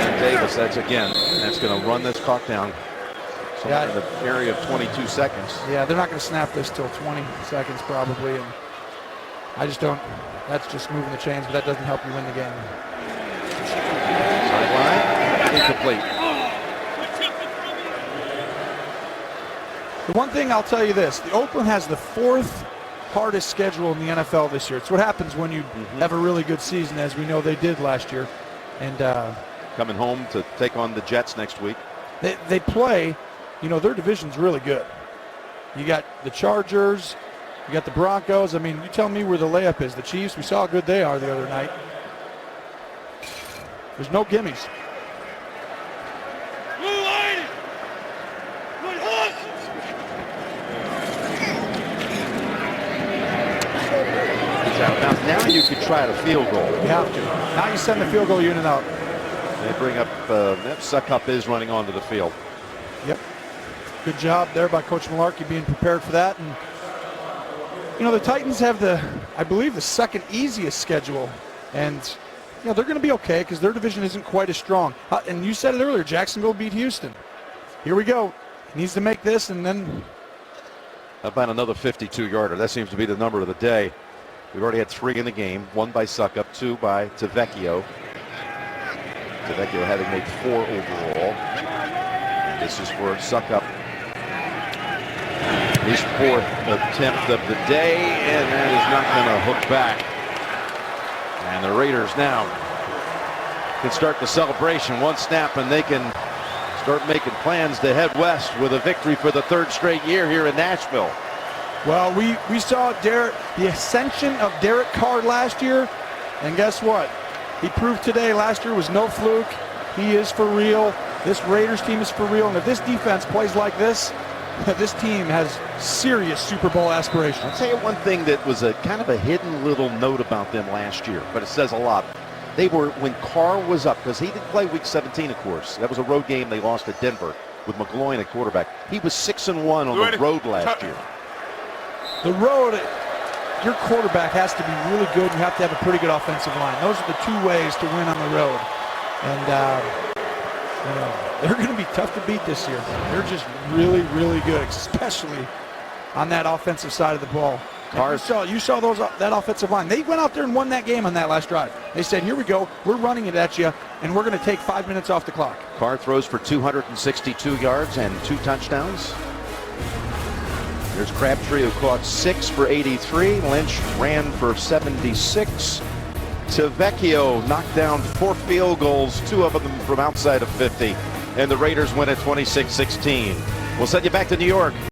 And Davis, that's going to run this clock down. Somewhere in the area of 22 seconds. Yeah, they're not going to snap this till 20 seconds probably, and I just don't. That's just moving the chains, but that doesn't help you win the game. Sideline, incomplete. The one thing I'll tell you this, the Oakland has the 4th hardest schedule in the NFL this year. It's what happens when you have a really good season, as we know they did last year. And coming home to take on the Jets next week. They play, their division's really good. You got the Chargers, you got the Broncos. I mean, you tell me where the layup is. The Chiefs, we saw how good they are the other night. There's no gimmies. Now you could try the field goal. You have to. Now you send the field goal unit out. They bring up, Suckup is running onto the field. Yep. Good job there by Coach Malarkey being prepared for that. And the Titans have I believe the 2nd easiest schedule. And, they're going to be okay because their division isn't quite as strong. And you said it earlier, Jacksonville beat Houston. Here we go. He needs to make this, and then. How about another 52-yarder? That seems to be the number of the day. We've already had 3 in the game. 1 by Suckup, 2 by Tavecchio. Tavecchio having made 4 overall. And this is for Suckup. His 4th attempt of the day, and that is not going to hook back. And the Raiders now can start the celebration. 1 snap, and they can start making plans to head west with a victory for the 3rd straight year here in Nashville. Well, we saw the ascension of Derek Carr last year, and guess what? He proved today last year was no fluke. He is for real. This Raiders team is for real, and if this defense plays like this team has serious Super Bowl aspirations. I'll tell you one thing that was a kind of a hidden little note about them last year, but it says a lot. They were, when Carr was up, because he didn't play Week 17, of course. That was a road game they lost at Denver with McGloin at quarterback. He was 6-1 on the road last year. The road, your quarterback has to be really good. You have to have a pretty good offensive line. Those are the 2 ways to win on the road. And they're going to be tough to beat this year. They're just really, really good, especially on that offensive side of the ball. You saw that offensive line. They went out there and won that game on that last drive. They said, here we go, we're running it at you, and we're going to take 5 minutes off the clock. Carr throws for 262 yards and 2 touchdowns. There's Crabtree, who caught 6 for 83. Lynch ran for 76. Tavecchio knocked down 4 field goals, 2 of them from outside of 50. And the Raiders win at 26-16. We'll send you back to New York.